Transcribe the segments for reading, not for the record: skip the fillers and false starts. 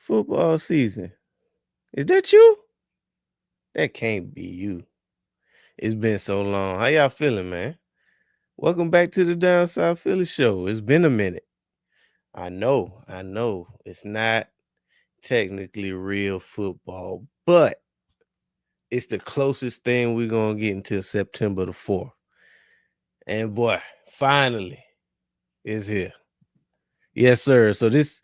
Football season. Is that you? That can't be you. It's been so long. How y'all feeling, man? Welcome back to the Down South Philly show. It's been a minute. I know. It's not technically real football, but it's the closest thing we're gonna get until September the 4th. And boy, finally is here. Yes, sir. So this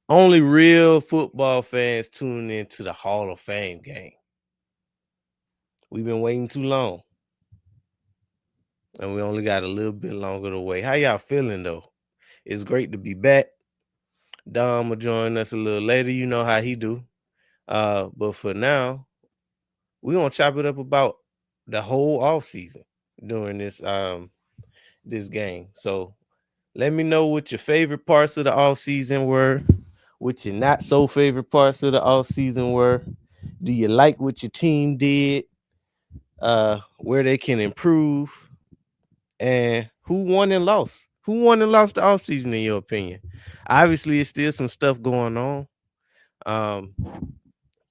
only real football fans tune into the Hall of Fame game. We've been waiting too long. And we only got a little bit longer to wait. How y'all feeling though? It's great to be back. Dom will join us a little later. You know how he do. But for now, we're gonna chop it up about the whole off season during this game. So let me know what your favorite parts of the off season were, what your not so favorite parts of the off season were. Do you like what your team did? Where they can improve, and who won and lost? Who won and lost the offseason in your opinion? Obviously, it's still some stuff going on. Um,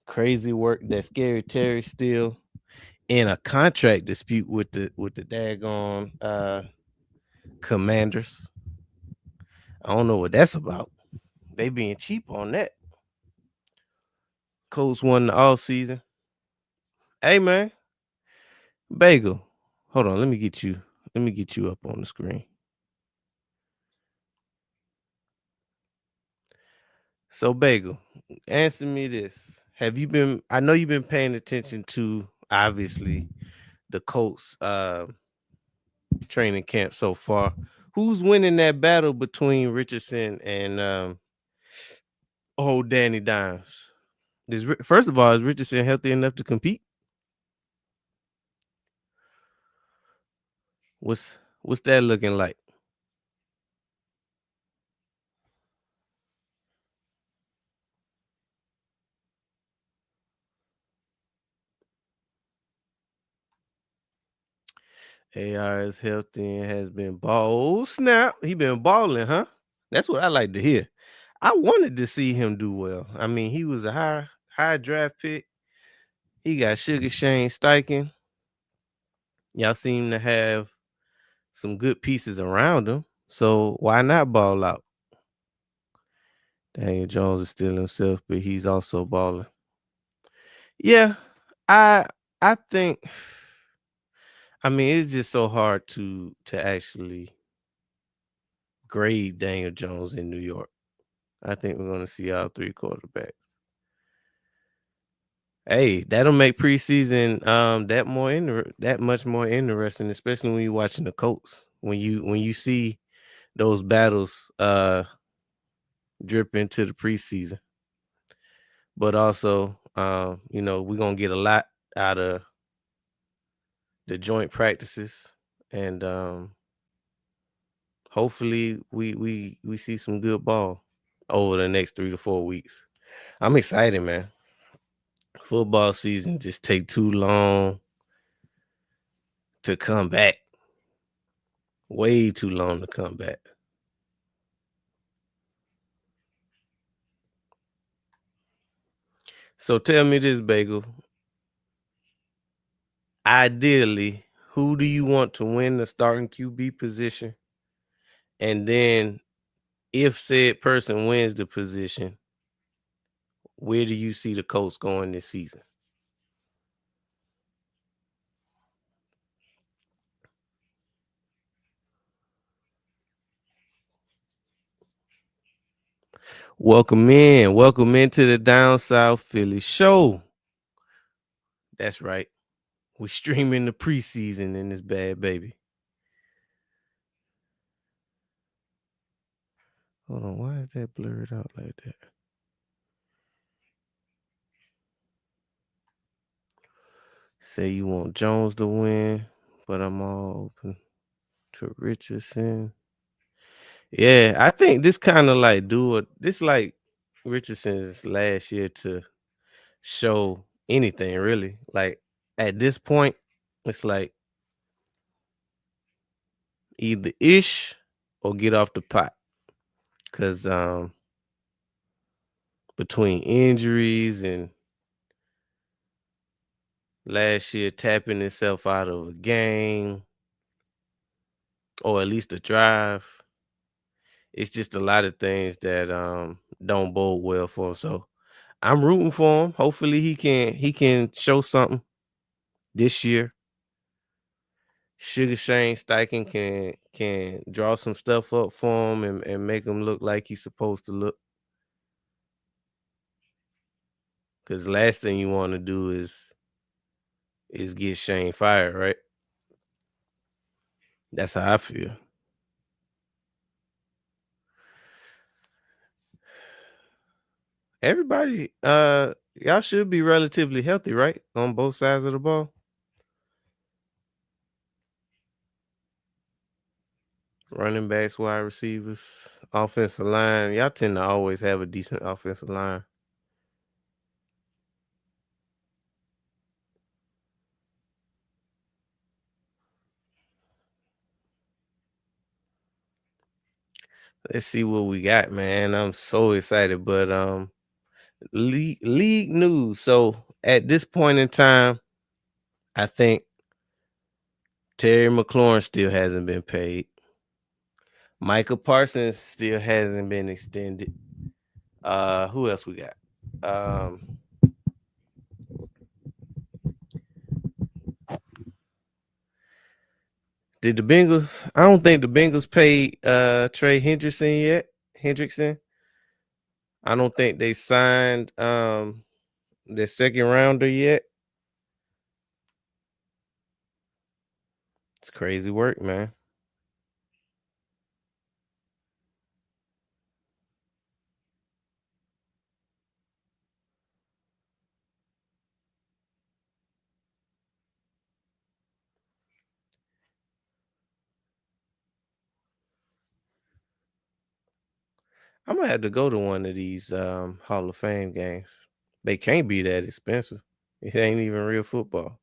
Crazy work that Scary Terry still in a contract dispute with the daggone Commanders. I don't know what that's about. They being cheap on that. Colts won the offseason. Hey man, Bagel. Hold on, let me get you. Let me get you up on the screen. So Bagel, answer me this. Have you been I know you've been paying attention to obviously the Colts training camp so far. Who's winning that battle between Richardson and Danny Dimes? First of all, is Richardson healthy enough to compete? What's that looking like? AR is healthy and has been ball. Oh, snap. He been balling, huh? That's what I like to hear. I wanted to see him do well. I mean, he was a high draft pick. He got Sugar Shane Steichen. Y'all seem to have some good pieces around him. So why not ball out? Daniel Jones is still himself, but he's also balling. Yeah, I I think I mean it's just so hard to actually grade Daniel Jones in New York. I think we're gonna see all three quarterbacks. Hey, that'll make preseason that much more interesting, especially when you're watching the Colts. When you see those battles drip into the preseason. But also, we're gonna get a lot out of the joint practices, and hopefully we see some good ball over the next 3 to 4 weeks. I'm excited, man. Football season just take too long to come back. Way too long to come back. So tell me this, Bagel. Ideally, who do you want to win the starting QB position? And then if said person wins the position, where do you see the Colts going this season? Welcome in. Welcome into the Down South Philly show. That's right. We're streaming the preseason in this bad baby. Hold on. Why is that blurred out like that? Say you want Jones to win, but I'm all open to Richardson. Yeah, I think this kind of like this like Richardson's last year to show anything really. Like at this point, it's like either ish or get off the pot. Cause between injuries and last year tapping himself out of a game or at least a drive. It's just a lot of things that don't bode well for him. So I'm rooting for him. Hopefully he can show something this year. Sugar Shane Steichen can draw some stuff up for him and make him look like he's supposed to look. Because last thing you want to do is get Shane fired, right? That's how I feel. Everybody, y'all should be relatively healthy, right? On both sides of the ball. Running backs, wide receivers, offensive line. Y'all tend to always have a decent offensive line. Let's see what we got, man. I'm so excited. But league news. So at this point in time, I think Terry McLaurin still hasn't been paid. Micah Parsons still hasn't been extended. Who else we got? Did the Bengals? I don't think the Bengals paid Trey Hendrickson yet. Hendrickson. I don't think they signed their second rounder yet. It's crazy work, man. I'm gonna have to go to one of these Hall of Fame games. They can't be that expensive. It ain't even real football.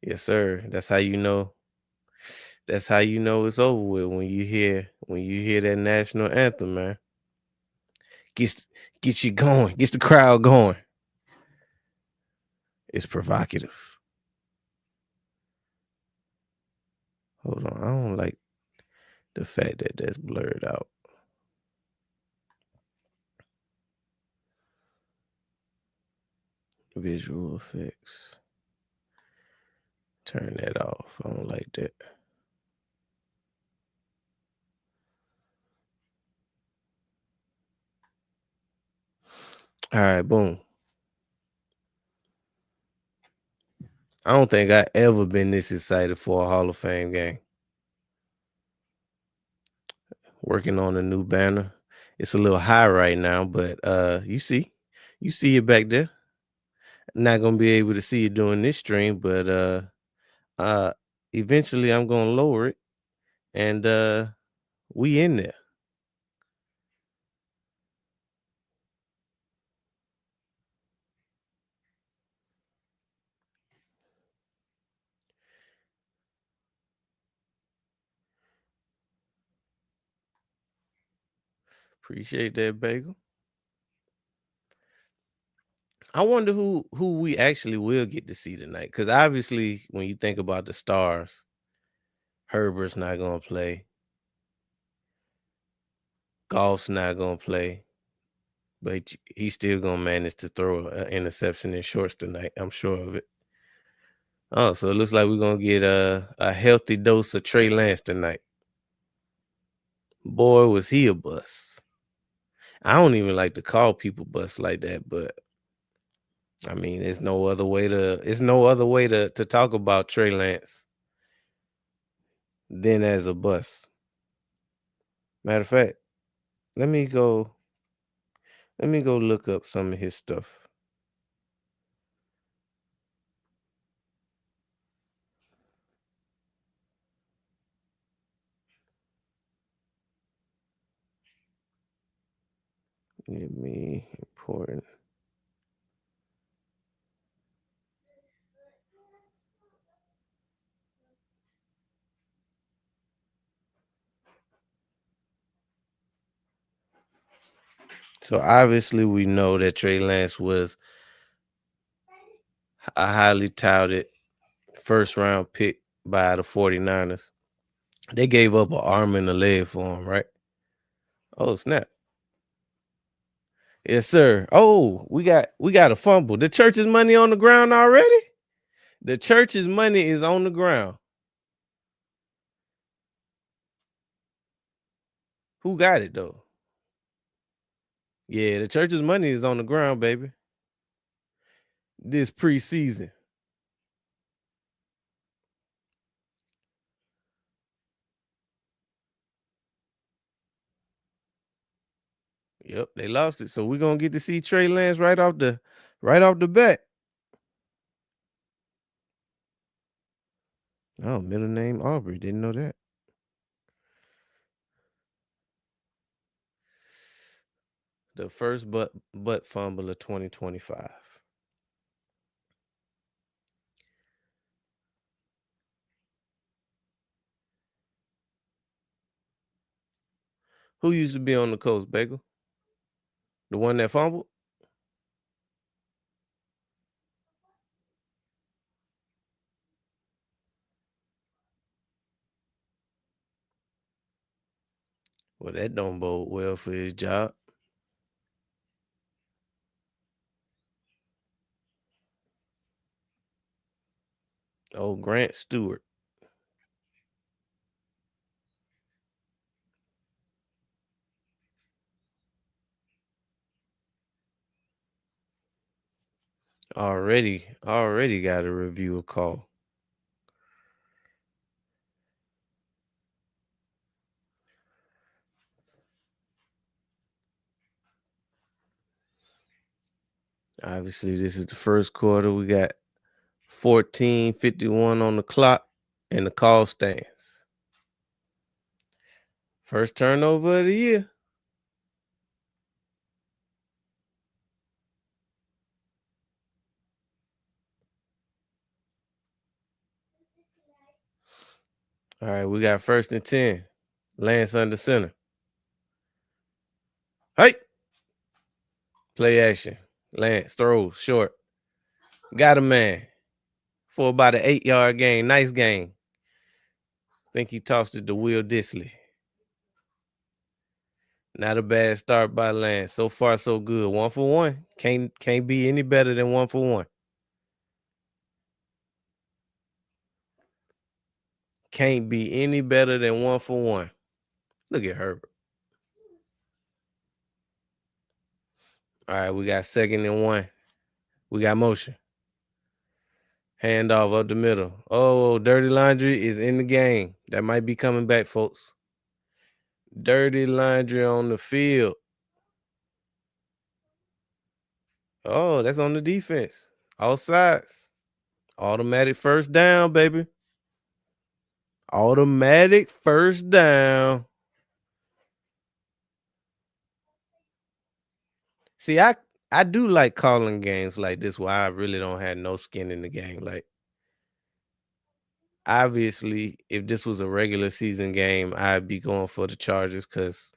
Yes, sir. That's how you know it's over with when you hear that national anthem, man. Gets gets you going, gets the crowd going. It's provocative. Hold on, I don't like the fact that that's blurred out. Visual effects. Turn that off. I don't like that. All right, boom. I don't think I ever been this excited for a Hall of Fame game. Working on a new banner. It's a little high right now, but you see it back there. Not gonna be able to see it during this stream, but uh eventually I'm gonna lower it and we in there. Appreciate that, bagel. I wonder who we actually will get to see tonight. Cause obviously when you think about the stars, Herbert's not gonna play, Golf's not gonna play, but he's still gonna manage to throw an interception in shorts tonight. I'm sure of it. Oh, so it looks like we're gonna get a healthy dose of Trey Lance tonight. Boy, was he a bust. I don't even like to call people busts like that, but I mean, there's no other way to talk about Trey Lance than as a bust. Matter of fact, let me go let me go look up some of his stuff. Give me important. So obviously we know that Trey Lance was a highly touted first round pick by the 49ers. They gave up an arm and a leg for him, right? Oh, snap. Yes, sir. Oh, we got a fumble. The church's money on the ground already? The church's money is on the ground. Who got it though? Yeah, the church's money is on the ground, baby. This preseason. Yep, they lost it. So we're gonna get to see Trey Lance right off the bat. Oh, middle name Aubrey. Didn't know that. The first butt fumble of 2025. Who used to be on the coast, Bagel? The one that fumbled? Well, that don't bode well for his job. Oh, Grant Stewart. Already got a review call. Obviously, this is the first quarter. We got 14:51 on the clock, and the call stands. First turnover of the year. All right, we got 1st and 10. Lance under center. Hey, play action. Lance throws short. Got a man for about an 8-yard gain. Nice game. Think he tossed it to Will Disley. Not a bad start by Lance. So far, so good. 1 for 1. Can't be any better than 1 for 1. Can't be any better than 1 for 1. Look at Herbert. All right, we got 2nd and 1. We got motion. Handoff up the middle. Oh, Dirty Laundry is in the game. That might be coming back, folks. Dirty Laundry on the field. Oh, that's on the defense. All sides. Automatic first down, baby. Automatic first down. See, I do like calling games like this where I really don't have no skin in the game. Like, obviously, if this was a regular season game, I'd be going for the Chargers because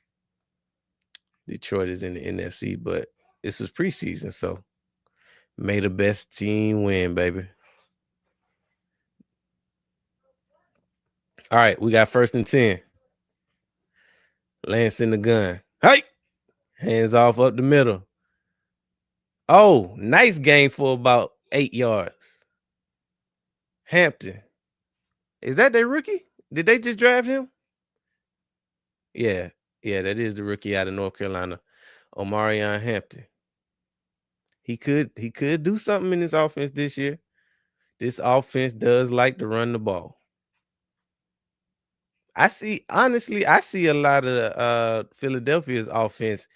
Detroit is in the NFC, but this is preseason, so may the best team win, baby. All right, we got 1st and 10. Lance in the gun. Hey! Hands off up the middle. Oh, nice game for about 8 yards. Hampton. Is that their rookie? Did they just draft him? Yeah. Yeah, that is the rookie out of North Carolina. Omarion Hampton. He could do something in this offense this year. This offense does like to run the ball. I see a lot of Philadelphia's offense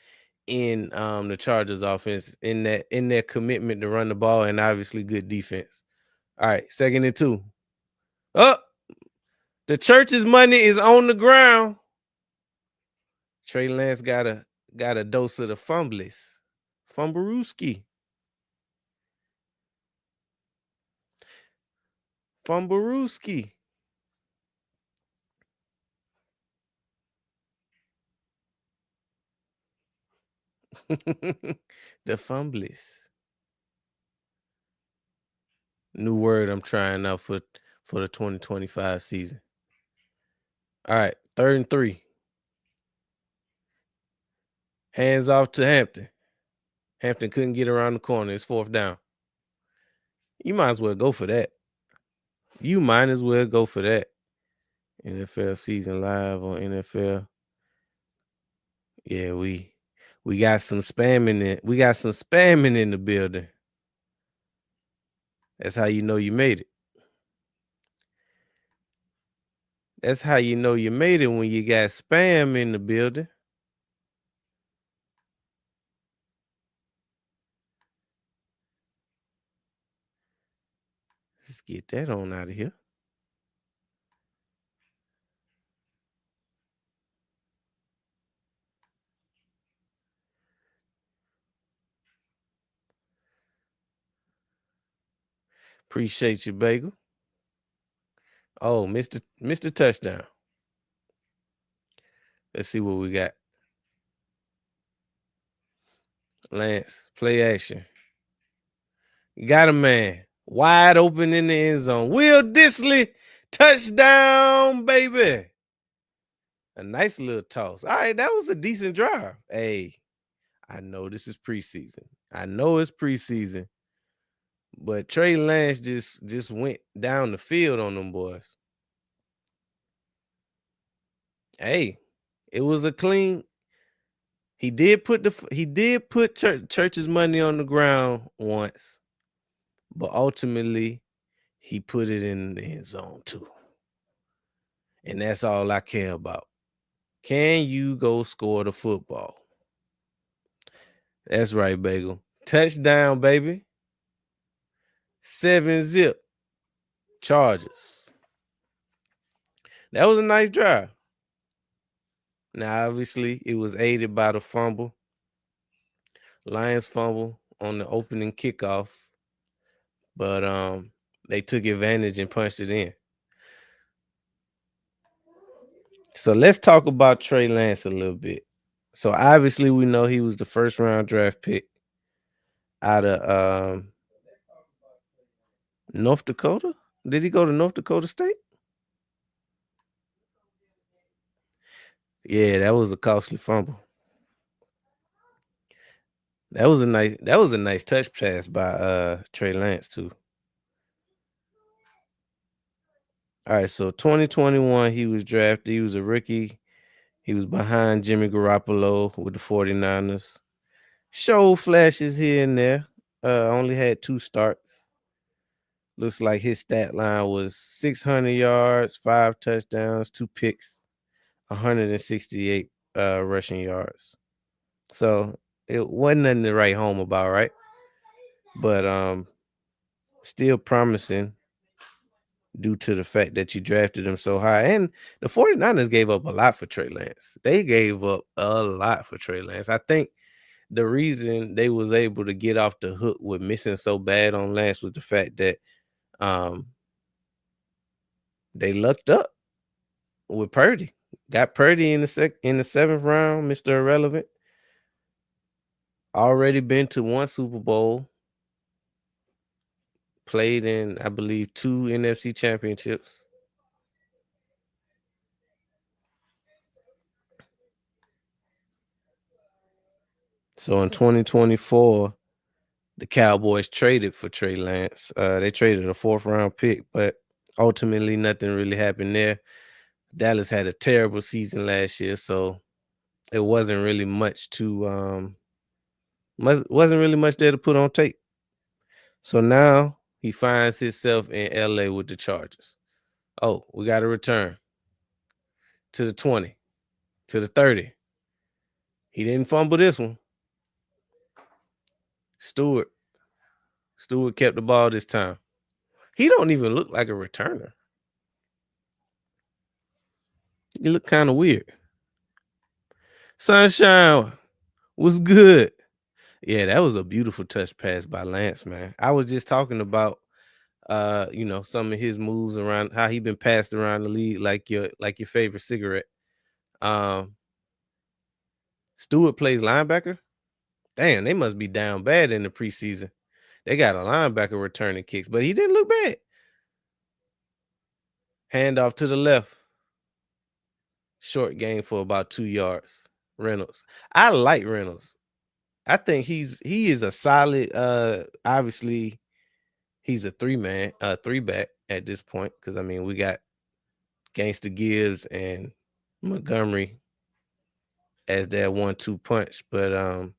in the Chargers offense in their commitment to run the ball and obviously good defense. All right, 2nd and 2. Oh, the church's money is on the ground. Trey Lance got a dose of the fumblies. Fumblerooski. Fumblerooski. The fumblies. New word I'm trying out for the 2025 season. All right, 3rd and 3. Hands off to Hampton. Hampton couldn't get around the corner. It's 4th down. You might as well go for that. You might as well go for that. NFL season live on NFL. Yeah, we got some spamming in. We got some spamming in the building. That's how you know you made it. That's how you know you made it when you got spam in the building. Let's get that on out of here. Appreciate you, Bagel. Oh, Mr. Touchdown. Let's see what we got. Lance, play action. You got a man wide open in the end zone. Will Disley, touchdown, baby. A nice little toss. All right, that was a decent drive. Hey, I know this is preseason. I know it's preseason. But Trey Lance just went down the field on them boys. Hey, it was a clean. He did put Church's money on the ground once, but ultimately he put it in the end zone too. And that's all I care about. Can you go score the football? That's right, Bagel. Touchdown, baby. 7-zip. Chargers. That was a nice drive. Now, obviously, it was aided by the fumble. Lions fumble on the opening kickoff. But they took advantage and punched it in. So let's talk about Trey Lance a little bit. So obviously we know he was the 1st round draft pick out of North Dakota. Did he go to North Dakota State? Yeah, that was a costly fumble. That was a nice touch pass by Trey Lance too. All right, so 2021 he was drafted. He was a rookie. He was behind Jimmy Garoppolo with the 49ers. Showed flashes here and there. Only had 2 starts. Looks like his stat line was 600 yards, 5 touchdowns, 2 picks, 168 rushing yards. So it wasn't nothing to write home about, right? But still promising due to the fact that you drafted him so high. And the 49ers gave up a lot for Trey Lance. They gave up a lot for Trey Lance. I think the reason they was able to get off the hook with missing so bad on Lance was the fact that they lucked up with Purdy. Got Purdy in the 7th round, Mr. Irrelevant. Already been to 1 Super Bowl. Played in, I believe, 2 NFC championships. So in 2024, the Cowboys traded for Trey Lance. They traded a 4th round pick, but ultimately nothing really happened there. Dallas had a terrible season last year, so it wasn't really much wasn't really much there to put on tape. So now he finds himself in LA with the Chargers. Oh, we got to return to the 20, to the 30. He didn't fumble this one. Stewart kept the ball this time. He don't even look like a returner. He look kind of weird. Sunshine was good. Yeah, that was a beautiful touch pass by Lance, man. I was just talking about some of his moves around, how he been passed around the league like your favorite cigarette. Stewart plays linebacker. Damn, they must be down bad in the preseason. They got a linebacker returning kicks, but he didn't look bad. Handoff to the left. Short game for about 2 yards. Reynolds. I like Reynolds. I think he is a solid, obviously he's a three back at this point. Cause I mean we got Gangster Gibbs and Montgomery as that 1-2 punch. But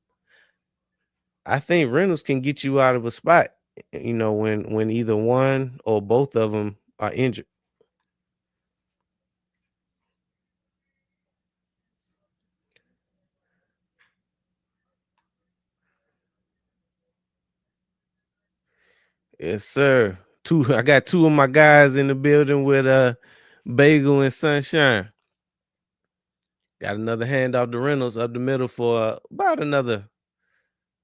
I think Reynolds can get you out of a spot, when either one or both of them are injured. Yes, sir. I got two of my guys in the building with Bagel and Sunshine. Got another handoff to Reynolds up the middle for about another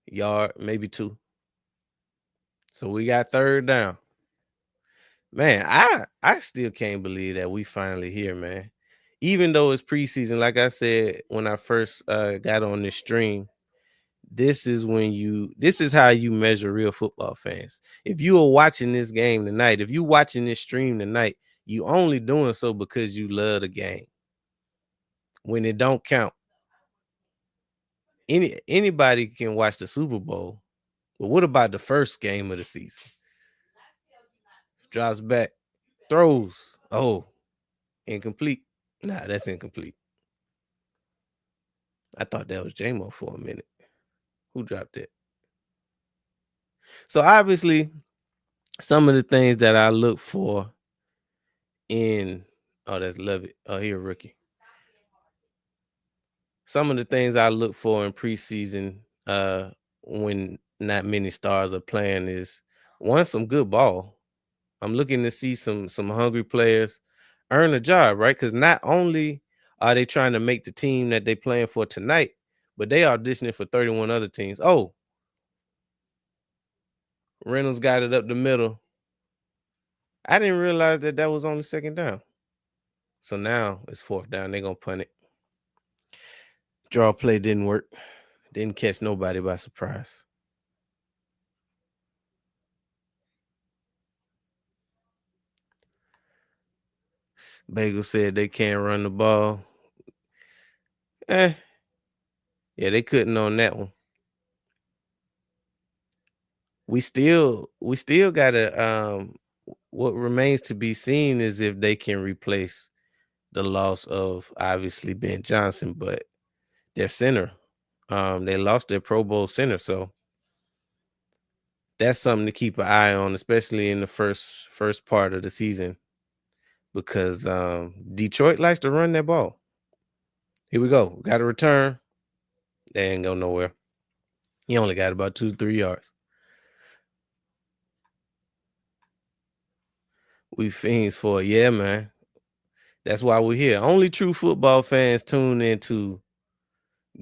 yard, maybe 2. So we got third down. Man, I still can't believe that we finally here, man. Even though it's preseason, like I said when I first got on this stream, this is how you measure real football fans. If you are watching this game tonight, if you watching this stream tonight, you only doing so because you love the game. When it don't count, anybody can watch the Super Bowl, but what about the first game of the season? Drops back, throws. Oh, incomplete. Nah, that's incomplete. I thought that was J-Mo for a minute. Who dropped it? So obviously, some of the things that I look for that's Levitt. Oh, here, rookie. Some of the things I look for in preseason, when not many stars are playing, is one, some good ball. I'm looking to see some hungry players earn a job, right? Because not only are they trying to make the team that they playing for tonight, but they auditioning for 31 other teams. Oh, Reynolds got it up the middle. I didn't realize that was only second down. So now it's fourth down. They're going to punt it. Draw play didn't work. Didn't catch nobody by surprise. Bagel said they can't run the ball. Yeah, they couldn't on that one. We still gotta, what remains to be seen is if they can replace the loss of obviously Ben Johnson, but their center, they lost their Pro Bowl center, so that's something to keep an eye on, especially in the first part of the season, because Detroit likes to run that ball. Here we go. Got a return. They ain't go nowhere. He only got about 2-3 yards. We fiends for it. Yeah, man. That's why we're here. Only true football fans tune into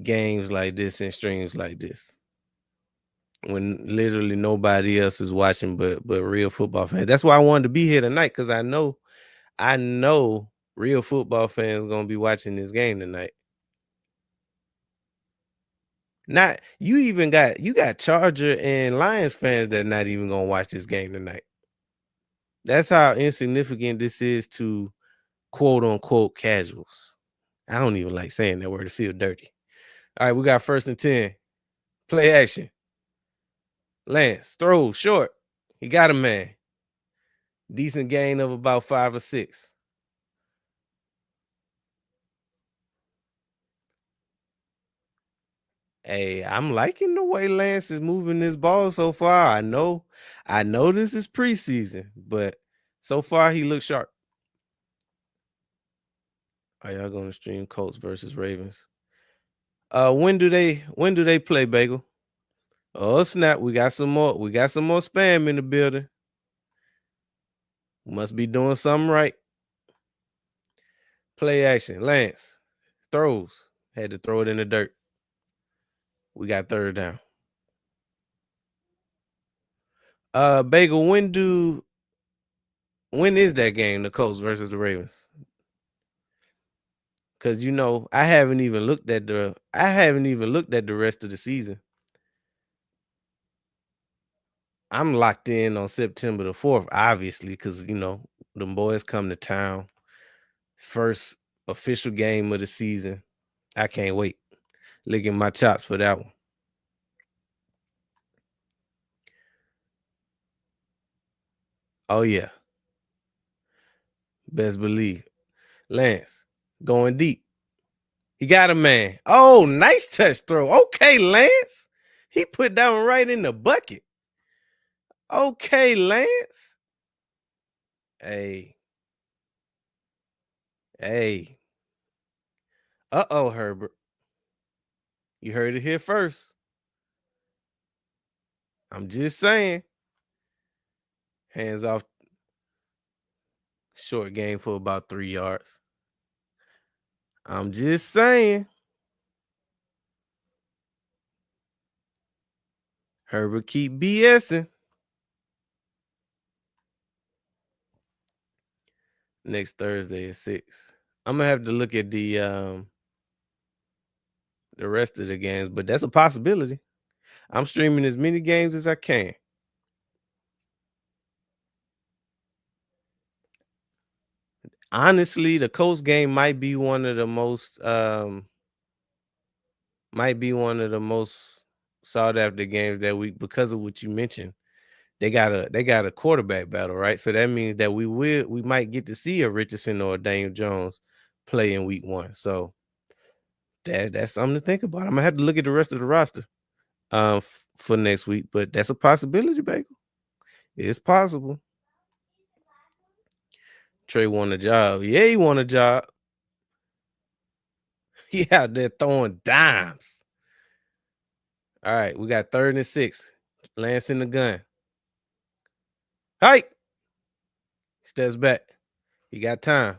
games like this and streams like this, when literally nobody else is watching but real football fans. That's why I wanted to be here tonight, because I know real football fans gonna be watching this game tonight. Not you got Charger and Lions fans that not even gonna watch this game tonight. That's how insignificant this is to quote unquote casuals. I don't even like saying that word. It feel dirty. All right, we got 1st and 10. Play action. Lance throws short. He got a man. Decent gain of about 5 or 6. Hey, I'm liking the way Lance is moving this ball so far. I know this is preseason, but so far he looks sharp. Are y'all going to stream Colts versus Ravens? When do they play, Bagel? Oh snap! We got some more spam in the building. Must be doing something right. Play action. Lance throws. Had to throw it in the dirt. We got third down. Bagel, when is that game, the Colts versus the Ravens? Because I haven't even looked at the rest of the season. I'm locked in on September the 4th, obviously, because them boys come to town. First official game of the season. I can't wait. Licking my chops for that one. Oh yeah, best believe. Lance going deep. He got a man. Oh, nice touch throw. Okay, Lance. He put that one right in the bucket. Okay, Lance. Hey. Hey. Uh-oh, Herbert. You heard it here first. I'm just saying. Hands off. Short game for about 3 yards. I'm just saying. Herbert keep BSing. Next Thursday at 6. I'm gonna have to look at the rest of the games, but that's a possibility. I'm streaming as many games as I can. Honestly, the Colts game might be one of the most sought after games that week because of what you mentioned. They got a quarterback battle, right? So that means that we might get to see a Richardson or a Daniel Jones play in week 1. So that's something to think about. I'm gonna have to look at the rest of the roster for next week, but that's a possibility, Bagel. It's possible. Trey won a job. Yeah, he won a job. He out there throwing dimes. All right, we got 3rd and 6. Lance in the gun. Hike. Steps back. He got time.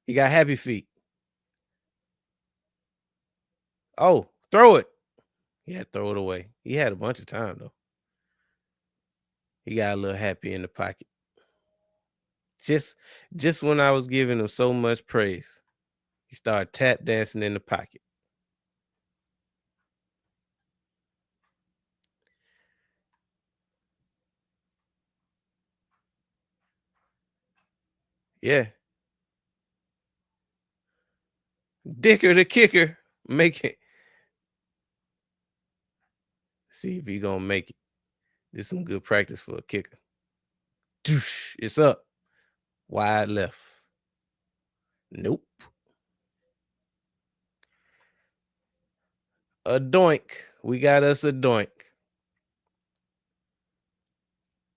He got happy feet. Oh, throw it. He had to throw it away. He had a bunch of time, though. He got a little happy in the pocket. Just when I was giving him so much praise, he started tap dancing in the pocket. Yeah. Dicker the kicker. Make it. See if he gonna make it. This is some good practice for a kicker. Doosh, it's up. Wide left. Nope. A doink. We got us a doink.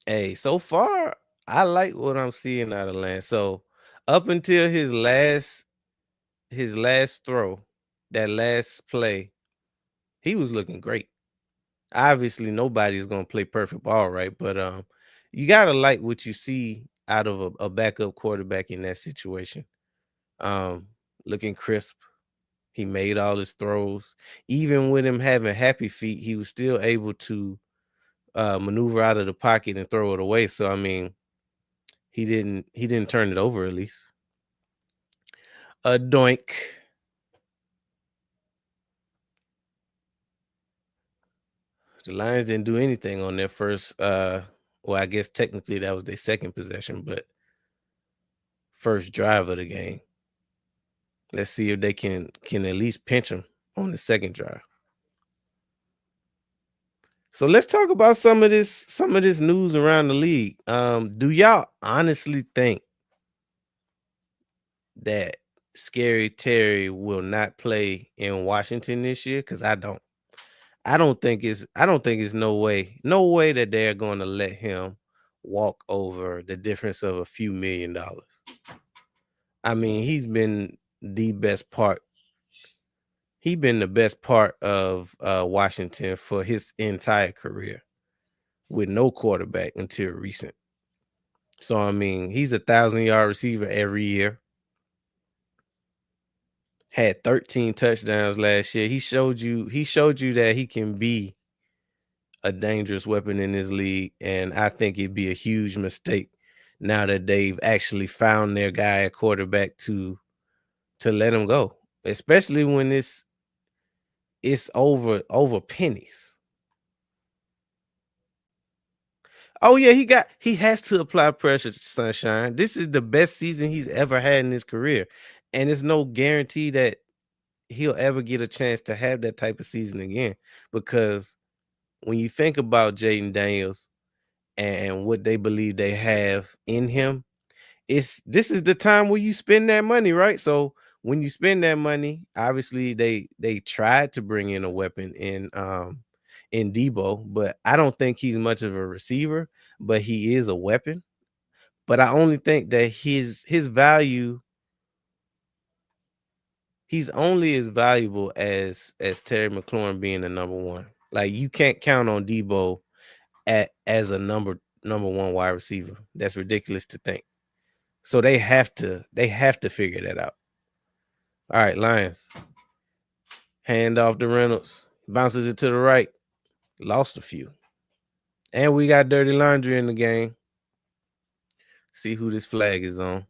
Hey, so far, I like what I'm seeing out of Lance. So up until his last throw, that last play, he was looking great. Obviously, nobody's gonna play perfect ball, right? But you gotta like what you see out of a backup quarterback in that situation. Um, Looking crisp. He made all his throws. Even with him having happy feet, he was still able to maneuver out of the pocket and throw it away. So I mean, he didn't turn it over at least. A doink. The Lions didn't do anything on their first well, I guess technically that was their second possession, but first drive of the game. Let's see if they can at least pinch them on the second drive. So let's talk about some of this news around the league. Do y'all honestly think that Scary Terry will not play in Washington this year? Because I don't. I don't think it's no way that they're going to let him walk over the difference of a few $1,000,000. I mean, the best part. He's been the best part of Washington for his entire career with no quarterback until recent. So I mean, he's 1,000-yard receiver every year. Had 13 touchdowns last year. He showed you that he can be a dangerous weapon in this league, and I think it'd be a huge mistake now that they've actually found their guy at quarterback to let him go, especially when it's over pennies. Oh yeah, he has to apply pressure, sunshine. This is the best season he's ever had in his career. And it's no guarantee that he'll ever get a chance to have that type of season again. Because when you think about Jaden Daniels and what they believe they have in him, this is the time where you spend that money, right? So when you spend that money, obviously they tried to bring in a weapon in Debo, but I don't think he's much of a receiver, but he is a weapon. But I only think that his value, he's only as valuable as Terry McLaurin being the number one. Like you can't count on Debo as a number one wide receiver. That's ridiculous to think. So they have to figure that out. All right, Lions. Hand off to Reynolds. Bounces it to the right. Lost a few. And we got dirty laundry in the game. See who this flag is on.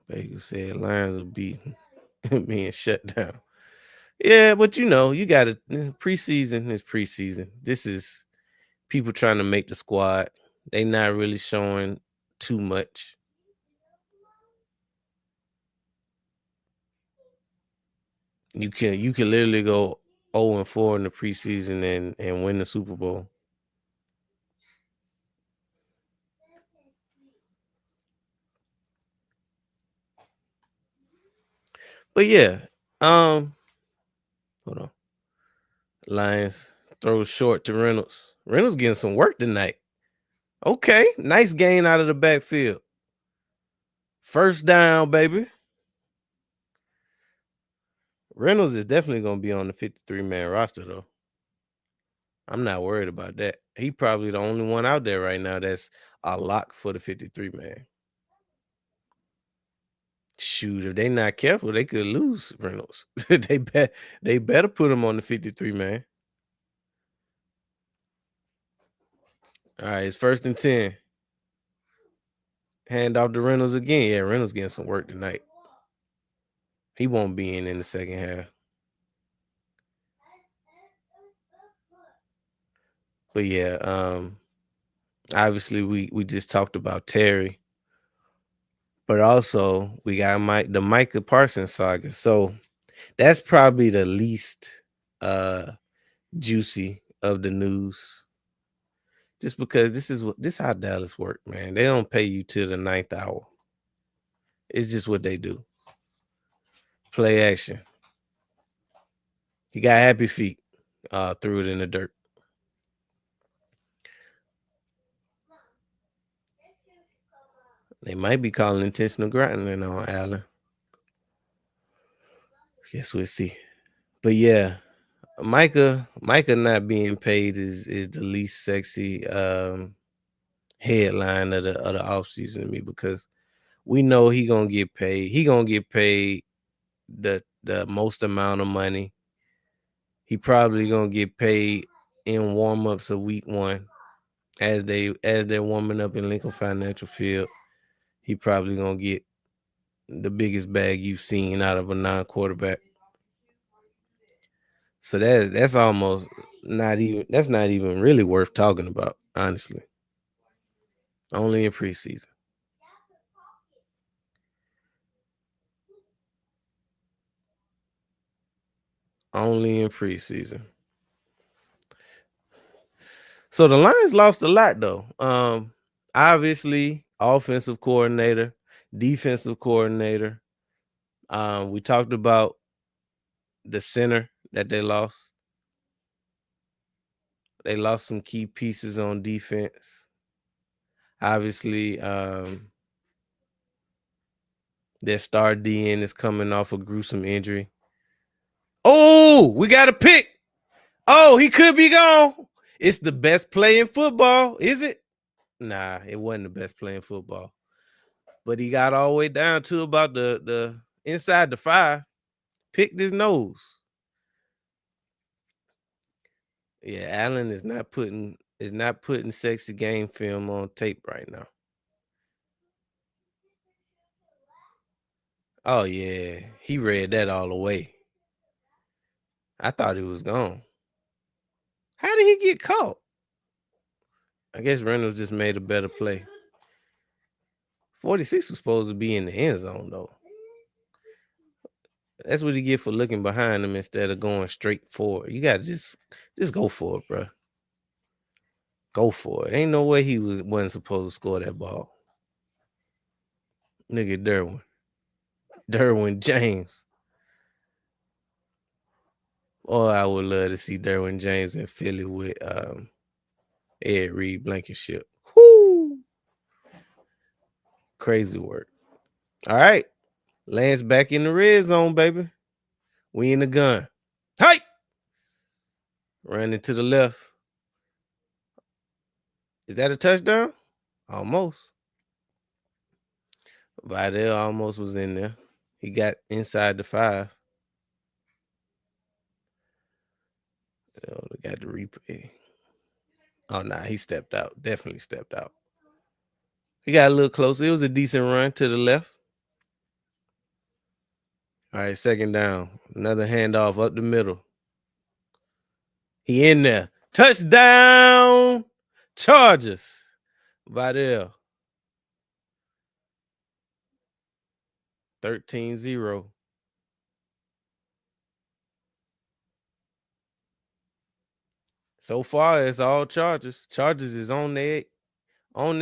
Baker said Lions are beating being shut down. Yeah, but you got to preseason is preseason. This is people trying to make the squad. They not really showing too much. You can literally go 0-4 in the preseason and win the Super Bowl. But yeah, hold on. Lions throws short to Reynolds. Reynolds getting some work tonight. Okay, nice gain out of the backfield. First down, baby. Reynolds is definitely going to be on the 53-man roster, though. I'm not worried about that. He probably the only one out there right now that's a lock for the 53-man. Shoot, if they not careful, they could lose Reynolds. they better put him on the 53-man. All right, it's 1st and 10. Hand off to Reynolds again. Yeah, Reynolds getting some work tonight. He won't be in the second half. But yeah, obviously we just talked about Terry, but also we got the Micah Parsons saga. So that's probably the least juicy of the news. Just because this how Dallas work, man. They don't pay you till the 9th hour. It's just what they do. Play action. He got happy feet. Threw it in the dirt. They might be calling intentional grinding on Allen. Guess we'll see. But yeah, Micah not being paid is the least sexy headline of the offseason to me, because we know he gonna get paid. He gonna get paid the most amount of money. He probably gonna get paid in warm-ups of week one as they're warming up in Lincoln Financial Field. He probably gonna get the biggest bag you've seen out of a non-quarterback. So that's almost not even really worth talking about, honestly. Only in preseason. Only in preseason. So the Lions lost a lot though. Obviously, offensive coordinator, defensive coordinator. We talked about the center that they lost. They lost some key pieces on defense. Obviously, their star DN is coming off a gruesome injury. Oh, we got a pick. Oh, he could be gone. It's the best play in football, is it? Nah, it wasn't the best play in football. But he got all the way down to about the inside the 5. Picked his nose. Yeah, Allen is not putting sexy game film on tape right now. Oh yeah, he read that all the way. I thought he was gone. How did he get caught? I guess Reynolds just made a better play. 46 was supposed to be in the end zone, though. That's what he get for looking behind him instead of going straight forward. You gotta just go for it, bro. Go for it. Ain't no way he wasn't supposed to score that ball. Nigga, Derwin James. Oh, I would love to see Derwin James in Philly with Ed Reed Blankenship. Whoo! Crazy work. All right. Lance back in the red zone, baby. We in the gun. Hey! Running to the left. Is that a touchdown? Almost. Vidal almost was in there. He got inside the 5. Oh, they got the replay. Oh, nah, he stepped out. Definitely stepped out. He got a little closer. It was a decent run to the left. All right, second down. Another handoff up the middle. He in there. Touchdown! Chargers. Vidal. 13-0. So far, it's all Chargers. Chargers is on their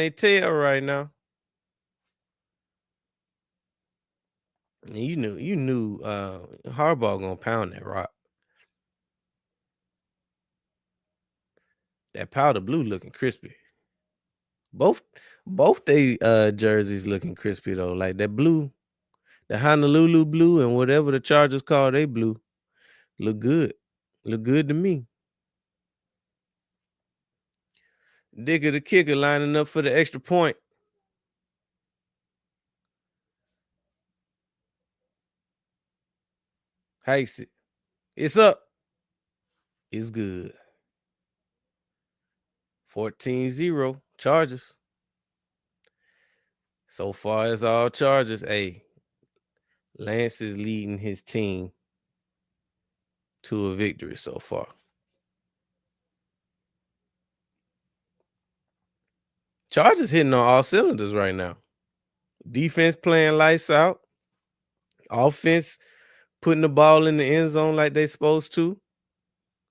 tail right now. And you knew Harbaugh gonna pound that rock. That powder blue looking crispy. Both they jerseys looking crispy though. Like that blue, the Honolulu blue and whatever the Chargers call they blue, look good. Look good to me. Dicker the kicker lining up for the extra point. Hates it. It's up. It's good. 14-0. Chargers. So far, it's all Chargers. Hey, Lance is leading his team to a victory so far. Chargers hitting on all cylinders right now. Defense playing lights out. Offense putting the ball in the end zone like they supposed to.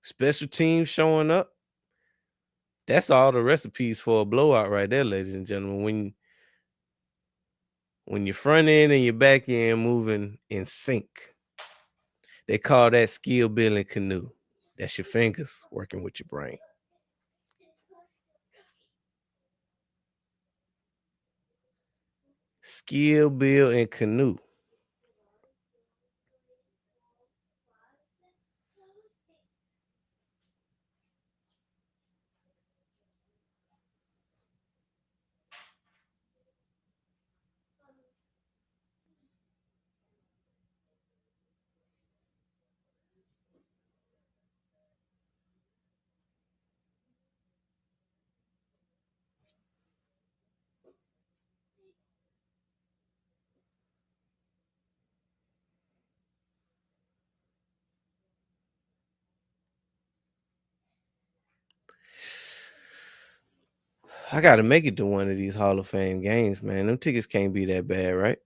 Special teams showing up. That's all the recipes for a blowout right there, ladies and gentlemen. When your front end and your back end moving in sync, they call that skill building canoe. That's your fingers working with your brain. Skill building canoe. I gotta make it to one of these Hall of Fame games, man. Them tickets can't be that bad, right?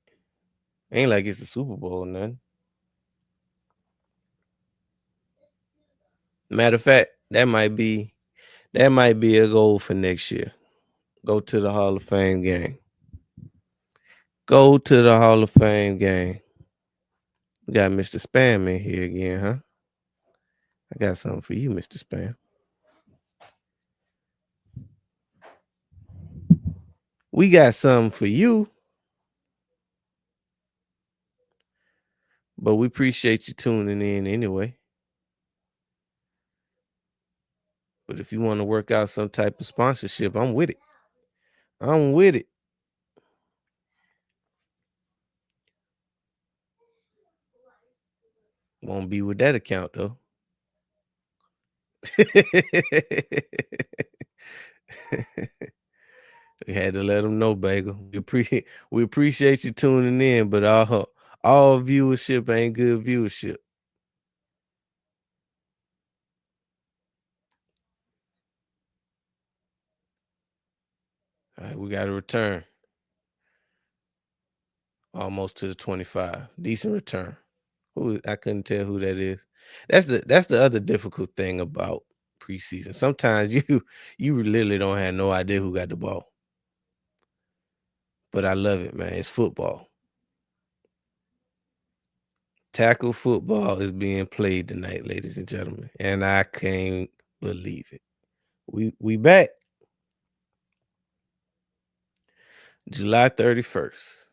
Ain't like it's the Super Bowl or nothing. Matter of fact, that might be a goal for next year. Go to the Hall of Fame game. Go to the Hall of Fame game. We got Mr. Spam in here again, huh? I got something for you, Mr. Spam. We got something for you. But we appreciate you tuning in anyway. But if you want to work out some type of sponsorship, I'm with it. I'm with it. Won't be with that account though. We had to let them know, Bagel. We appreciate you tuning in, but all viewership ain't good viewership. right, we got a return. Almost to the 25. Decent return. I couldn't tell who that is. That's the other difficult thing about preseason. Sometimes you literally don't have no idea who got the ball. But I love it, man. It's football. Tackle football is being played tonight, ladies and gentlemen, and I can't believe it. We back. July 31st.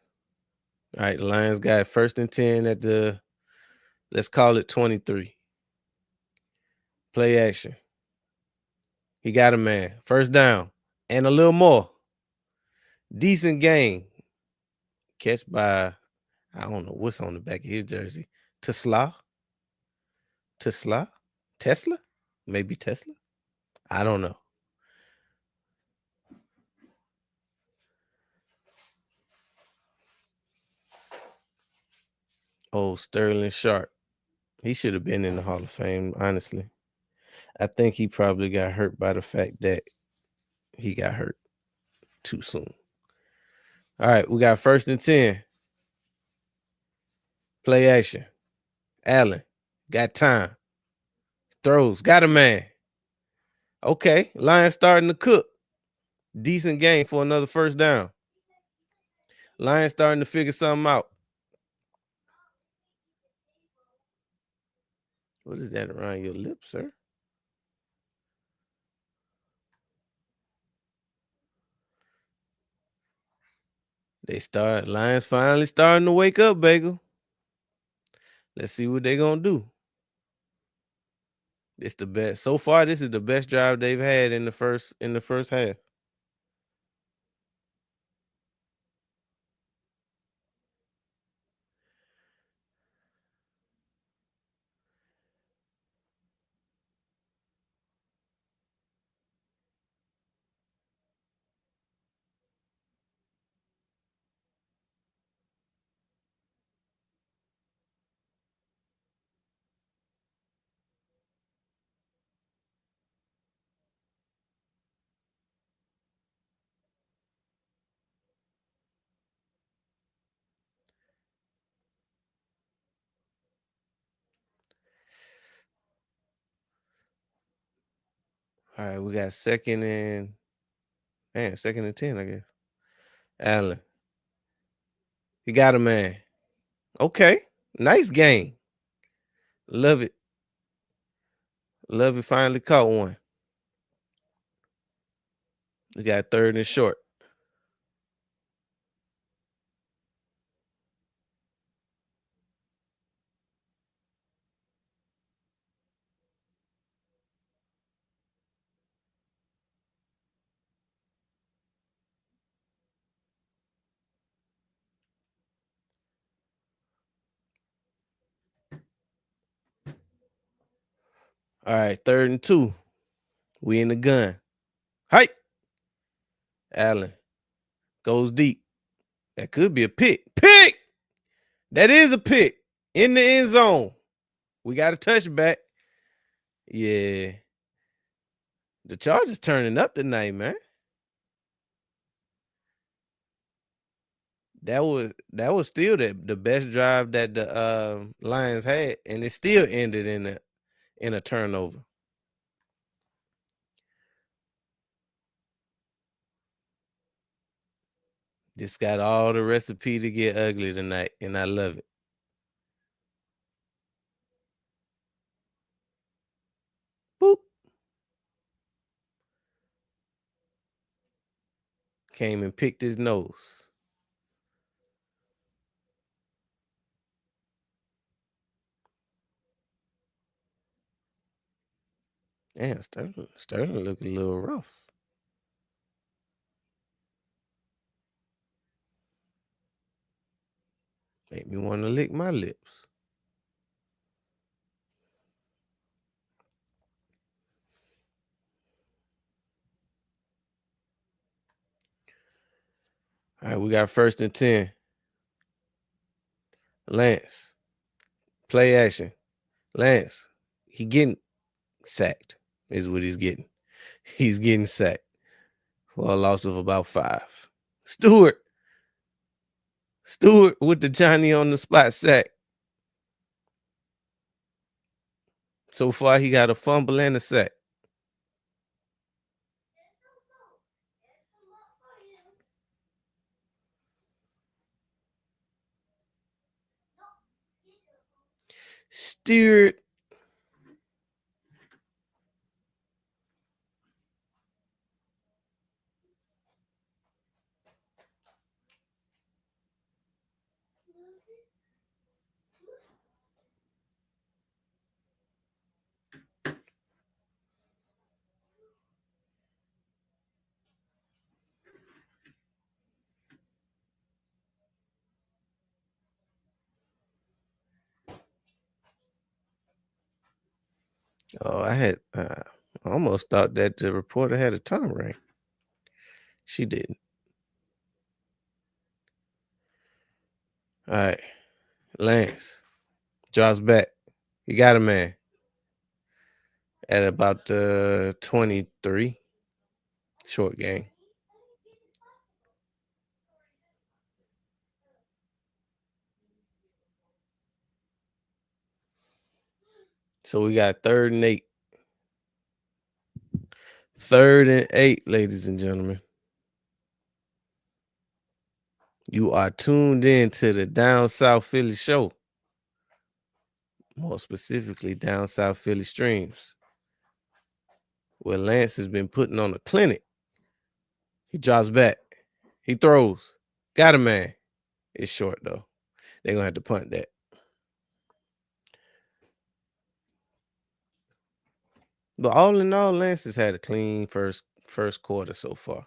All right, the Lions got 1st and 10 at the, let's call it 23. Play action. He got a man. 1st down and a little more. Decent game. Catch by, I don't know what's on the back of his jersey. Tesla? Tesla? Maybe Tesla? I don't know. Oh, Sterling Sharp. He should have been in the Hall of Fame, honestly. I think he probably got hurt by the fact that he got hurt too soon. All right, we got 1st and 10. Play action. Allen. Got time. Throws. Got a man. Okay. Lions starting to cook. Decent game for another 1st down. Lions starting to figure something out. What is that around your lips, sir? Lions finally starting to wake up, Bagel. Let's see what they're gonna do. It's the best. So far, this is the best drive they've had in the first half. All right, we got 2nd and 10, I guess. Allen. He got a man. Okay. Nice game. Love it. Love it. Finally caught one. We got 3rd and short. All right, 3rd and 2. We in the gun. Height. Allen goes deep. That could be a pick. Pick! That is a pick. In the end zone. We got a touchback. Yeah. The Chargers turning up tonight, man. That was still the best drive that the Lions had, and it still ended in a turnover. This got all the recipe to get ugly tonight, and I love it. Boop. Came and picked his nose. Damn, Sterling look a little rough. Make me want to lick my lips. All right, we got 1st and 10. Lance. Play action. Lance. He getting sacked is what he's getting. He's getting sacked. for a loss of about 5. Stewart with the Johnny on the spot sack. So far, he got a fumble and a sack. Stewart. Oh, I almost thought that the reporter had a tongue ring. She didn't. All right. Lance drops back. He got a man at about 23. Short game. So we got 3rd and 8. 3rd and 8, ladies and gentlemen. You are tuned in to the Down South Philly show. More specifically, Down South Philly Streams, where Lance has been putting on a clinic. He drops back. He throws. Got a man. It's short, though. They're going to have to punt that. But all in all, Lance has had a clean first quarter so far.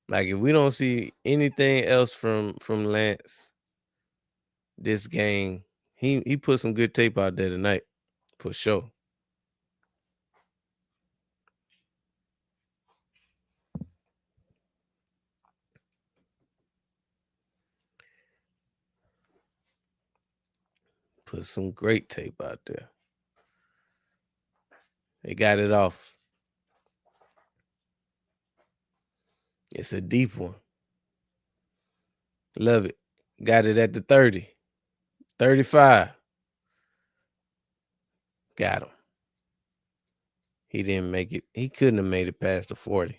Like, if we don't see anything else from Lance this game, he put some good tape out there tonight, for sure. Put some great tape out there. They got it off. It's a deep one. Love it. Got it at the 30. 35. Got him. He didn't make it. He couldn't have made it past the 40.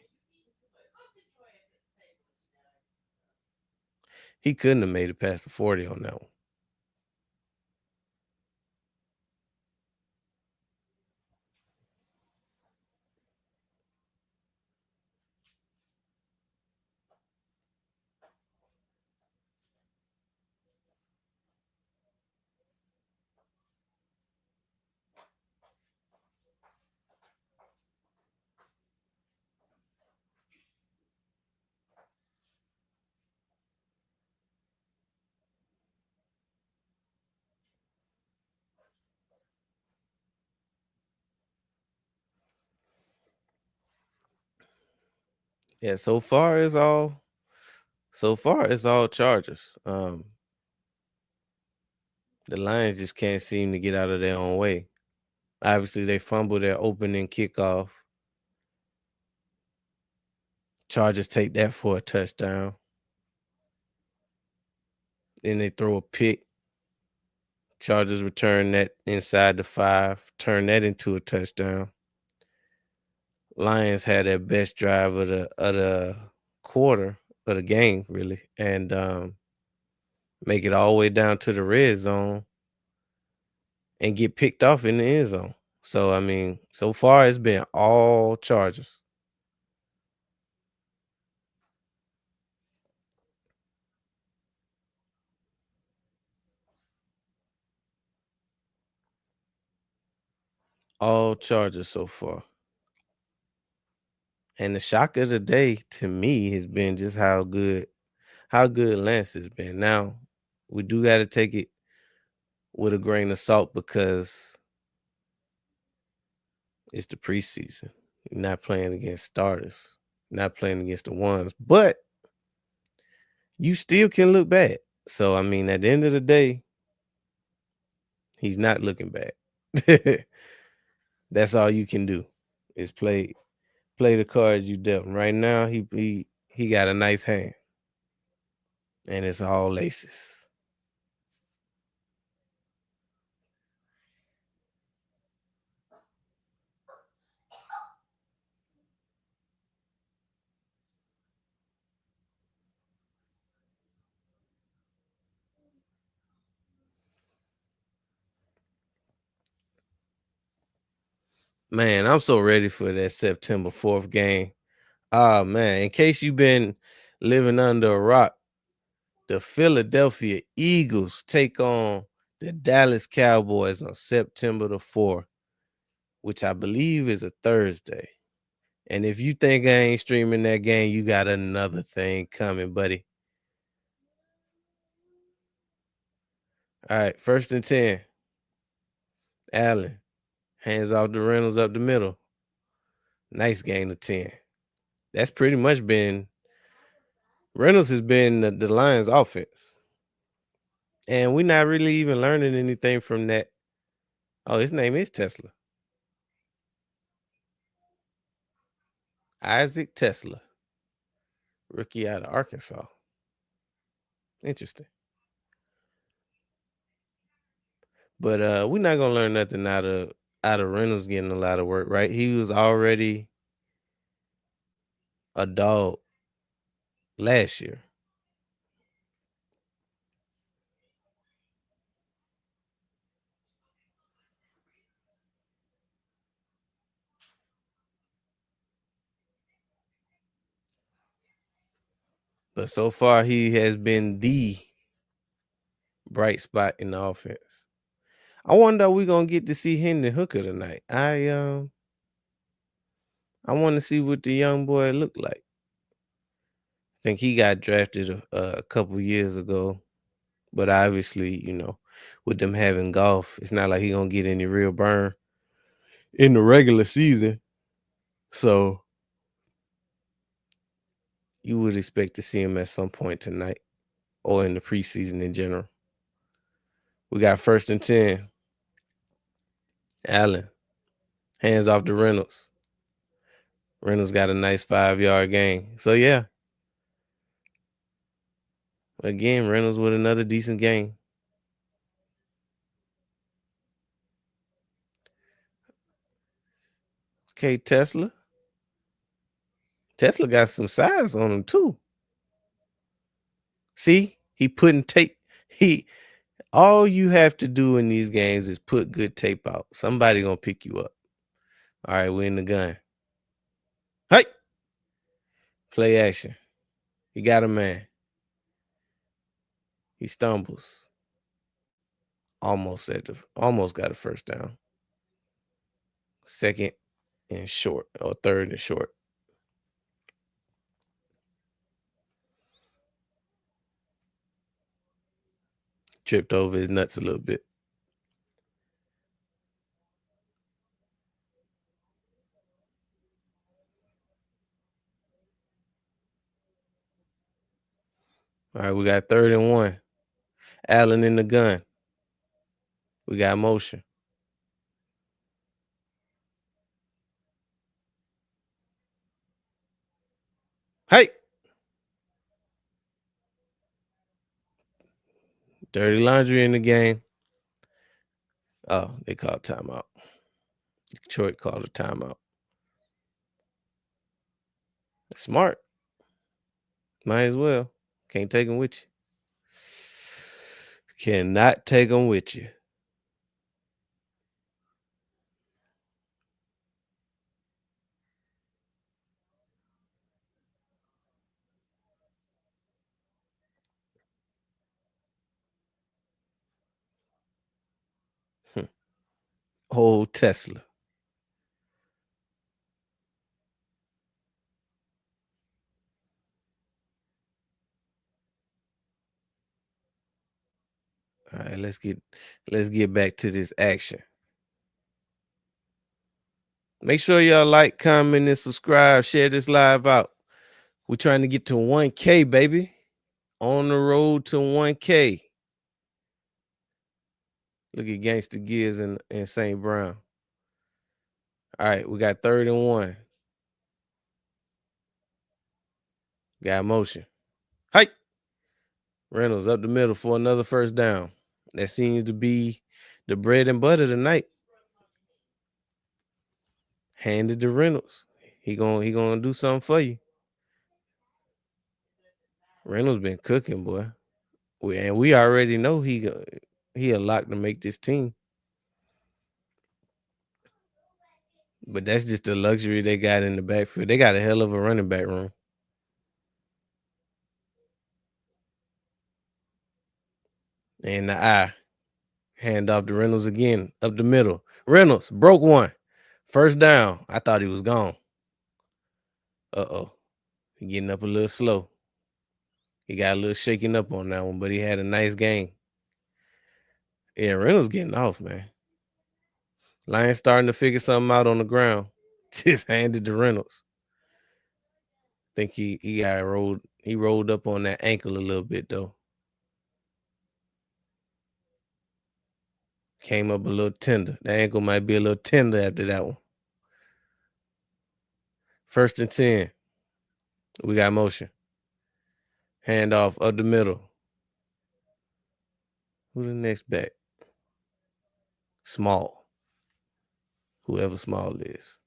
He couldn't have made it past the 40 on that one. Yeah, so far it's all Chargers. The Lions just can't seem to get out of their own way. Obviously, they fumbled their opening kickoff. Chargers take that for a touchdown. Then they throw a pick. Chargers return that inside the 5, turn that into a touchdown. Lions had their best drive of the quarter of the game, really, and make it all the way down to the red zone and get picked off in the end zone. So, I mean, so far it's been all Chargers. All Chargers so far. And the shock of the day to me has been just how good Lance has been. Now, we do got to take it with a grain of salt because it's the preseason. You're not playing against starters, not playing against the ones, but you still can look bad. So, I mean, at the end of the day, he's not looking bad. That's all you can do is play Play the cards you dealt him. Right now, he got a nice hand, and it's all aces. Man, I'm so ready for that September 4th game. Ah, man, in case you've been living under a rock, the Philadelphia Eagles take on the Dallas Cowboys on September the 4th, which I believe is a Thursday. And if you think I ain't streaming that game, you got another thing coming, buddy. All right, 1st and 10. Allen hands off to Reynolds up the middle. Nice gain of 10. That's pretty much been Reynolds has been the Lions' offense. And we're not really even learning anything from that. Oh, his name is Tesla. Isaac Tesla, rookie out of Arkansas. Interesting. But we're not gonna learn nothing out of Reynolds getting a lot of work, right? He was already a dog last year. But so far he has been the bright spot in the offense. I wonder if we're gonna get to see Hendon Hooker tonight. I want to see what the young boy look like. I think he got drafted a couple years ago, but obviously, with them having golf, it's not like he gonna get any real burn in the regular season. So you would expect to see him at some point tonight or in the preseason in general. We got 1st and 10. Allen hands off to Reynolds. Reynolds got a nice 5-yard gain. So yeah, again, Reynolds with another decent game. Okay, Tesla. Tesla got some size on him too. See, he putting tape. All you have to do in these games is put good tape out. Somebody gonna pick you up. All right, we're in the gun. Hey, play action. He got a man. He stumbles. Almost got a first down. 2nd and short, or 3rd and short. Tripped over his nuts a little bit. All right, we got 3rd and 1. Allen in the gun. We got motion. Hey, dirty laundry in the game. Oh, they called timeout. Detroit called a timeout. Smart. Might as well. Can't take them with you. Cannot take them with you. Old Tesla. All right, let's get back to this action. Make sure y'all like, comment, and subscribe. Share this live out. We're trying to get to 1K, baby. On the road to 1K. Look at Gangsta Gibbs and St. Brown. All right, we got 3rd and 1. Got motion. Hike. Reynolds up the middle for another first down. That seems to be the bread and butter tonight. Handed to Reynolds. He gonna do something for you. Reynolds been cooking, boy. We already know he a lock to make this team. But that's just the luxury they got in the backfield. They got a hell of a running back room. And the eye. Hand off to Reynolds again. Up the middle. Reynolds broke one. First down. I thought he was gone. Uh-oh. He getting up a little slow. He got a little shaking up on that one, but he had a nice game. Yeah, Reynolds getting off, man. Lions starting to figure something out on the ground. Just handed to Reynolds. Think he got rolled. He rolled up on that ankle a little bit though. Came up a little tender. The ankle might be a little tender after that one. 1st and 10. We got motion. Hand off up the middle. Who the next back? Small. Whoever Small is.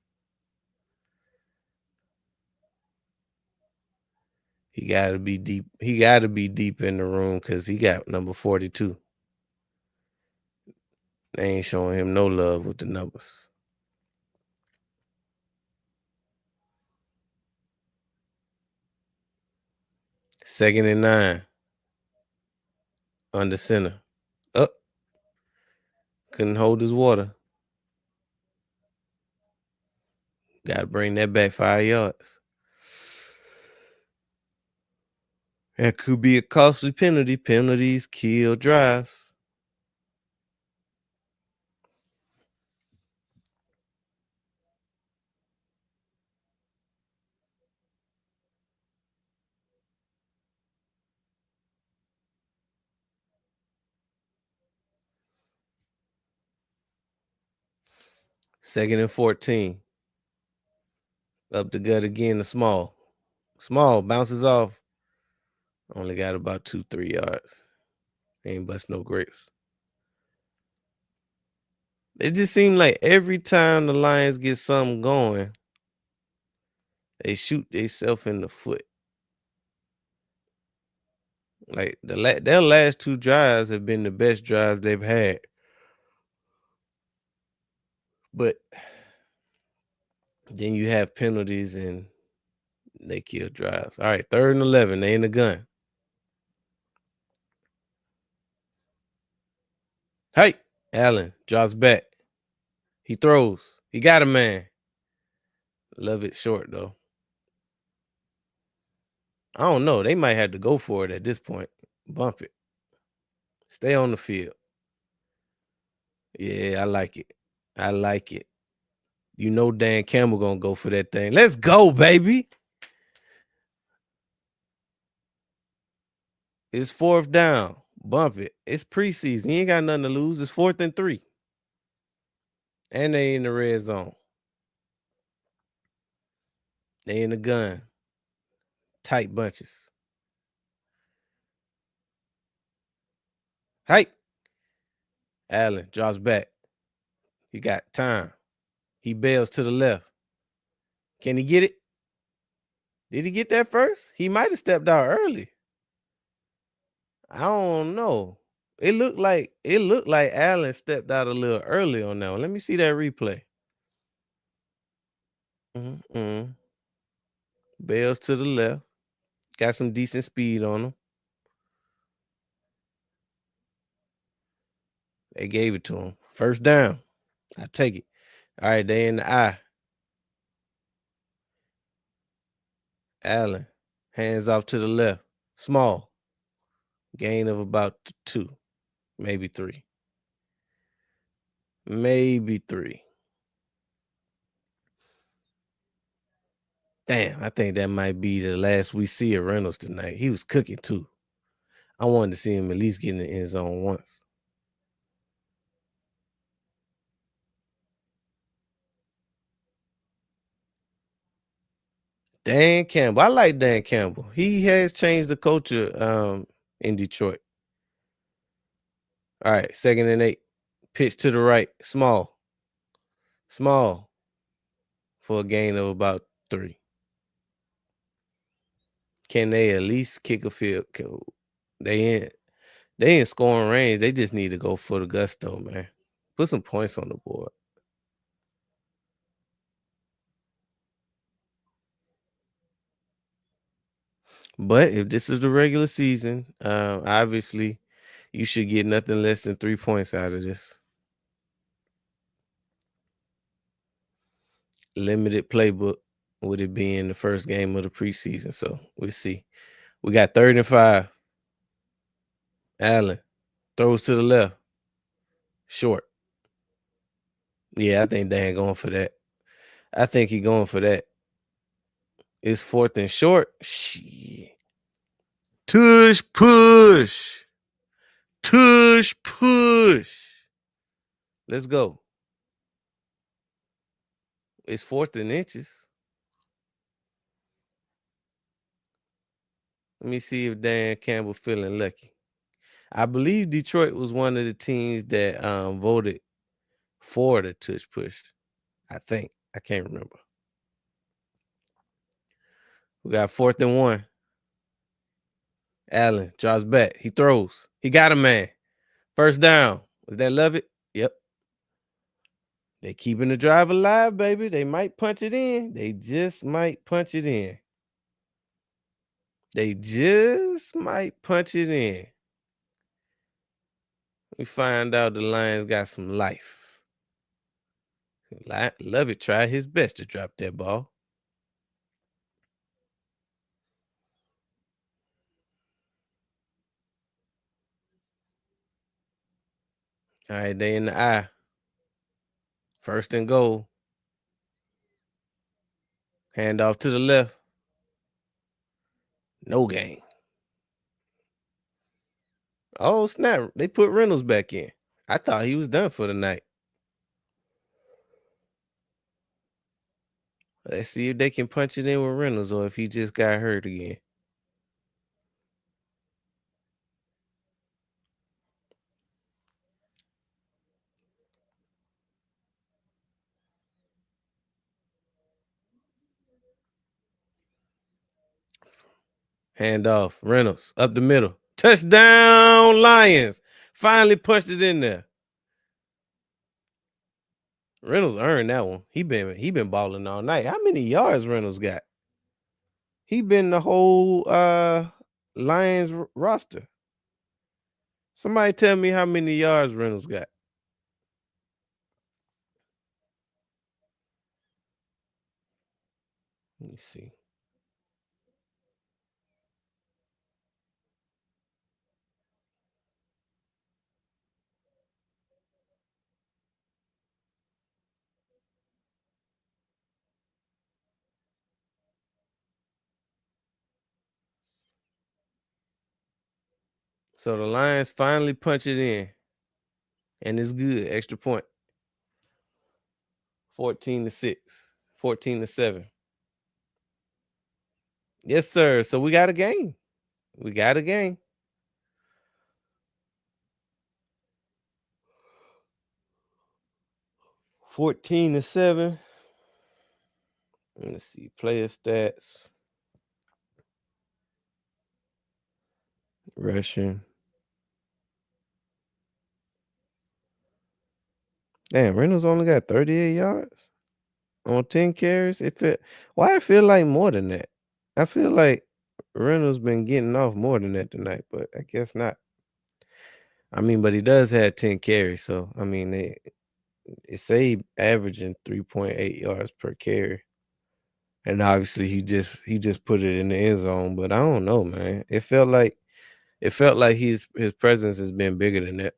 He gotta be deep. He gotta be deep in the room because he got number 42. They ain't showing him no love with the numbers. Second and 9. Under center. Up. Couldn't hold his water. Gotta bring that back 5 yards. That could be a costly penalty. Penalties kill drives. Second and 14. Up the gut again to Small. Small bounces off. Only got about 2-3 yards. Ain't bust no grapes. It just seemed like every time the Lions get something going, they shoot themselves in the foot. Like their last 2 drives have been the best drives they've had. But then you have penalties and they kill drives. All right, 3rd and 11. They in the gun. Hey, Allen drops back. He throws. He got a man. Love it short though. I don't know. They might have to go for it at this point. Bump it. Stay on the field. Yeah, I like it. I like it. You know Dan Campbell gonna go for that thing. Let's go, baby. It's 4th down. Bump it. It's preseason. You ain't got nothing to lose. It's 4th and 3. And they in the red zone. They in the gun. Tight bunches. Hey. Allen drops back. He got time. He bails to the left. Can he get it? Did he get that first? He might have stepped out early. I don't know. It looked like Allen stepped out a little early on that one. Let me see that replay. Mm-hmm. Bails to the left. Got some decent speed on him. They gave it to him. First down. I take it. All right, they in the eye. Allen. Hands off to the left. Small. Gain of about 2. Maybe 3. Maybe 3. Damn, I think that might be the last we see of Reynolds tonight. He was cooking too. I wanted to see him at least get in the end zone once. Dan Campbell. I like Dan Campbell. He has changed the culture in Detroit. All right, 2nd and 8. Pitch to the right. Small. Small for a gain of about 3. Can they at least kick a field goal? They in scoring range. They just need to go for the gusto, man. Put some points on the board. But if this is the regular season, obviously you should get nothing less than 3 points out of this. Limited playbook with it being the first game of the preseason. So we'll see. We got 3rd and 5. Allen throws to the left. Short. Yeah, I think Dan going for that. I think he going for that. It's 4th and short. Shit. Tush push. Tush push. Let's go. It's 4th and inches. Let me see if Dan Campbell feeling lucky. I believe Detroit was one of the teams that voted for the tush push. I think. I can't remember. We got 4th and 1. Allen draws back. He throws. He got a man. First down. Was that Lovett? Yep. They keeping the drive alive, baby. They might punch it in. They just might punch it in. They just might punch it in. We find out the Lions got some life. Lovett tried his best to drop that ball. All right, they in the eye. 1st and goal. Hand off to the left. No gain. Oh, snap. They put Reynolds back in. I thought he was done for the night. Let's see if they can punch it in with Reynolds or if he just got hurt again. Hand off. Reynolds up the middle. Touchdown, Lions. Finally punched it in there. Reynolds earned that one. He been balling all night. How many yards Reynolds got? He been the whole Lions roster. Somebody tell me how many yards Reynolds got. Let me see. So the Lions finally punch it in. And it's good. Extra point. 14-6. 14-7. Yes, sir. So we got a game. We got a game. 14-7. Let's see. Player stats. Rushing. Damn, Reynolds only got 38 yards on 10 carries. Why I feel like more than that? I feel like Reynolds been getting off more than that tonight, but I guess not. I mean, but he does have 10 carries, so I mean it say averaging 3.8 yards per carry. And obviously he just put it in the end zone, but I don't know, man. It felt like his presence has been bigger than that.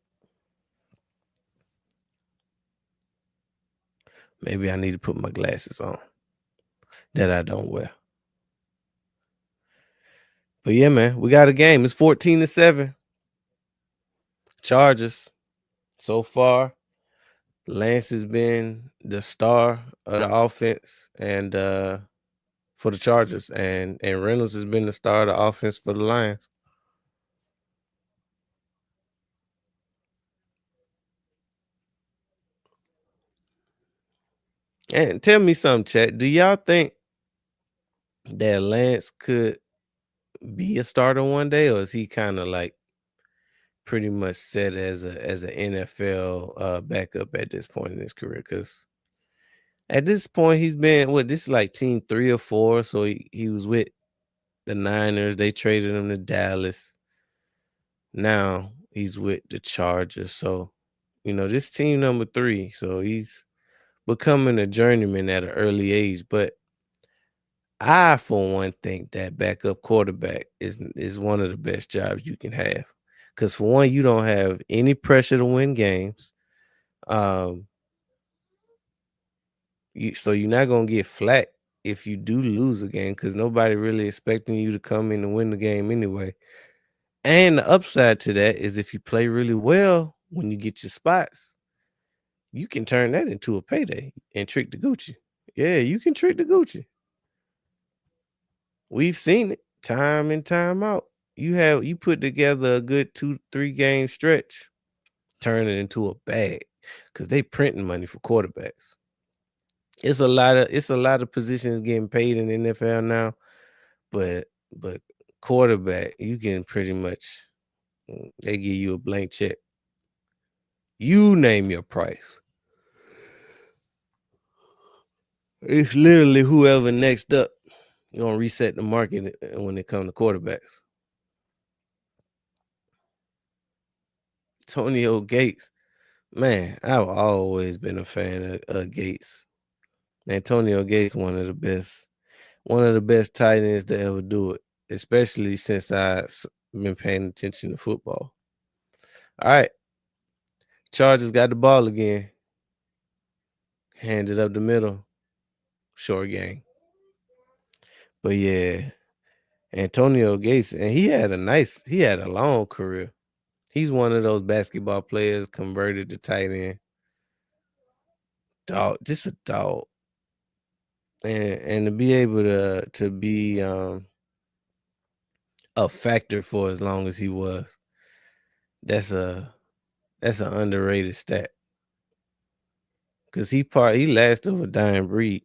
Maybe I need to put my glasses on that I don't wear. But yeah, man, we got a game. It's 14-7. Chargers. So far, Lance has been the star of the offense, and for the Chargers, and Reynolds has been the star of the offense for the Lions. And tell me something, chat. Do y'all think that Lance could be a starter one day, or is he kind of like pretty much set as an NFL backup at this point in his career? Because at this point he's been this is like team 3 or 4. So he was with the Niners. They traded him to Dallas. Now he's with the Chargers. So this team number 3. So he's becoming a journeyman at an early age. But I, for one, think that backup quarterback is one of the best jobs you can have. Because for one, you don't have any pressure to win games. So you're not gonna get flat if you do lose a game, because nobody really expecting you to come in and win the game anyway. And the upside to that is if you play really well when you get your spots, you can turn that into a payday and trick the Gucci. Yeah, you can trick the Gucci. We've seen it time and time out. You put together a good 2-3 game stretch, turn it into a bag, because they printing money for quarterbacks. It's a lot of positions getting paid in the NFL now, but quarterback, you can pretty much they give you a blank check. You name your price. It's literally whoever next up. You're gonna reset the market when it comes to quarterbacks. Antonio Gates, man, I've always been a fan of Gates. Antonio Gates, one of the best tight ends to ever do it, especially since I've been paying attention to football. All right, Chargers got the ball again. Handed up the middle, short game. But yeah, Antonio Gates, and he had a long career. He's one of those basketball players converted to tight end. Dog, just a dog. And to be able to be a factor for as long as he was, that's an underrated stat. Cause he last of a dying breed.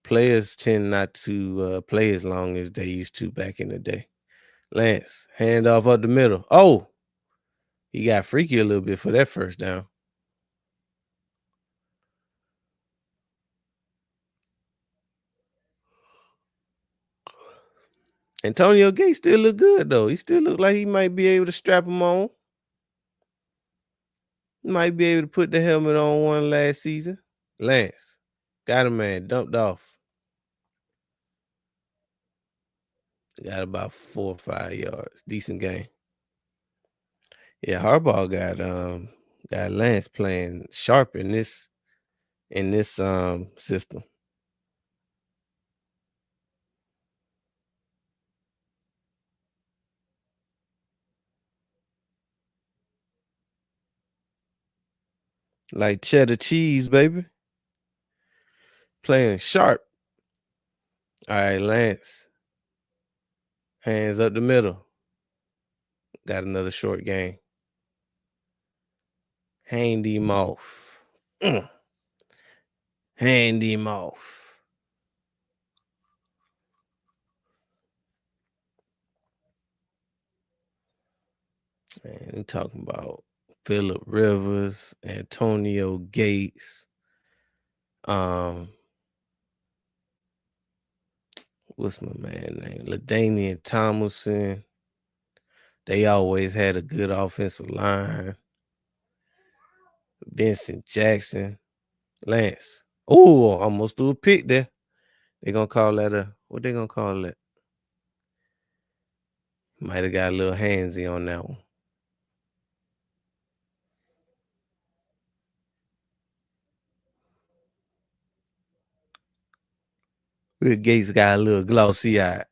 Players tend not to play as long as they used to back in the day. Lance, hand off up the middle. Oh, he got freaky a little bit for that first down. Antonio Gates still look good though. He still look like he might be able to strap him on. Might be able to put the helmet on one last season. Lance, got a man dumped off. Got about 4 or 5 yards. Decent game. Yeah, Harbaugh got Lance playing sharp in this system. Like cheddar cheese, baby. Playing sharp. All right, Lance. Hands up the middle. Got another short game. Hand him off. Hand him off. Man, we talking about Phillip Rivers, Antonio Gates, what's my man name? LaDainian Tomlinson. They always had a good offensive line. Vincent Jackson. Lance. Oh, almost threw a pick there. They gonna call that what they gonna call that? Might have got a little handsy on that one. Bill Gates got a little glossy eye.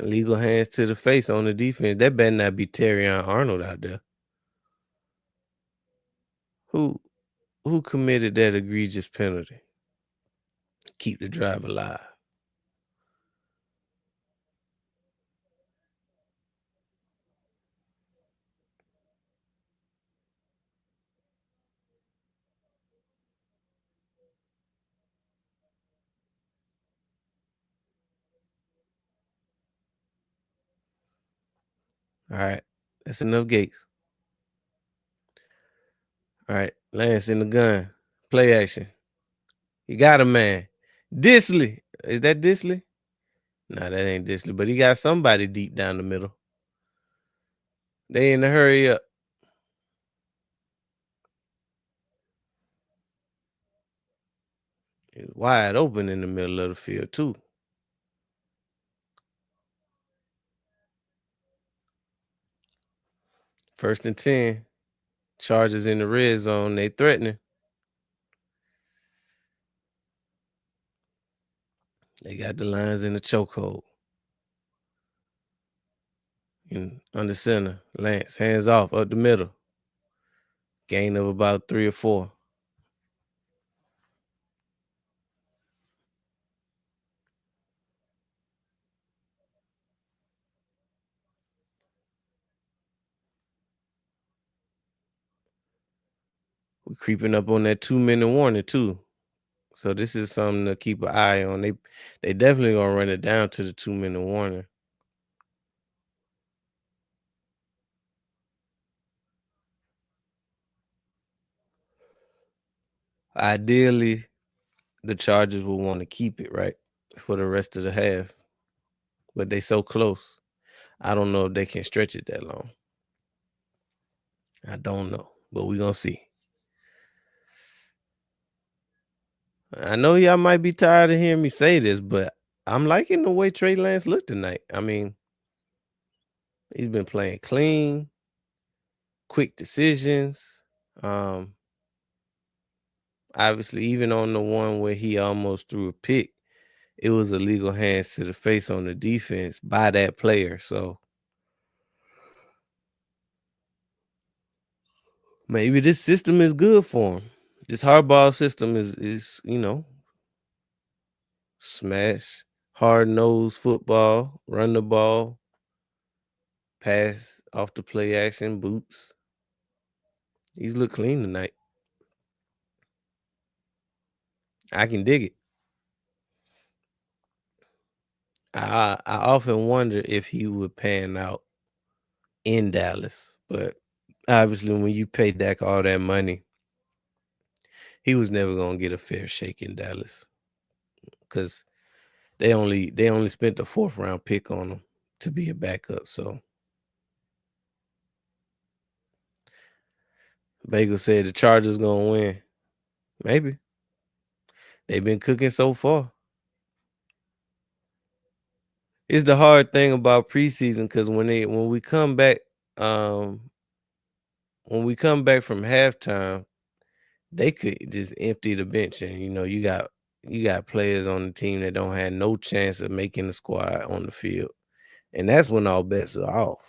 Illegal hands to the face on the defense. That better not be Terrion Arnold out there. Who committed that egregious penalty? Keep the drive alive. All right. That's enough gates. All right. Lance in the gun. Play action. He got a man. Disley. Is that Disley? Nah, that ain't Disley, but he got somebody deep down the middle. They in a hurry up. It's wide open in the middle of the field, too. First and 10. Chargers in the red zone. They threatening. They got the Lions in the chokehold. And under center, Lance, hands off, up the middle. Gain of about 3 or 4. We're creeping up on that 2-minute warning, too. So this is something to keep an eye on. They definitely gonna run it down to the 2-minute warning. Ideally, the Chargers will want to keep it, right, for the rest of the half. But they so close. I don't know if they can stretch it that long. I don't know. But we're gonna see. I know y'all might be tired of hearing me say this, but I'm liking the way Trey Lance looked tonight. I mean, he's been playing clean, quick decisions. Obviously, even on the one where he almost threw a pick, it was illegal hands to the face on the defense by that player. So maybe this system is good for him. This hardball system is smash, hard nosed football, run the ball, pass off the play action, boots. He's looked clean tonight. I can dig it. I often wonder if he would pan out in Dallas, but obviously when you pay Dak all that money, he was never gonna get a fair shake in Dallas because they only spent the 4th-round pick on him to be a backup. So Bagel said the Chargers gonna win. Maybe. They've been cooking so far. It's the hard thing about preseason because when we come back, um, when we come back from halftime, they could just empty the bench and you got players on the team that don't have no chance of making the squad on the field. And that's when all bets are off.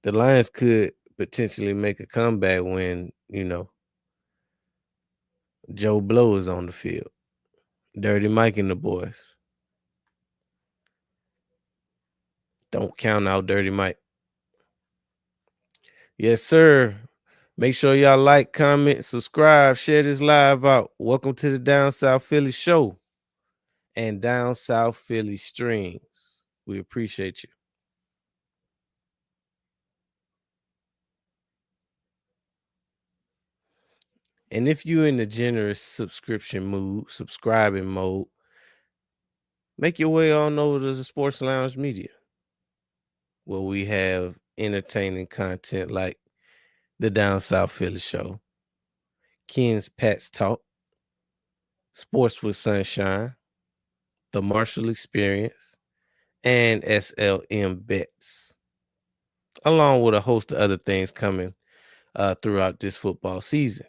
The Lions could potentially make a comeback when, Joe Blow is on the field. Dirty Mike and the boys. Don't count out Dirty Mike. Yes, sir. Make sure y'all like, comment, subscribe, share this live out. Welcome to the Down South Philly show and Down South Philly streams. We appreciate you. And if you're in the generous subscribing mode, make your way on over to the Sports Lounge Media, where we have entertaining content like the Down South Philly show, Ken's Pat's Talk, Sports with Sunshine, The Marshall Experience, and SLM Bets, along with a host of other things coming throughout this football season.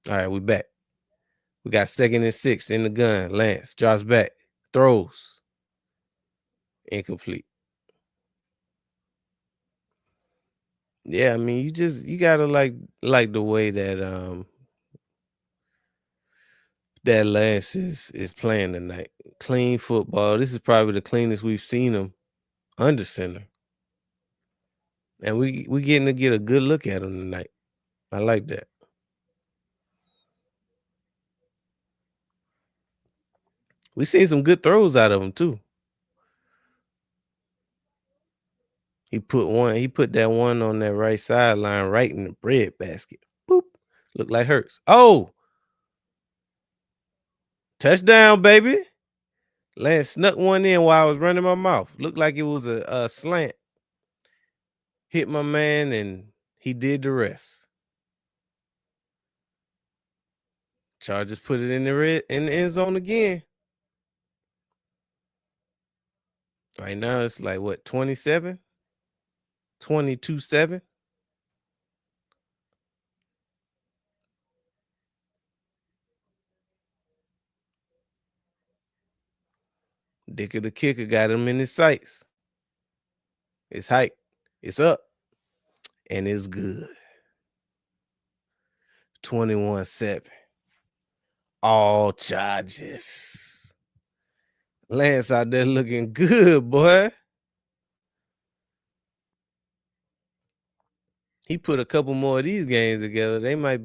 All right, we back. We got 2nd and 6 in the gun. Lance drops back, throws, incomplete. Yeah, I mean, you gotta like the way that that Lance is playing tonight. Clean football. This is probably the cleanest we've seen him under center. And we getting to get a good look at him tonight. I like that. We seen some good throws out of him too. He put that one on that right sideline right in the bread basket. Boop. Looked like Hurts. Oh, touchdown, baby. Lance snuck one in while I was running my mouth. Looked like it was a slant. Hit my man, and he did the rest. Chargers put it in the end zone again. Right now it's like what, 27? 22-7. Dicker the kicker got him in his sights. It's hype. It's up. And it's good. 21-7. All Chargers. Lance out there looking good, boy. He put a couple more of these games together. It might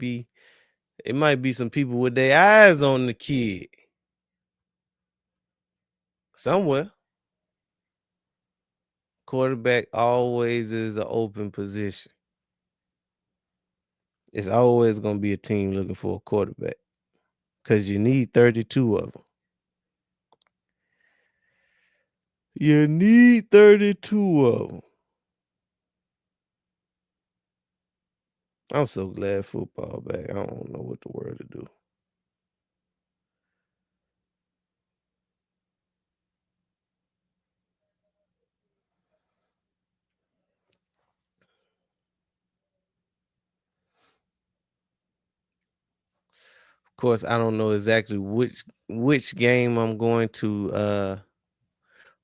be some people with their eyes on the kid. Somewhere. Quarterback always is an open position. It's always going to be a team looking for a quarterback because you need 32 of them. You need 32 of them. I'm so glad football back. I don't know what the word to do. Of course, I don't know exactly which game I'm going to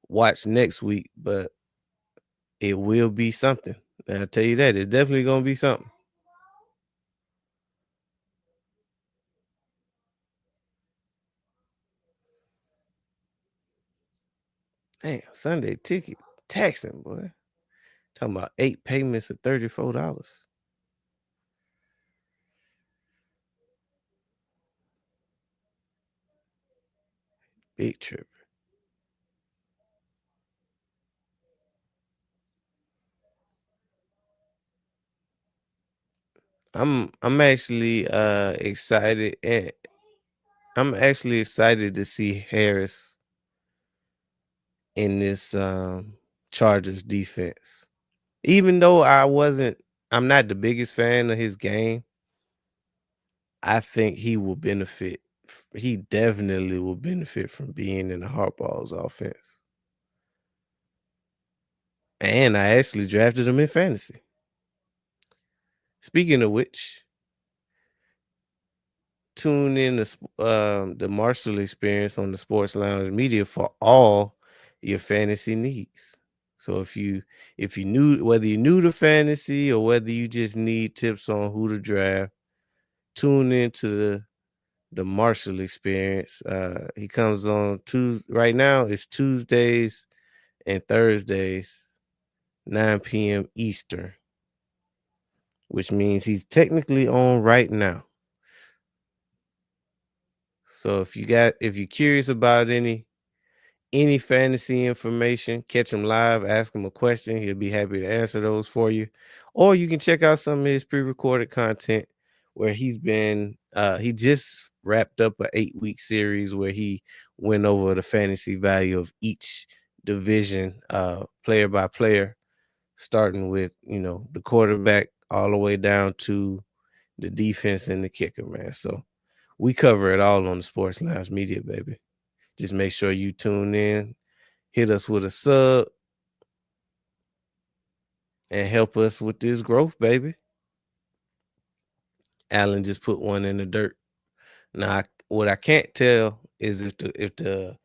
watch next week, but it will be something. And I'll tell you that. It's definitely going to be something. Damn, Sunday ticket. Taxing, boy. Talking about 8 payments of $34. Big trip. I'm actually excited, and I'm actually excited to see Harris in this Chargers defense. Even though I'm not the biggest fan of his game, I think he will benefit. He definitely will benefit from being in the Harbaugh's offense. And I actually drafted him in fantasy. Speaking of which, tune in to the Marshall Experience on the Sports Lounge Media for all your fantasy needs. So if you knew, whether you new to fantasy or whether you just need tips on who to draft, tune into the Marshall Experience. He comes on Tuesday. Right now it's Tuesdays and Thursdays, 9 p.m. Eastern, which means he's technically on right now. So if you're curious about any fantasy information, catch him live, ask him a question. He'll be happy to answer those for you. Or you can check out some of his pre-recorded content where he just wrapped up an 8-week series where he went over the fantasy value of each division, player by player, starting with, the quarterback all the way down to the defense and the kicker, man. So we cover it all on the Sports Lounge Media, baby. Just make sure you tune in, hit us with a sub, and help us with this growth, baby. Allen just put one in the dirt. Now, what I can't tell is if the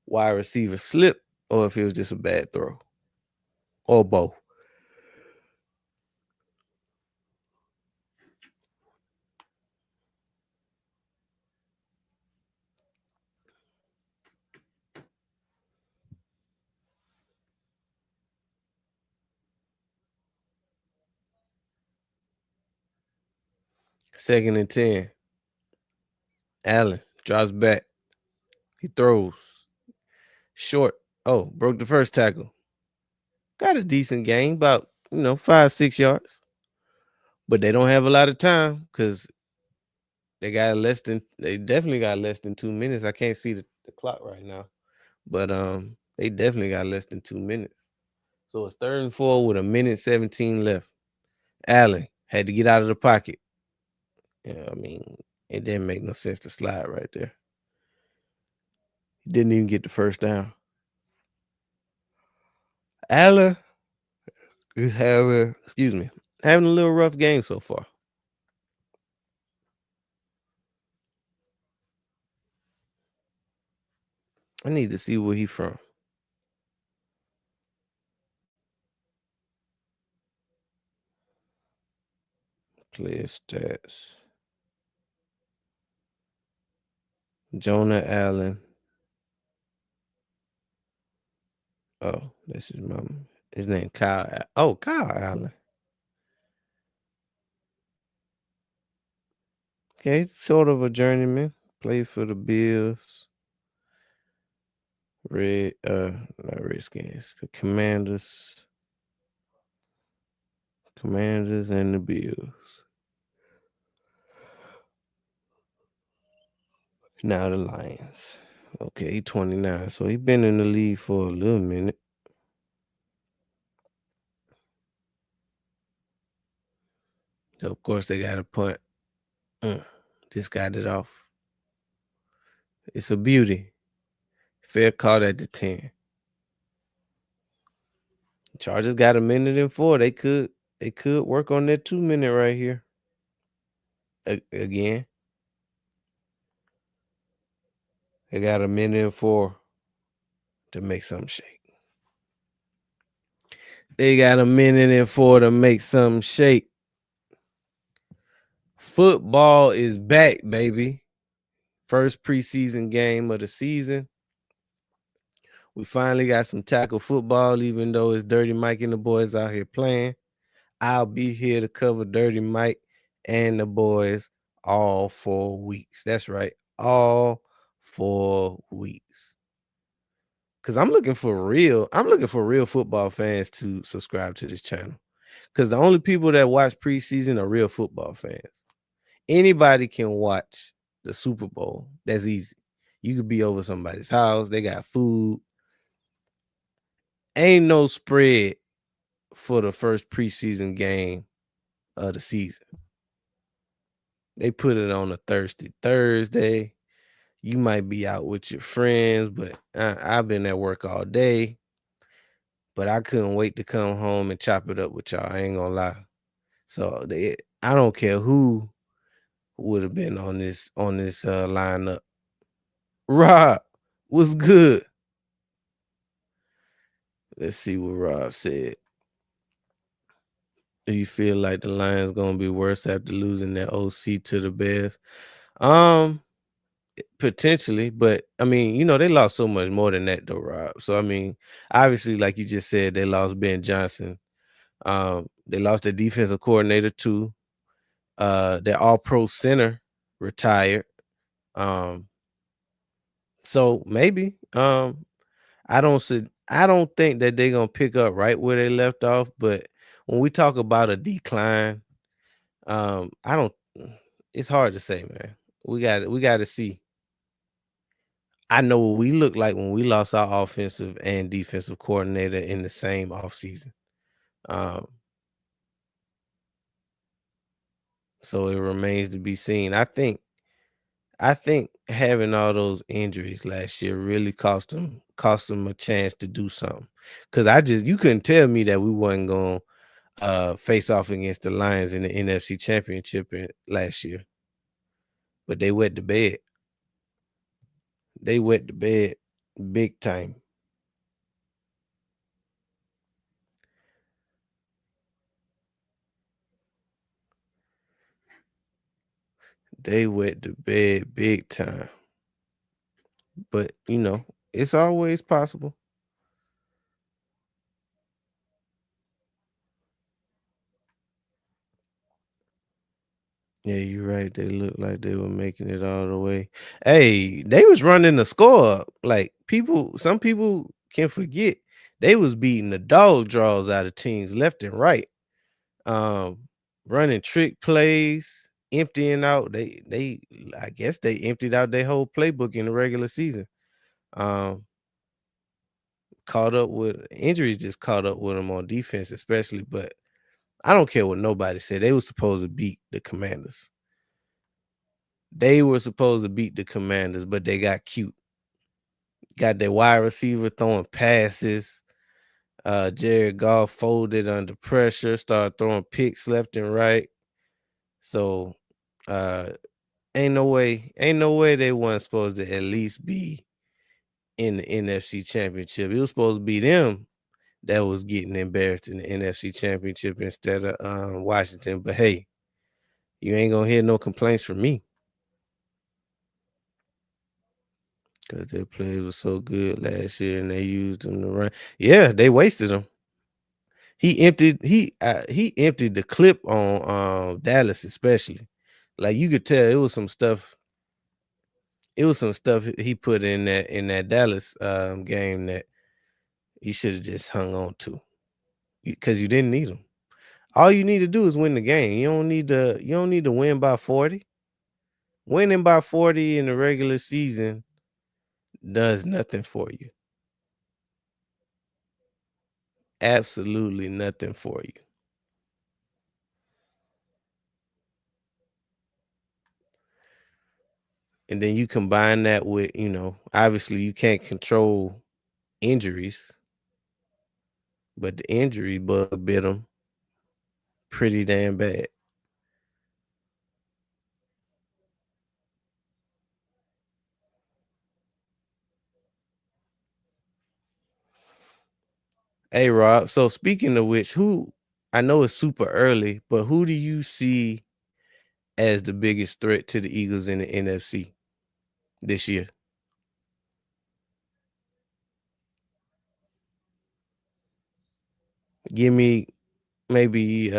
wide receiver slipped or if it was just a bad throw, or both. 2nd and 10. Allen drops back. He throws. Short. Oh, broke the first tackle. Got a decent gain, about 5-6 yards. But they don't have a lot of time because they definitely got less than 2 minutes. I can't see the clock right now. But they definitely got less than 2 minutes. So it's 3rd and 4 with 1:17 left. Allen had to get out of the pocket. Yeah, I mean, it didn't make no sense to slide right there. He didn't even get the first down. Allen is having a little rough game so far. I need to see where he from. Player stats. Jonah Allen. Oh, that's his mama. His name Kyle. Oh, Kyle Allen. Okay, sort of a journeyman. Played for the Bills. Not Redskins. The Commanders. Commanders and the Bills. Now the Lions. Okay, he 29. So he been in the league for a little minute. So of course they got a punt. Just got it off. It's a beauty. Fair caught at the 10. Chargers got 1:04. They could work on that 2-minute right here. Again. They got 1:04 to make something shake. They got 1:04 to make something shake. Football is back, baby. First preseason game of the season. We finally got some tackle football, even though it's Dirty Mike and the boys out here playing. I'll be here to cover Dirty Mike and the boys all 4 weeks. That's right, all 4 weeks. Cause I'm looking for real football fans to subscribe to this channel. Cause the only people that watch preseason are real football fans. Anybody can watch the Super Bowl. That's easy. You could be over somebody's house. They got food. Ain't no spread for the first preseason game of the season. They put it on a Thursday. You might be out with your friends, but I've been at work all day. But I couldn't wait to come home and chop it up with y'all. I ain't gonna lie. So I don't care who would have been on this lineup. Rob, what's good? Let's see what Rob said. Do you feel like the Lions gonna be worse after losing their OC to the Bears? Potentially, but I mean, they lost so much more than that though, Rob. So I mean, obviously, like you just said, they lost Ben Johnson. They lost their defensive coordinator too. Their all-pro center retired. So maybe. I don't think that they're gonna pick up right where they left off, but when we talk about a decline, I don't it's hard to say, man. We gotta see. I know what we look like when we lost our offensive and defensive coordinator in the same offseason. Um, so it remains to be seen. I think having all those injuries last year really cost them a chance to do something. Cause you couldn't tell me that we wasn't going to face off against the Lions in the NFC Championship last year. But they wet the bed. They wet the bed big time. They wet the bed big time. But it's always possible. Yeah, you're right. They looked like they were making it all the way. Hey, they was running the score up. Like some people can forget they was beating the dog draws out of teams left and right. Um, Running trick plays, emptying out. They I guess they emptied out their whole playbook in the regular season. Um, Caught up with injuries, just caught up with them on defense, especially. But I don't care what nobody said. They were supposed to beat the Commanders. They were supposed to beat the Commanders, but they got cute. Got their wide receiver throwing passes. Jared Goff folded under pressure, started throwing picks left and right. So uh ain't no way they weren't supposed to at least be in the NFC championship. It was supposed to be them that was getting embarrassed in the NFC championship instead of Washington. But hey, you ain't gonna hear no complaints from me. Because their plays were so good last year and they used them to run. Yeah, they wasted them. He emptied the clip on Dallas, especially. Like you could tell it was some stuff he put in that Dallas game that he should have just hung on to. Because you didn't need them. All you need to do is win the game. You don't need to win by 40. Winning by 40 in the regular season does nothing for you. Absolutely nothing for you. And then you combine that with, obviously you can't control injuries, but the injury bug bit them pretty damn bad. Hey Rob, so speaking of which, I know it's super early, but who do you see as the biggest threat to the Eagles in the NFC this year? Give me maybe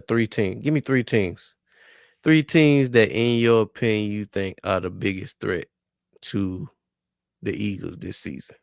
three teams. Give me three teams. Three teams that in your opinion you think are the biggest threat to the Eagles this season.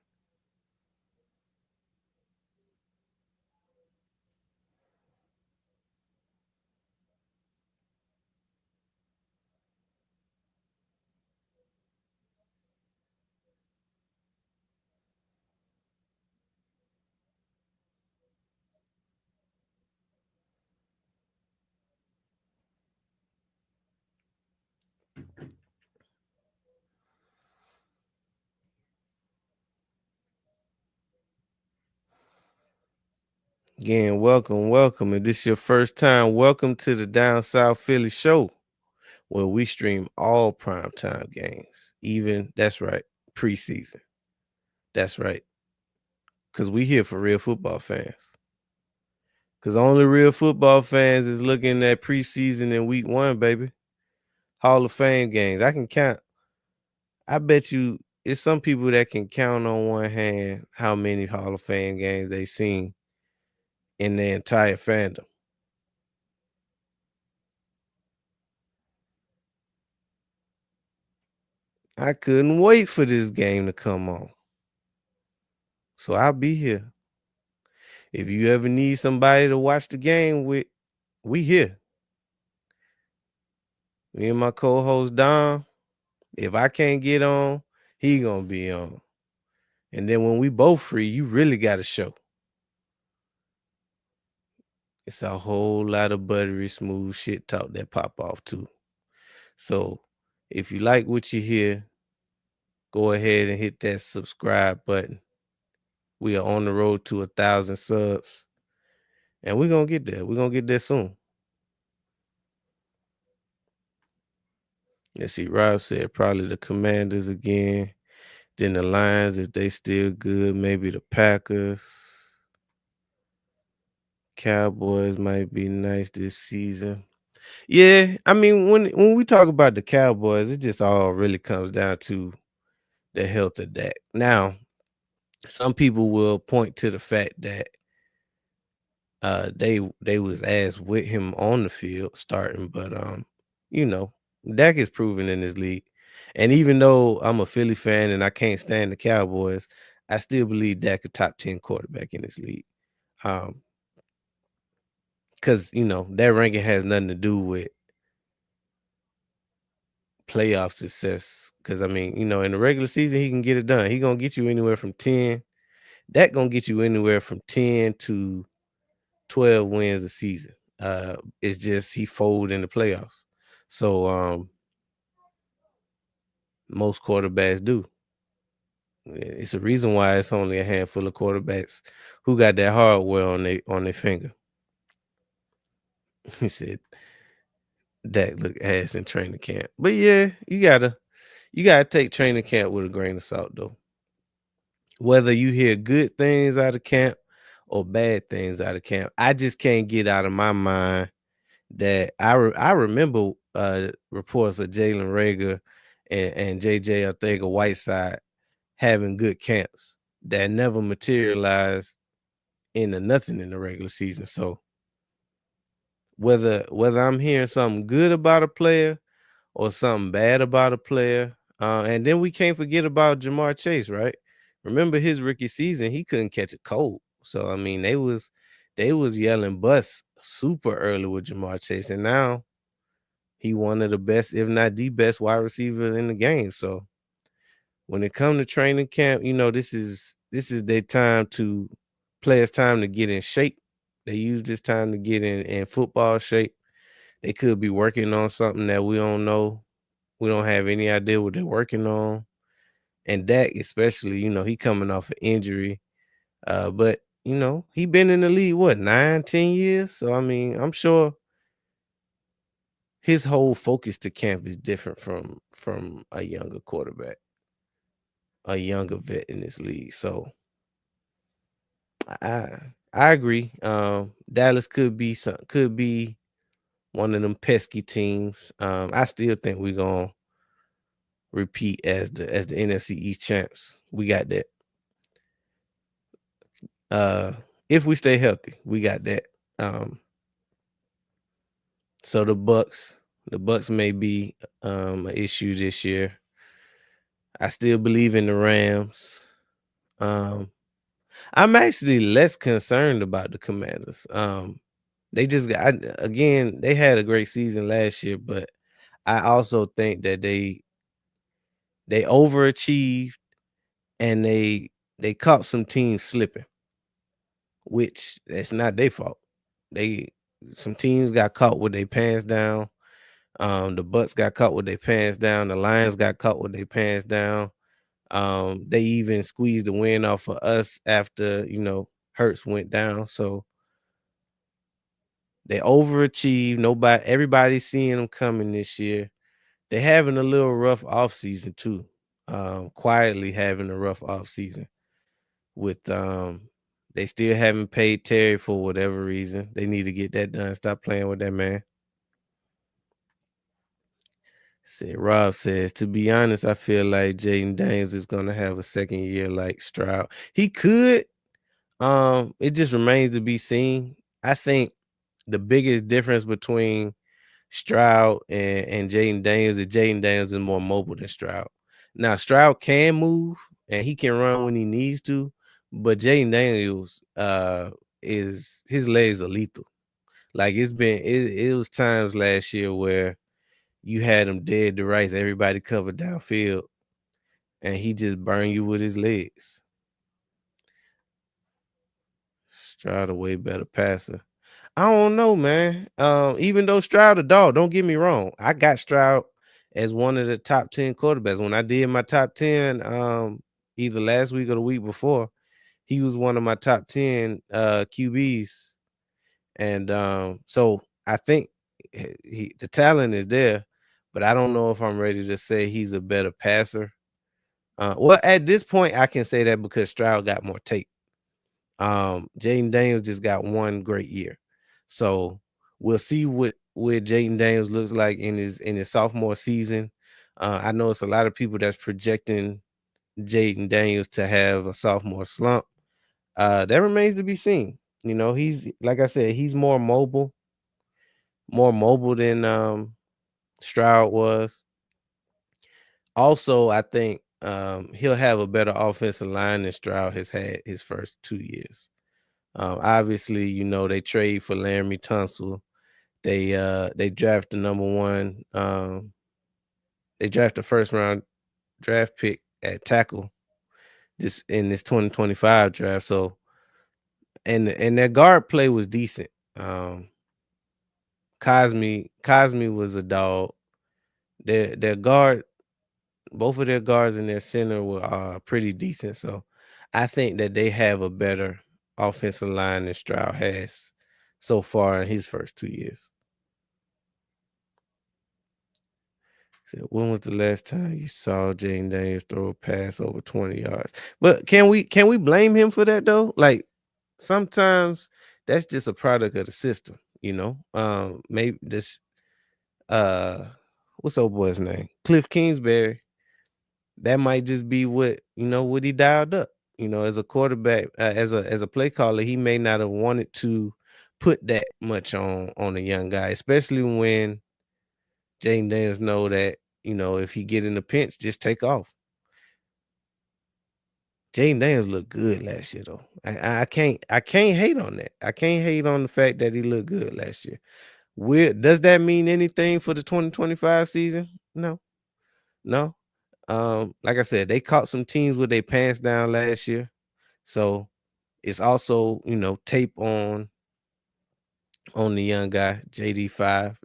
Again, welcome, welcome. If this is your first time, welcome to the Down South Philly show, where we stream all primetime games, even, that's right, preseason. That's right. Because we here for real football fans. Because only real football fans is looking at preseason in week one, baby. Hall of Fame games. I bet you it's some people that can count on one hand how many Hall of Fame games they seen in their entire fandom. I couldn't wait for this game to come on. So I'll be here. If you ever need somebody to watch the game with, we here. Me and my co-host Dom. If I can't get on, he gonna be on. And then when we both free, you really got a show. It's a whole lot of buttery smooth shit talk that pop off too. So if you like what you hear, go ahead and hit that subscribe button. We are on the road to 1,000 subs. And we're gonna get there. We're gonna get there soon. Let's see. Rob said probably the Commanders again. Then the Lions, if they still good, maybe the Packers. Cowboys might be nice this season. Yeah, I mean, when we talk about the Cowboys, it just all really comes down to the health of Dak. Now, some people will point to the fact that they was as with him on the field starting, but you know, Dak is proven in this league. And even though I'm a Philly fan and I can't stand the Cowboys, I still believe Dak a top 10 quarterback in this league. Um, because that ranking has nothing to do with playoff success. Because I mean, in the regular season, he can get it done. He gonna get you anywhere from 10. That gonna get you anywhere from 10 to 12 wins a season. It's just he fold in the playoffs. So most quarterbacks do. It's a reason why it's only a handful of quarterbacks who got that hardware on their finger. He said Dak look ass in training camp. But yeah, you gotta take training camp with a grain of salt though. Whether you hear good things out of camp or bad things out of camp, I just can't get out of my mind that I remember reports of Jalen Rager and JJ Arthega Whiteside having good camps that never materialized into nothing in the regular season. So whether I'm hearing something good about a player or something bad about a player, and then we can't forget about Jamar Chase, right? Remember his rookie season, he couldn't catch a cold. So I mean, they was yelling bust super early with Jamar Chase, and now he one of the best, if not the best, wide receiver in the game. So when it comes to training camp, this is their time to players' time to get in shape. They use this time to get in football shape. They could be working on something that we don't know. We don't have any idea what they're working on. And Dak, especially, he coming off an injury. But he been in the league, what, 9, 10 years? So I mean, I'm sure his whole focus to camp is different from a younger quarterback, a younger vet in this league. So I agree. Dallas could be one of them pesky teams. I still think we're gonna repeat as the NFC East champs. We got that. Uh, if we stay healthy, we got that. Um, so the Bucks may be an issue this year. I still believe in the Rams. Um, I'm actually less concerned about the Commanders. They just again, they had a great season last year, but I also think that they overachieved and they caught some teams slipping, which that's not their fault. They Some teams got caught with their pants down. The Bucks got caught with their pants down. The Lions got caught with their pants down. They even squeezed the win off of us after Hurts went down. So they overachieved. Everybody's seeing them coming this year. They're having a little rough offseason too. Quietly having a rough offseason with they still haven't paid Terry for whatever reason. They need to get that done. Stop playing with that man. Rob says, to be honest, I feel like Jaden Daniels is gonna have a second year like Stroud. He could. It just remains to be seen. I think the biggest difference between Stroud and Jaden Daniels is Jaden Daniels is more mobile than Stroud. Now Stroud can move and he can run when he needs to, but Jaden Daniels is his legs are lethal. Like it was times last year where you had him dead to rights, everybody covered downfield, and he just burned you with his legs. Stroud a way better passer. I don't know, man. Even though Stroud a dog, don't get me wrong. I got Stroud as one of the top 10 quarterbacks. When I did my top 10, either last week or the week before, he was one of my top 10 QBs. And so I think the talent is there, but I don't know if I'm ready to say he's a better passer. Well, at this point, I can say that because Stroud got more tape. Jaden Daniels just got one great year. So we'll see what Jaden Daniels looks like in his sophomore season. I know it's a lot of people that's projecting Jaden Daniels to have a sophomore slump. That remains to be seen. He's like I said, he's more mobile than Stroud was. Also, I think he'll have a better offensive line than Stroud has had his first 2 years. Obviously, they trade for Laramie Tunsil. They draft the number one. They draft the first round draft pick at tackle this 2025 draft. So and their guard play was decent. Cosme was a dog. Their guard, both of their guards and their center were pretty decent. So I think that they have a better offensive line than Stroud has so far in his first 2 years. So when was the last time you saw Jaden Daniels throw a pass over 20 yards? But can we blame him for that though? Like sometimes that's just a product of the system, Maybe this what's old boy's name? Cliff Kingsbury. That might just be what he dialed up. As a quarterback, as a play caller, he may not have wanted to put that much on a young guy, especially when Jaden Daniels know that, if he get in a pinch, just take off. Jaden Daniels looked good last year, though. I can't hate on that. I can't hate on the fact that he looked good last year. Does that mean anything for the 2025 season? No, no. Like I said, they caught some teams with their pants down last year, so it's also tape on the young guy JD5.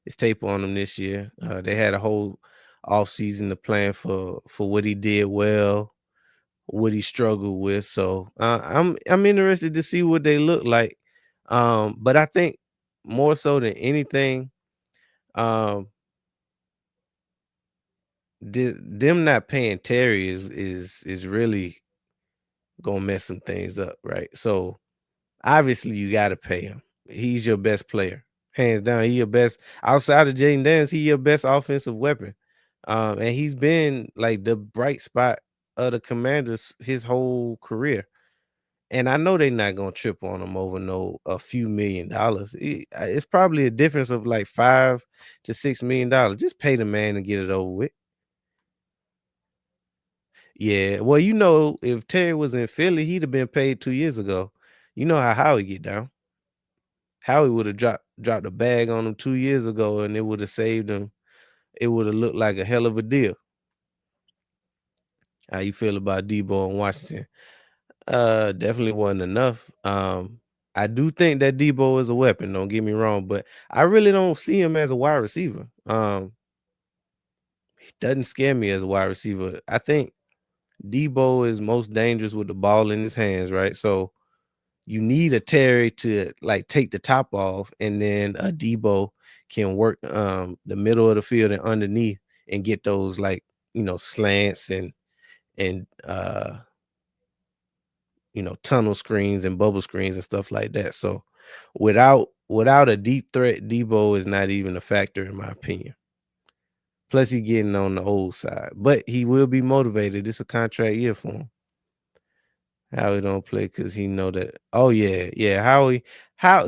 It's tape on him this year. They had a whole off season to plan for what he did well, what he struggled with. So I'm interested to see what they look like. But I think more so than anything, um, them not paying Terry is really gonna mess some things up, right? So obviously you got to pay him. He's your best player, hands down. He your best outside of Jaden Daniels. He your best offensive weapon, and he's been like the bright spot of the Commanders his whole career. And I know they're not gonna trip on him over a few $1,000,000. It's probably a difference of like $5 to $6 million. Just pay the man and get it over with. Yeah, well, if Terry was in Philly, he'd have been paid 2 years ago. You know how Howie get down. Howie would have dropped a bag on him 2 years ago, and it would have saved him. It would have looked like a hell of a deal. How you feel about Debo in Washington? Definitely wasn't enough. I do think that Debo is a weapon. Don't get me wrong, but I really don't see him as a wide receiver. He doesn't scare me as a wide receiver. I think Debo is most dangerous with the ball in his hands, right? So you need a Terry to like take the top off, and then a Debo can work the middle of the field and underneath and get those like slants and tunnel screens and bubble screens and stuff like that. So without a deep threat, Debo is not even a factor in my opinion. Plus he getting on the old side, but he will be motivated. It's a contract year for him. Howie don't play because he know that. Oh yeah.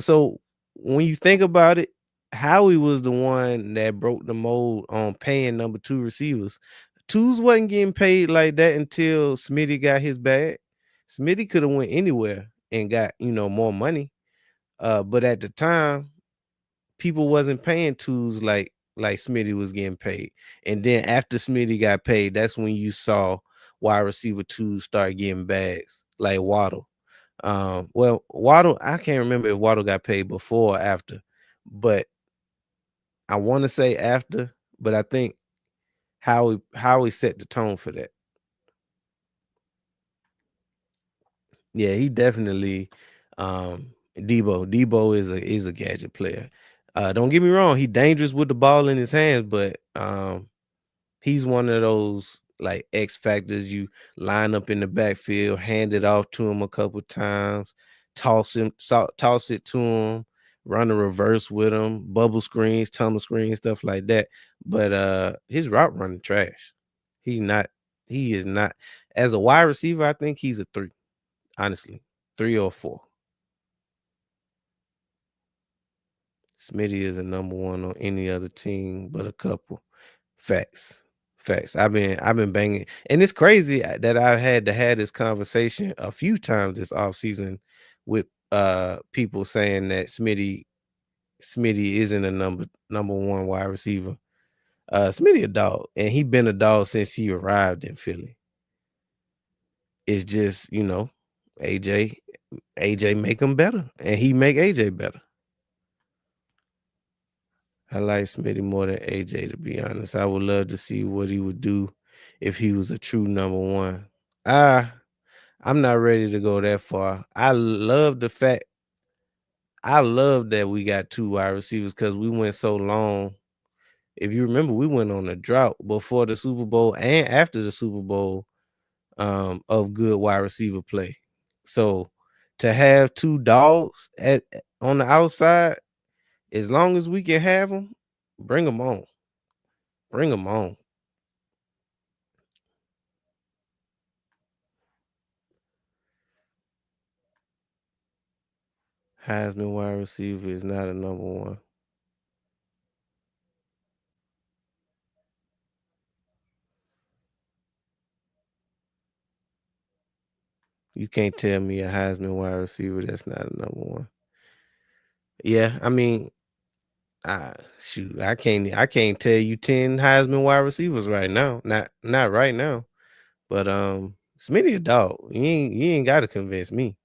So when you think about it, Howie was the one that broke the mold on paying number two receivers. Twos wasn't getting paid like that until Smitty got his bag. Smitty could have went anywhere and got more money. But at the time, people wasn't paying twos like Smitty was getting paid. And then after Smitty got paid, that's when you saw wide receiver twos start getting bags like Waddle. Well, Waddle, I can't remember if Waddle got paid before or after, but I want to say after, but I think how he set the tone for that. Yeah, he definitely Debo is a gadget player. Don't get me wrong, he's dangerous with the ball in his hands, but he's one of those like X factors. You line up in the backfield, hand it off to him a couple times, toss it to him, run a reverse with him, bubble screens, tunnel screens, stuff like that. But his route running trash. He's not. He is not. As a wide receiver, I think he's a 3. Honestly, 3 or 4. Smitty is a number one on any other team but a couple. Facts. Facts. I've been banging. And it's crazy that I've had to have this conversation a few times this offseason with people saying that Smitty isn't a number one wide receiver. Smitty a dog, and he been a dog since he arrived in Philly. It's just, AJ AJ make him better, and he make AJ better. I like Smitty more than AJ, to be honest. I would love to see what he would do if he was a true number one. Ah, I'm not ready to go that far. I love that we got two wide receivers because we went so long. If you remember, we went on a drought before the Super Bowl and after the Super Bowl of good wide receiver play. So to have two dogs on the outside, as long as we can have them, bring them on. Bring them on. Heisman wide receiver is not a number one. You can't tell me a Heisman wide receiver that's not a number one. Yeah, I mean, shoot, I can't tell you 10 Heisman wide receivers right now. Not right now. But Smitty a dog. You ain't gotta convince me.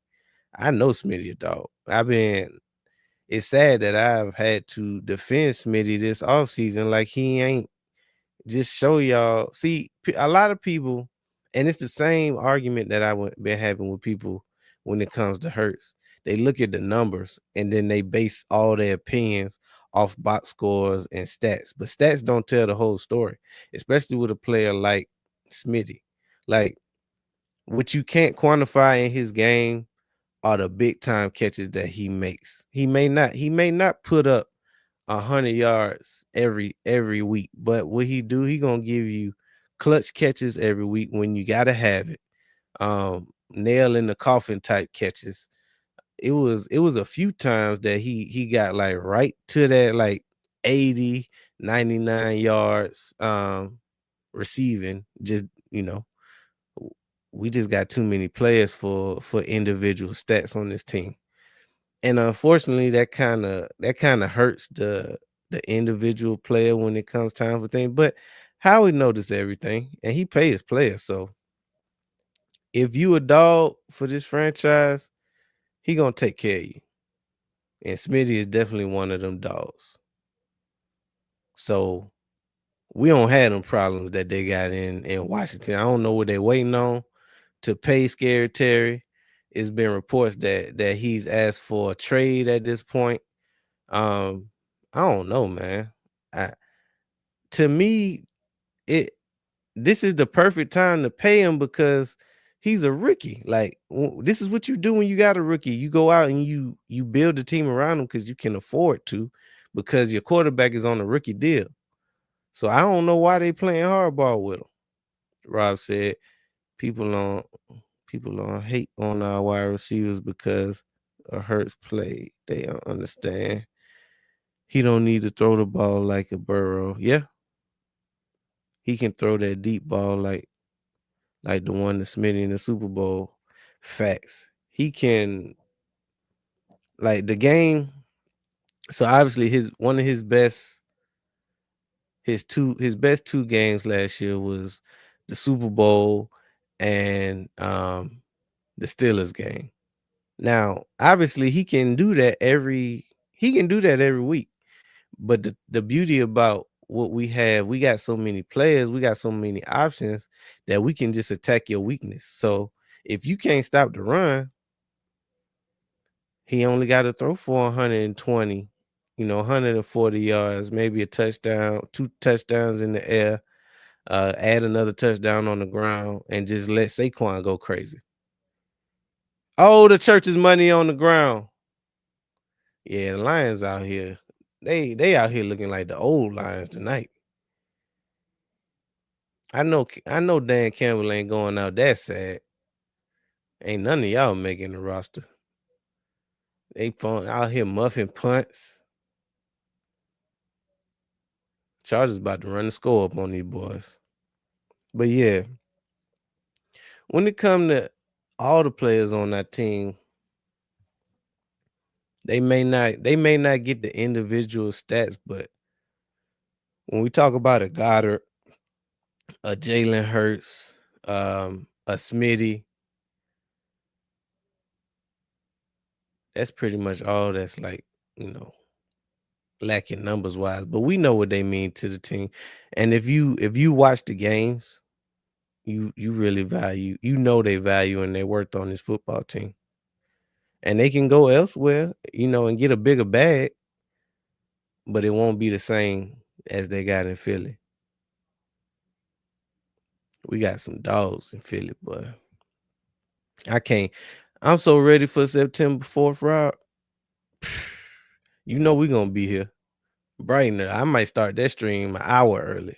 I know Smitty a dog. It's sad that I've had to defend Smitty this offseason like he ain't just show y'all. See, a lot of people, and it's the same argument that been having with people when it comes to Hurts. They look at the numbers and then they base all their opinions off box scores and stats. But stats don't tell the whole story, especially with a player like Smitty. Like, what you can't quantify in his game are the big time catches that he makes. He may not put up 100 yards every week, but what he do, he gonna give you clutch catches every week when you gotta have it. Nail in the coffin type catches. It was a few times that he got like right to that like 80, 99 yards receiving. Just we just got too many players for individual stats on this team. And unfortunately, that kind of hurts the individual player when it comes time for things. But Howie notice everything, and he pay his players. So if you a dog for this franchise, he gonna take care of you. And Smitty is definitely one of them dogs. So we don't have them problems that they got in Washington. I don't know what they're waiting on to pay Scary Terry. It's been reports that he's asked for a trade at this point. Um, I don't know, man. I, to me, it this is the perfect time to pay him because he's a rookie. Like this is what you do when you got a rookie. You go out and you build a team around him because you can afford to, because your quarterback is on a rookie deal. So I don't know why they playing hardball with him. Rob said people on people on hate on our wide receivers because of Hurts play. They don't understand. He don't need to throw the ball like a Burrow. Yeah, he can throw that deep ball like the one to Smitty in the Super Bowl. Facts. He can, like, the game. So obviously his best two games last year was the Super Bowl and the Steelers game. Now, obviously he can do that every week. But the beauty about what we have, we got so many players, we got so many options that we can just attack your weakness. So if you can't stop the run, he only got to throw for 120, 140 yards, maybe a touchdown, two touchdowns in the air, add another touchdown on the ground, and just let Saquon go crazy. Oh, the church's money on the ground. Yeah, the Lions out here. They out here looking like the old Lions tonight. I know Dan Campbell ain't going out that sad. Ain't none of y'all making the roster. They out here muffing punts. Chargers about to run the score up on these boys. But yeah, when it come to all the players on that team, they may not get the individual stats, but when we talk about a Goddard, a Jalen Hurts, a Smitty, that's pretty much all that's like, you know, lacking numbers wise. But we know what they mean to the team. And if you watch the games, you really value, they value and they worked on this football team. And they can go elsewhere, and get a bigger bag, but it won't be the same as they got in Philly. We got some dogs in Philly, boy. I can't. I'm so ready for September 4th, Rob. We're gonna be here. Bright. I might start that stream an hour early.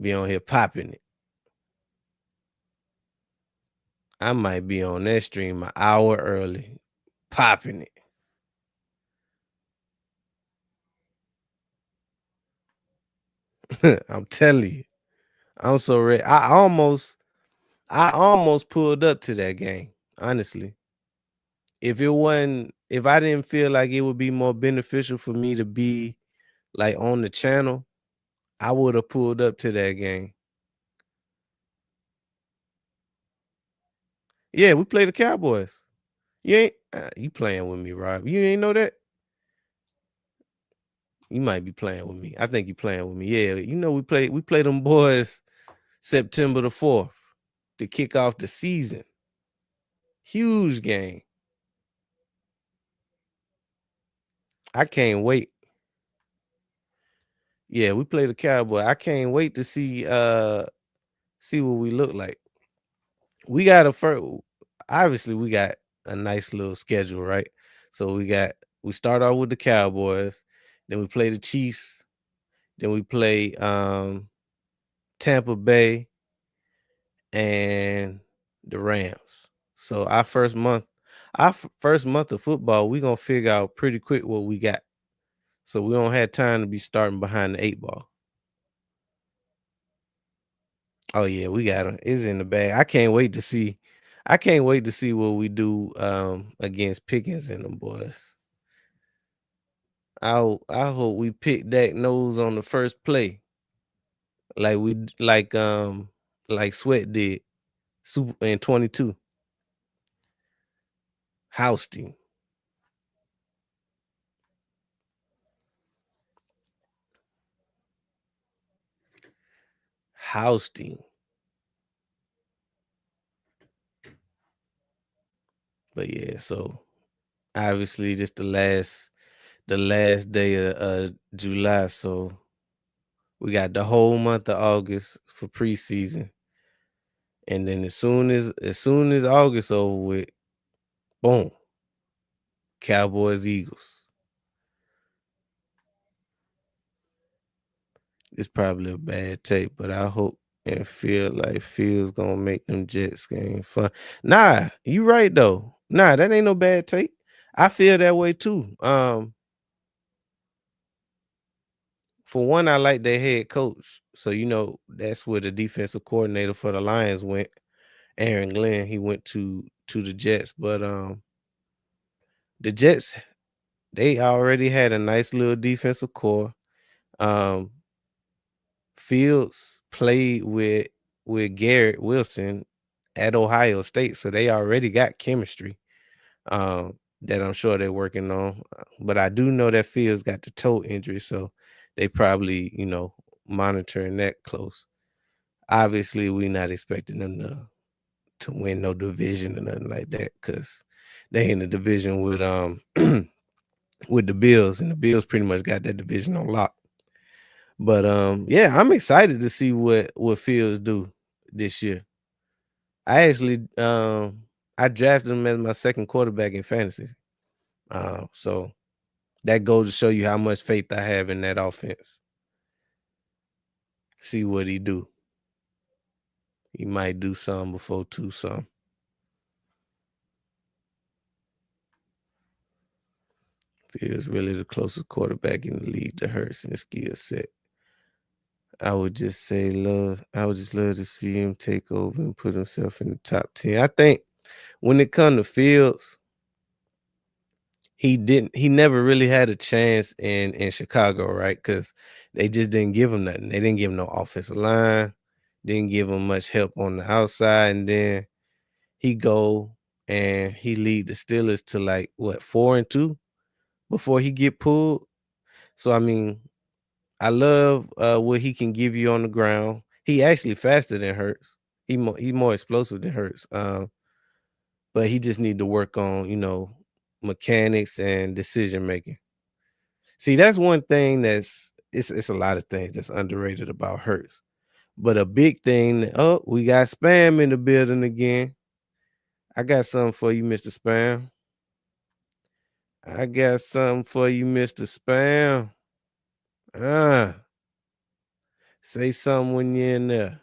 Be on here popping it. I might be on that stream an hour early, popping it. I'm telling you. I'm so ready. I almost pulled up to that game, honestly. If I didn't feel like it would be more beneficial for me to be like on the channel, I would have pulled up to that game. Yeah, we play the Cowboys. You playing with me, Rob. You ain't know that? You might be playing with me. I think you playing with me. Yeah, we play them boys September the 4th to kick off the season. Huge game. I can't wait. Yeah, we play the Cowboy. I can't wait to see what we look like. We got obviously we got a nice little schedule, right? So we start off with the Cowboys, then we play the Chiefs, then we play Tampa Bay and the Rams. So our first month of football, we gonna figure out pretty quick what we got. So we don't have time to be starting behind the 8 ball. Oh yeah, we got them. It's in the bag. I can't wait to see. I can't wait to see what we do against Pickens and them boys. I hope we pick Dak nose on the first play, like like Sweat did Super in 22. Housed him. Housed him. But yeah, so obviously just the last day of July. So we got the whole month of August for preseason. And then as soon as August over with, boom, Cowboys Eagles. It's probably a bad take, but I hope and feel like Fields gonna make them Jets game fun. Nah, you right though. Nah, that ain't no bad take. I feel that way too. For one, I like their head coach. So that's where the defensive coordinator for the Lions went. Aaron Glenn, he went to the Jets. But the Jets, they already had a nice little defensive core. Um, Fields played with Garrett Wilson at Ohio State, so they already got chemistry that I'm sure they're working on. But I do know that Fields got the toe injury, so they probably monitoring that close. Obviously, we're not expecting them to win no division or nothing like that because they in the division with with the Bills, and the Bills pretty much got that division on lock. But yeah, I'm excited to see what Fields do this year. I drafted him as my second quarterback in fantasy. So that goes to show you how much faith I have in that offense. See what he do. He might do some before two some. Fields really the closest quarterback in the league to Hurts in his skill set. I would just love to see him take over and put himself in the top 10. I think when it come to Fields, he never really had a chance in Chicago, right? Because they just didn't give him nothing. They didn't give him no offensive line, didn't give him much help on the outside, and then he go and he lead the Steelers to, like, what, 4-2 before he get pulled? So, I mean, I love, what he can give you on the ground. He actually faster than Hurts. He more explosive than Hurts, but he just need to work on, mechanics and decision making. See, that's one thing it's a lot of things that's underrated about Hurts, but a big thing. Oh, we got Spam in the building again. I got something for you, Mr. Spam. I got something for you, Mr. Spam. Ah, say something when you're in there.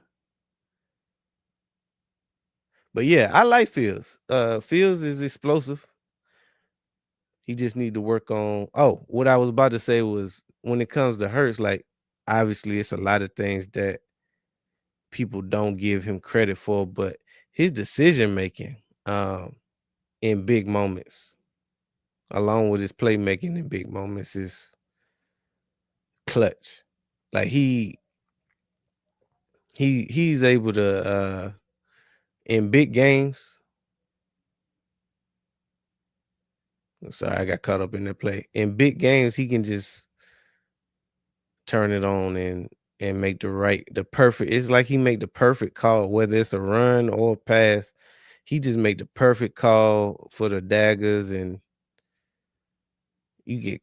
But yeah, I like Fields. Fields is explosive. He just need to work on. Oh, what I was about to say was when it comes to Hurts, like, obviously it's a lot of things that people don't give him credit for, but his decision making in big moments, along with his playmaking in big moments, is clutch. Like he's able to in big games. I'm sorry, I got caught up in that play. In big games, he can just turn it on and make the perfect. It's like he make the perfect call, whether it's a run or a pass. He just make the perfect call for the daggers, and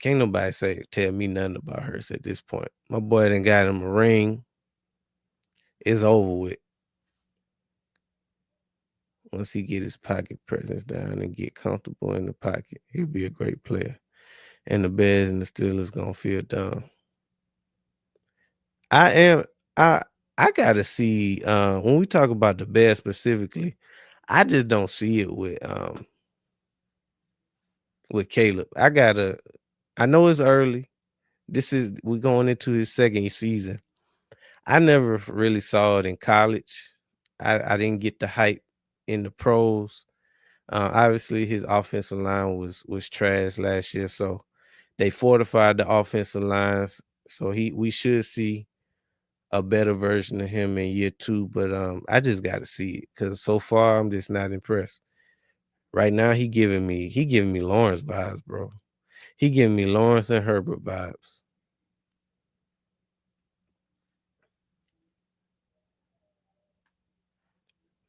can't nobody tell me nothing about Hurts at this point. My boy done got him a ring. It's over with. Once he get his pocket presence down and get comfortable in the pocket, he'll be a great player. And the Bears and the Steelers gonna feel dumb. I am I I gotta see when we talk about the Bears specifically, I just don't see it with Caleb. I know it's early. We're going into his second season. I never really saw it in college. I didn't get the hype in the pros. Obviously, his offensive line was trash last year, so they fortified the offensive lines. So we should see a better version of him in year 2. But I just got to see it because so far I'm just not impressed. Right now, he giving me Lawrence vibes, bro. He giving me Lawrence and Herbert vibes.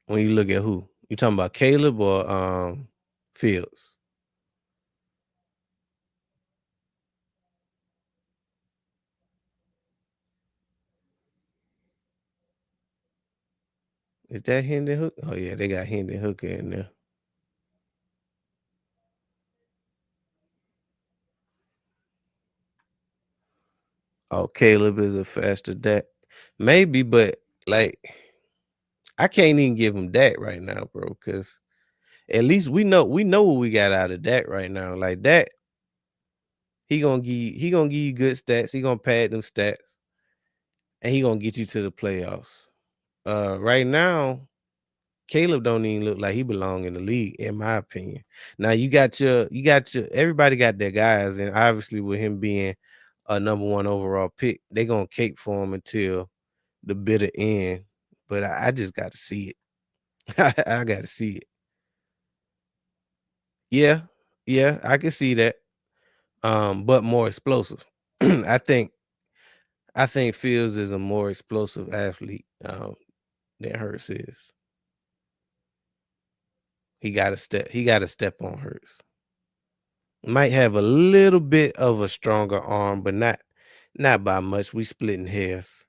When you look at who you talking about, Caleb or Fields? Is that Hendon Hook? Oh yeah, they got Hendon Hooker in there. Oh, Caleb is a faster Dak. Maybe, but like I can't even give him Dak right now, bro, because at least we know what we got out of Dak right now. Like Dak, he gonna give you good stats. He gonna pad them stats, and he gonna get you to the playoffs. Right now, Caleb don't even look like he belong in the league, in my opinion. Now you got your everybody got their guys, and obviously with him being a number 1 overall pick, they gonna cake for him until the bitter end. But I just got to see it. I got to see it. Yeah, yeah, I can see that. But more explosive. I think I think Fields is a more explosive athlete than Hurts is. He got to step on Hurts. Might have a little bit of a stronger arm, but not by much. We splitting hairs.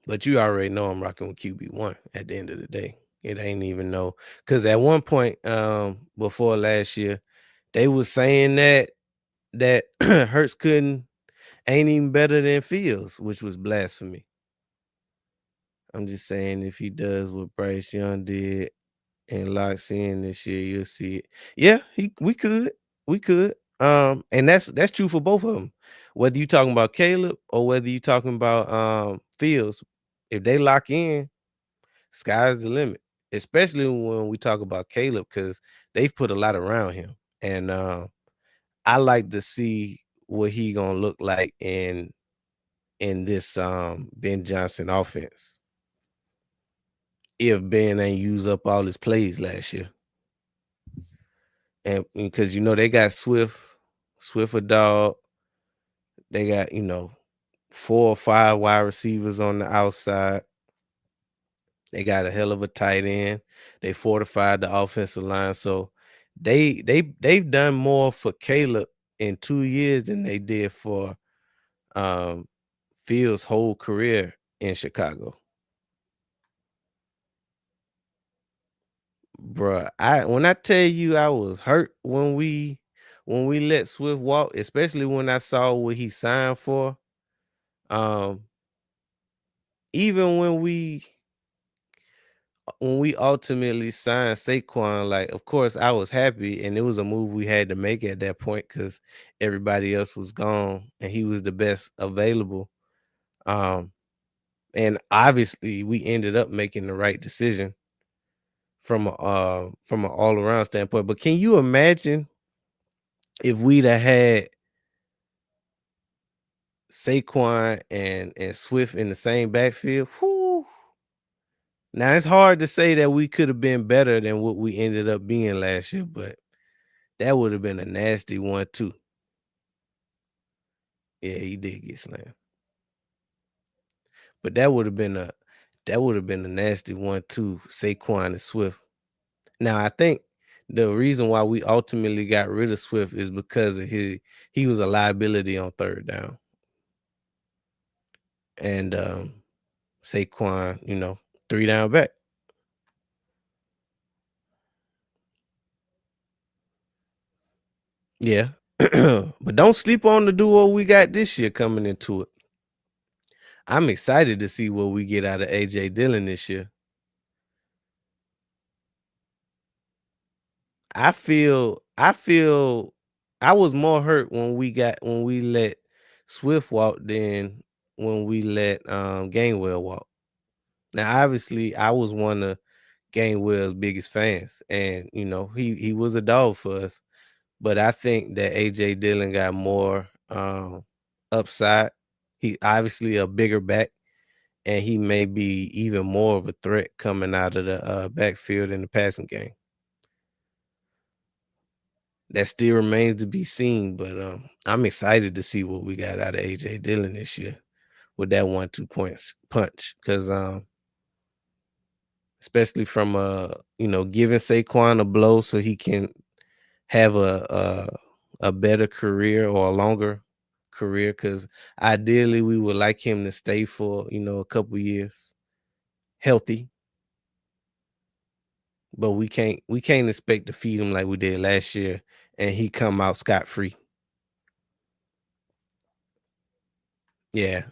But you already know I'm rocking with QB1 at the end of the day. It ain't even no because at one point, before last year, they was saying that Hurts couldn't ain't even better than Fields, which was blasphemy. I'm just saying if he does what Bryce Young did and locks in this year, you'll see it. Yeah, we could. We could. And that's true for both of them. Whether you talking about Caleb or whether you talking about Fields, if they lock in, sky's the limit. Especially when we talk about Caleb, because they've put a lot around him, and I like to see what he gonna look like in this Ben Johnson offense if Ben ain't use up all his plays last year. And because they got Swift a dog, they got 4 or 5 wide receivers on the outside. They got a hell of a tight end. They fortified the offensive line. So they've done more for Caleb in 2 years than they did for um Fields' whole career in Chicago. Bruh, when I tell you I was hurt when we let Swift walk, especially when I saw what he signed for. Um, even when we ultimately signed Saquon, like, of course, I was happy, and it was a move we had to make at that point because everybody else was gone, and he was the best available. Um, and obviously, we ended up making the right decision from an all around standpoint. But can you imagine if we'd have had Saquon and Swift in the same backfield? Whoo. Now it's hard to say that we could have been better than what we ended up being last year, but that would have been a nasty one too. Yeah, he did get slammed. But that would have been a nasty one too, Saquon and Swift. Now I think the reason why we ultimately got rid of Swift is because of he was a liability on third down. And Saquon, 3 down back. Yeah. But don't sleep on the duo we got this year coming into it. I'm excited to see what we get out of AJ Dillon this year. I feel I was more hurt when we let Swift walk than when we let Gainwell walk. Now obviously I was one of Gainwell's biggest fans, and he was a dog for us. But I think that AJ Dillon got more upside. He obviously a bigger back, and he may be even more of a threat coming out of the backfield in the passing game. That still remains to be seen, but I'm excited to see what we got out of AJ Dillon this year with that 1-2 points punch. Because especially from giving Saquon a blow so he can have a better career or a longer career. Because ideally we would like him to stay for a couple years healthy, but we can't expect to feed him like we did last year and he come out scot free. Yeah,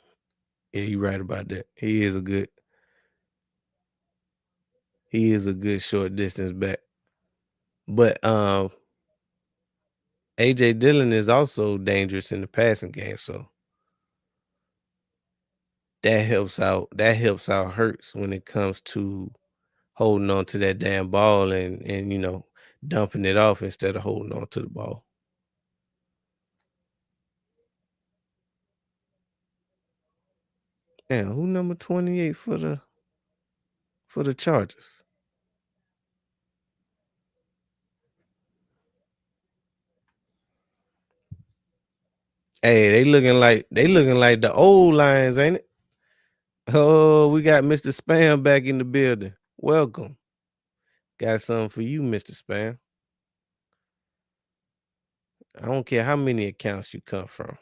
yeah, you right about that. He is a good short distance back. But AJ Dillon is also dangerous in the passing game, so that helps out Hurts when it comes to holding on to that damn ball and dumping it off instead of holding on to the ball. Damn, who number 28 for the Chargers? Hey, they looking like the old Lions, ain't it? Oh, we got Mr. Spam back in the building. Welcome. Got something for you, Mr. Spam. I don't care how many accounts you come from.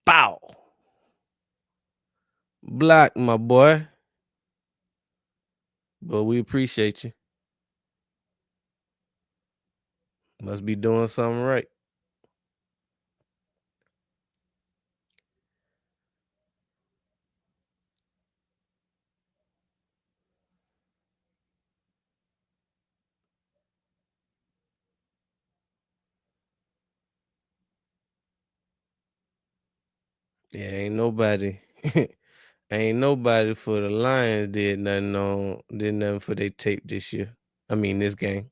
Bow. Block, my boy. But we appreciate you. Must be doing something right. Yeah, ain't nobody for the Lions did nothing for their tape this year. I mean this game.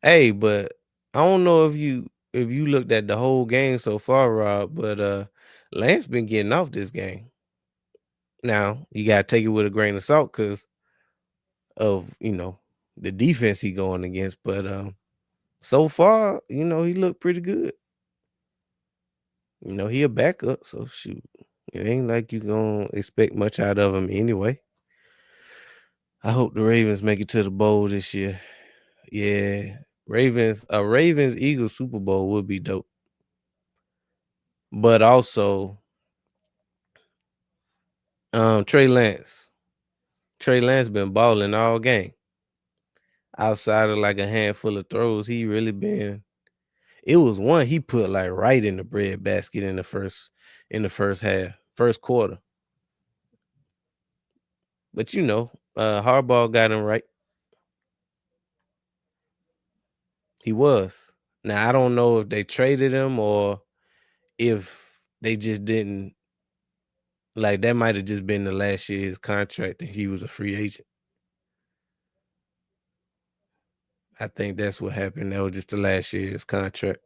Hey, but I don't know if you looked at the whole game so far, Rob, but Lance been getting off this game. Now you gotta take it with a grain of salt because of the defense he going against. But so far, he looked pretty good. He a backup, so shoot. It ain't like you gonna expect much out of him anyway. I hope the Ravens make it to the bowl this year. Yeah. Ravens Eagles Super Bowl would be dope. But also, Trey Lance. Trey Lance been balling all game. Outside of like a handful of throws, he really been. It was one he put like right in the bread basket in the first half, first quarter. But Harbaugh got him right. He was. Now I don't know if they traded him or if they just didn't like that might have just been the last year of his contract and he was a free agent. I think that's what happened. That was just the last year of his contract.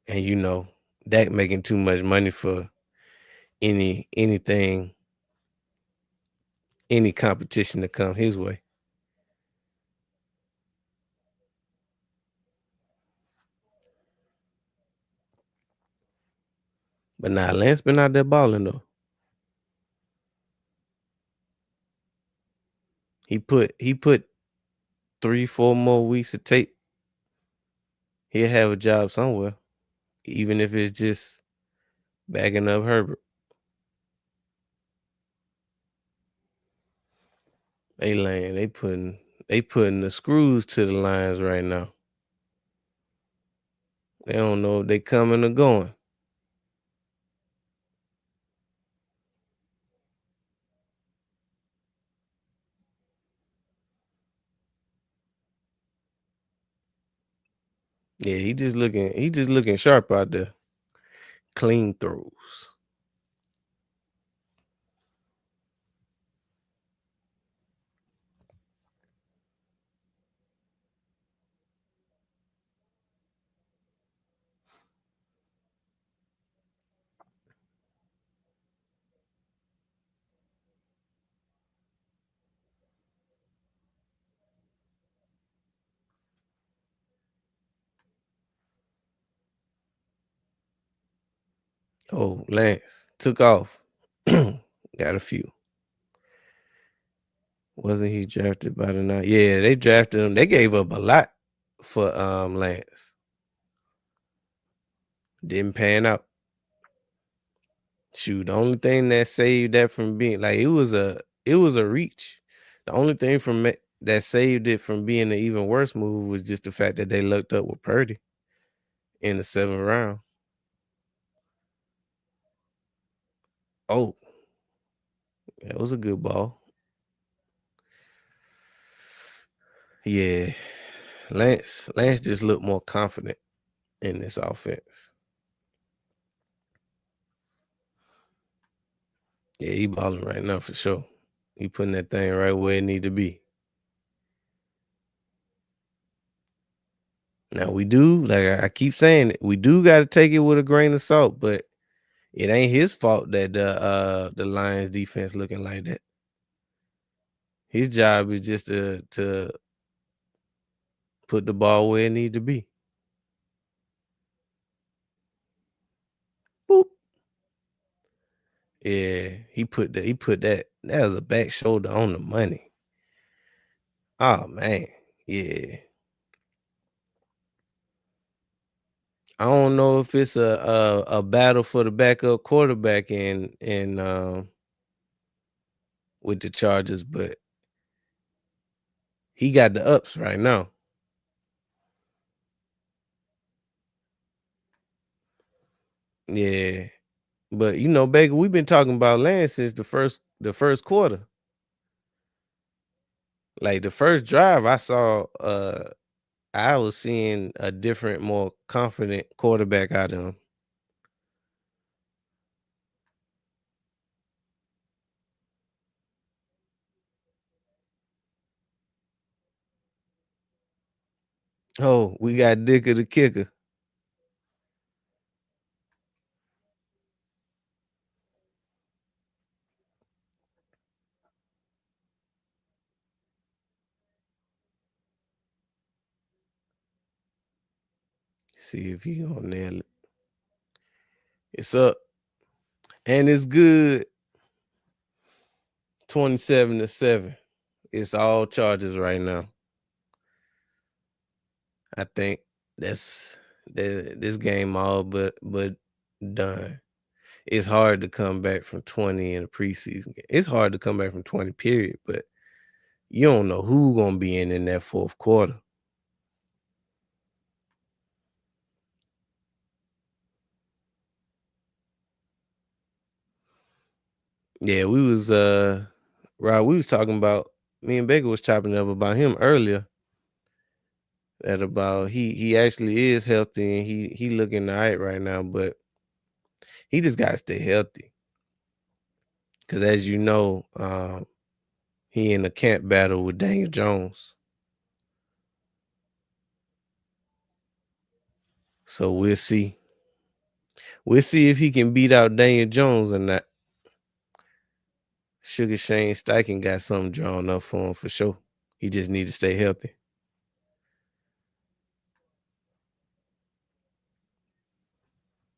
And Dak making too much money for anything, any competition to come his way. But nah, Lance been out there balling though. He put 3-4 more weeks of tape. He'll have a job somewhere, even if it's just backing up Herbert. They putting the screws to the lines right now. They don't know if they coming or going. Yeah, he just looking sharp out there. Clean throws. Oh, Lance took off. Got a few. Wasn't he drafted by the night? Yeah, they drafted him. They gave up a lot for Lance. Didn't pan out. Shoot, the only thing that saved that from being like it was a reach. The only thing that saved it from being an even worse move was just the fact that they looked up with Purdy in the 7th round. Oh, that was a good ball. Yeah, Lance just looked more confident in this offense. Yeah, he balling right now for sure. He putting that thing right where it need to be. Now we do, like I keep saying it, we do got to take it with a grain of salt, but it ain't his fault that the Lions defense looking like that. His job is just to put the ball where it need to be. Boop. Yeah, he put that was a back shoulder on the money. Oh man, yeah. I don't know if it's a battle for the backup quarterback in with the Chargers, but he got the ups right now. Yeah. But Baker, we've been talking about Lance since the first quarter. Like the first drive I saw I was seeing a different, more confident quarterback out of him. Oh, we got Dicker the kicker. See if he gonna nail it. It's up and it's good. 27-7. It's all Chargers right now. I think that's this game all but done. It's hard to come back from 20 in a preseason game. It's hard to come back from 20, period. But you don't know who gonna be in that fourth quarter. Yeah, we was Rob, we was talking about me and Baker was chopping up about him earlier. That about he actually is healthy and he looking all right now, but he just gotta stay healthy. Cause as you know, he in a camp battle with Daniel Jones. So we'll see. We'll see if he can beat out Daniel Jones or not. Sugar Shane Steichen got something drawn up for him for sure. He just need to stay healthy.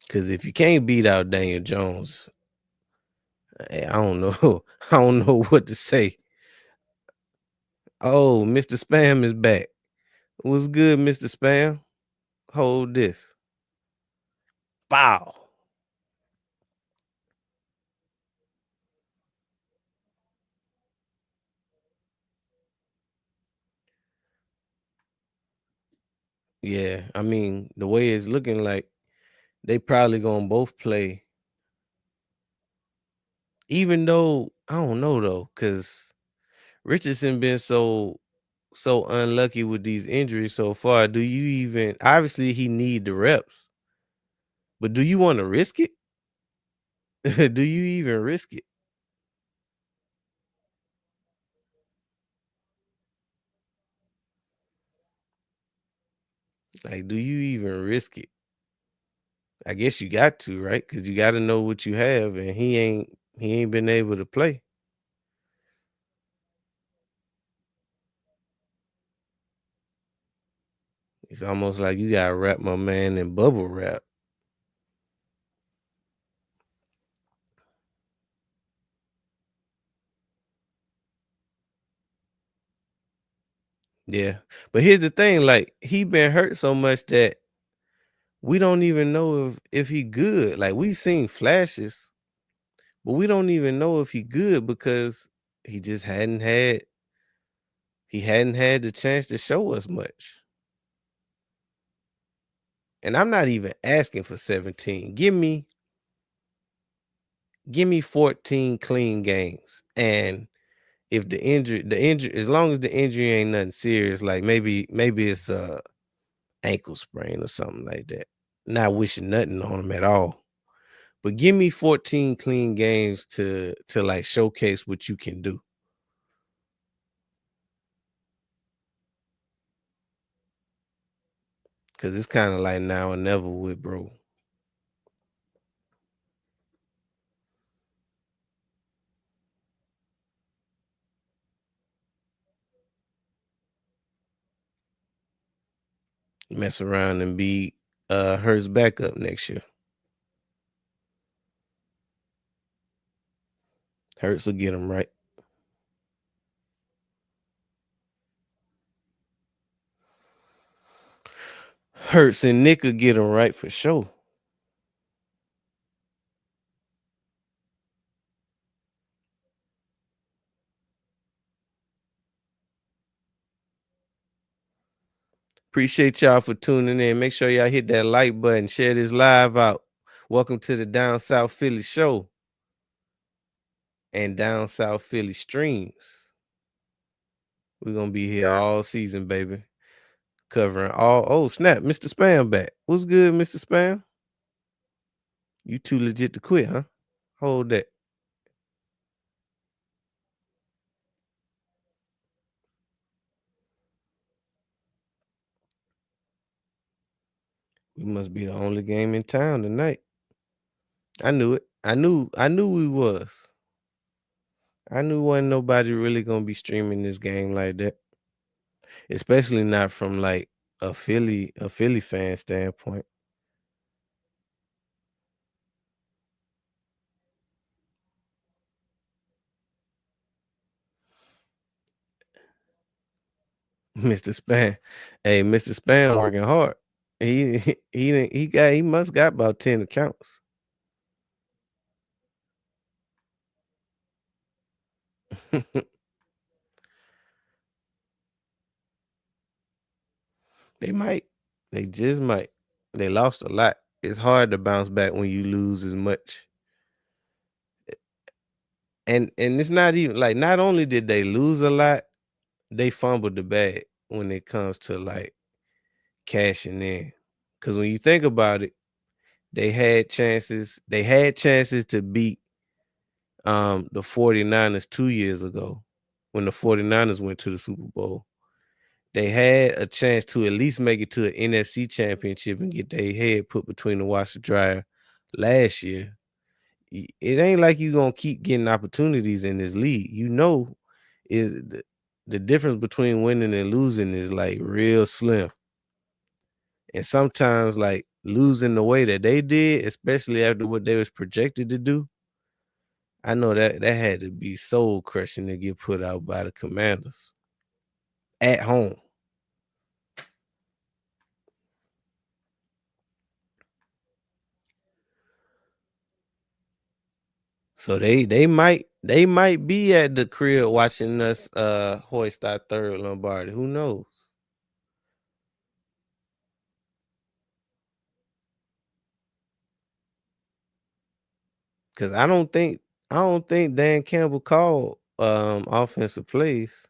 Cause if you can't beat out Daniel Jones, I don't know. I don't know what to say. Oh, Mr. Spam is back. What's good, Mr. Spam? Hold this. Bow. Yeah, I mean, the way it's looking like they probably gonna both play. Even though I don't know though, because Richardson been so unlucky with these injuries so far. Do you even obviously he need the reps, but do you want to risk it? Do you even risk it? Like, do you even risk it? I guess you got to, right? Because you got to know what you have, and he ain't been able to play. It's almost like you gotta wrap my man in bubble wrap. Yeah. But here's the thing, like he been hurt so much that we don't even know if he good. Like we seen flashes, but we don't even know if he good because he just hadn't had the chance to show us much. And I'm not even asking for 17. Give me 14 clean games. And if the injury, as long as the injury ain't nothing serious, like maybe it's ankle sprain or something like that. Not wishing nothing on him at all. But give me 14 clean games to like showcase what you can do. Cause it's kind of like now or never with bro. Mess around and be Hurts backup next year. Hurts will get him right. Hurts and Nick will get him right for sure. Appreciate y'all for tuning in. Make sure y'all hit that like button, share this live out. Welcome to the Down South Philly show and Down South Philly streams. We're gonna be here all season, baby. covering all. Oh snap, Mr. Spam back. What's good, Mr. Spam? You too legit to quit, huh? Hold that. We must be the only game in town tonight. I knew it. I knew we was. I knew wasn't nobody really gonna be streaming this game like that. Especially not from like a Philly fan standpoint. Mr. Span. Hey, Mr. Span working hard. He must got about 10 accounts. They might. They just might. They lost a lot. It's hard to bounce back when you lose as much. And it's not even like not only did they lose a lot, they fumbled the bag when it comes to like cashing in. Cause when you think about it, they had chances. They had chances to beat the 49ers 2 years ago when the 49ers went to the Super Bowl. They had a chance to at least make it to an NFC championship and get their head put between the washer dryer last year. It ain't like you gonna keep getting opportunities in this league. You know, is the difference between winning and losing is like real slim. And sometimes like losing the way that they did, especially after what they was projected to do, I know that had to be soul crushing to get put out by the Commanders at home. So they might be at the crib watching us hoist our third Lombardi. Who knows? Cause I don't think Dan Campbell called offensive plays.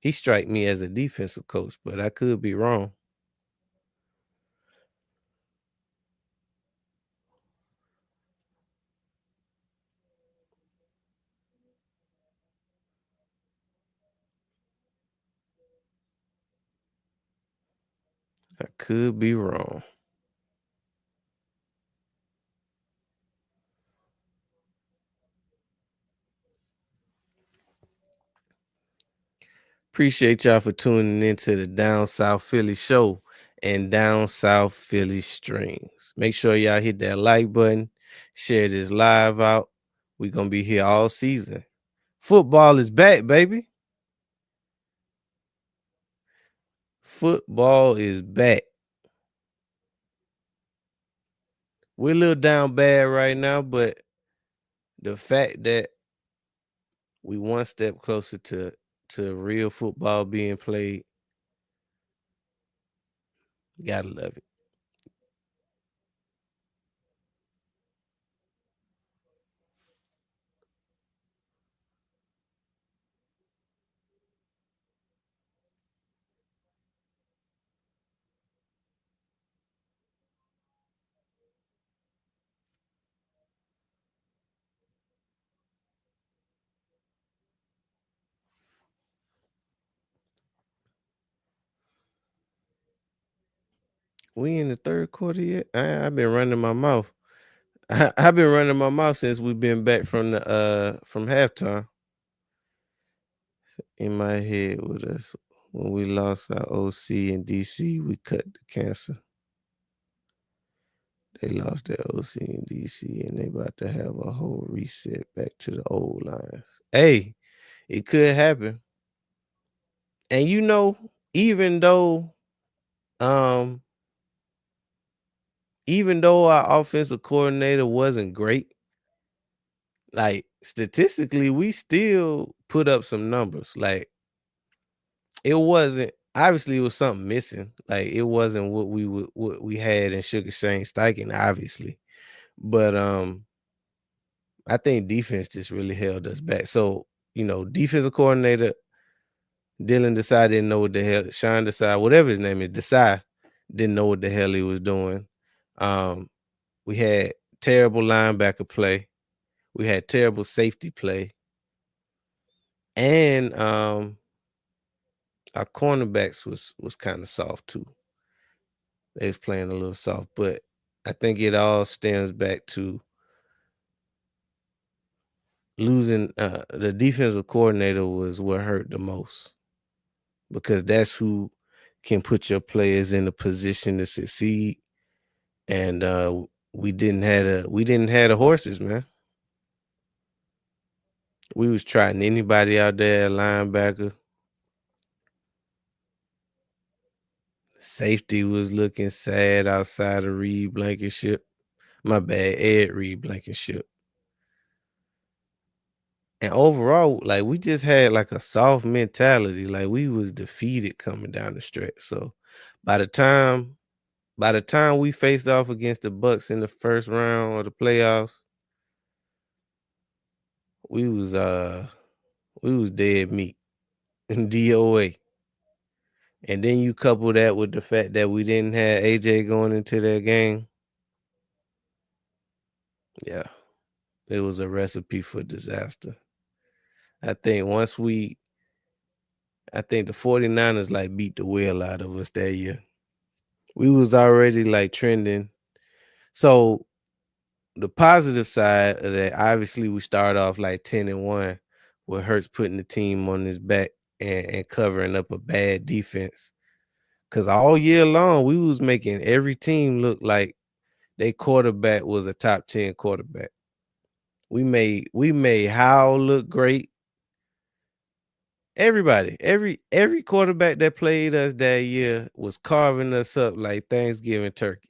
He strike me as a defensive coach, but I could be wrong. I could be wrong. Appreciate y'all for tuning into the Down South Philly show and Down South Philly streams. Make sure y'all hit that like button, share this live out. We're gonna be here all season. Football is back, baby. Football is back. We're a little down bad right now, but the fact that we one step closer to real football being played, gotta love it. We in the third quarter yet? I've been running my mouth. I've been running my mouth since we've been back from halftime. In my head with us when we lost our OC in DC, we cut the cancer. They lost their OC in DC and they about to have a whole reset back to the old lines. Hey, it could happen. And even though um even though our offensive coordinator wasn't great, like statistically, we still put up some numbers. Like it wasn't obviously it was something missing. Like it wasn't what we had in Sugar Shane Steichen, obviously. But I think defense just really held us back. So, defensive coordinator Dylan Desai didn't know what the hell. Sean Desai, whatever his name is, Desai didn't know what the hell he was doing. Um, we had terrible linebacker play. We had terrible safety play, and our cornerbacks was kind of soft too. They was playing a little soft, but I think it all stems back to losing. The defensive coordinator was what hurt the most because that's who can put your players in a position to succeed. And we didn't have the horses, man. We was trying anybody out there at linebacker. Safety was looking sad outside of Reed Blankenship. My bad, Ed Reed Blankenship. And overall, like we just had like a soft mentality. Like we was defeated coming down the stretch. So by the time by the time we faced off against the Bucks in the first round of the playoffs, we was uh we was dead meat in DOA. And then you couple that with the fact that we didn't have AJ going into that game. Yeah, it was a recipe for disaster. I think once we I think the 49ers like beat the wheel out of us that year. We was already like trending. So the positive side of that, obviously we start off like 10-1 with Hurts putting the team on his back and covering up a bad defense. Cause all year long we was making every team look like their quarterback was a top 10 quarterback. We made Howell look great. Everybody, every quarterback that played us that year was carving us up like Thanksgiving turkey.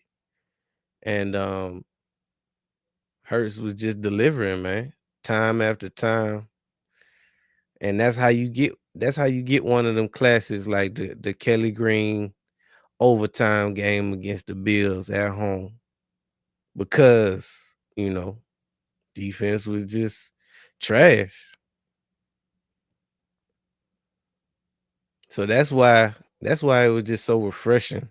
And Hurts was just delivering, man, time after time. And that's how you get one of them classes like the Kelly Green overtime game against the Bills at home. Because, defense was just trash. So that's why it was just so refreshing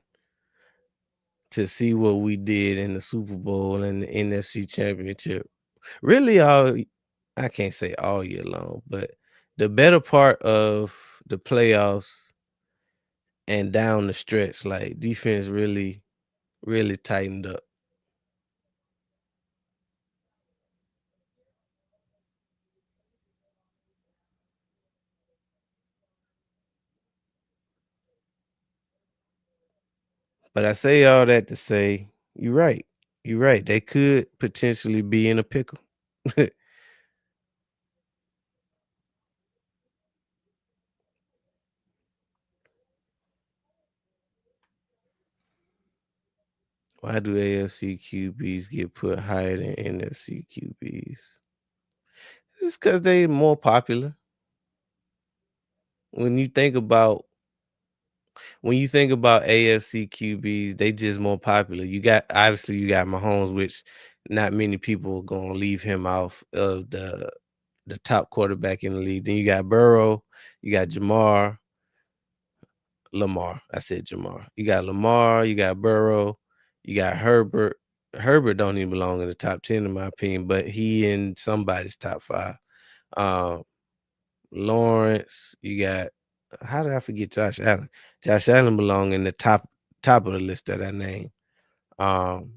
to see what we did in the Super Bowl and the NFC Championship. Really I can't say all year long, but the better part of the playoffs and down the stretch, like defense really, really tightened up. But I say all that to say, you're right. You're right. They could potentially be in a pickle. Why do AFC QBs get put higher than NFC QBs? It's because they more popular. When you think about when you think about AFC QBs, they just more popular. You got Mahomes, which not many people are gonna leave him off of the top quarterback in the league. Then you got Burrow, you got Lamar. I said Jamar. You got Lamar, you got Burrow, you got Herbert. Herbert don't even belong in the top 10 in my opinion, but he in somebody's top five. Um, Lawrence, you got how did I forget Josh Allen? Josh Allen belong in the top of the list that I named. Um,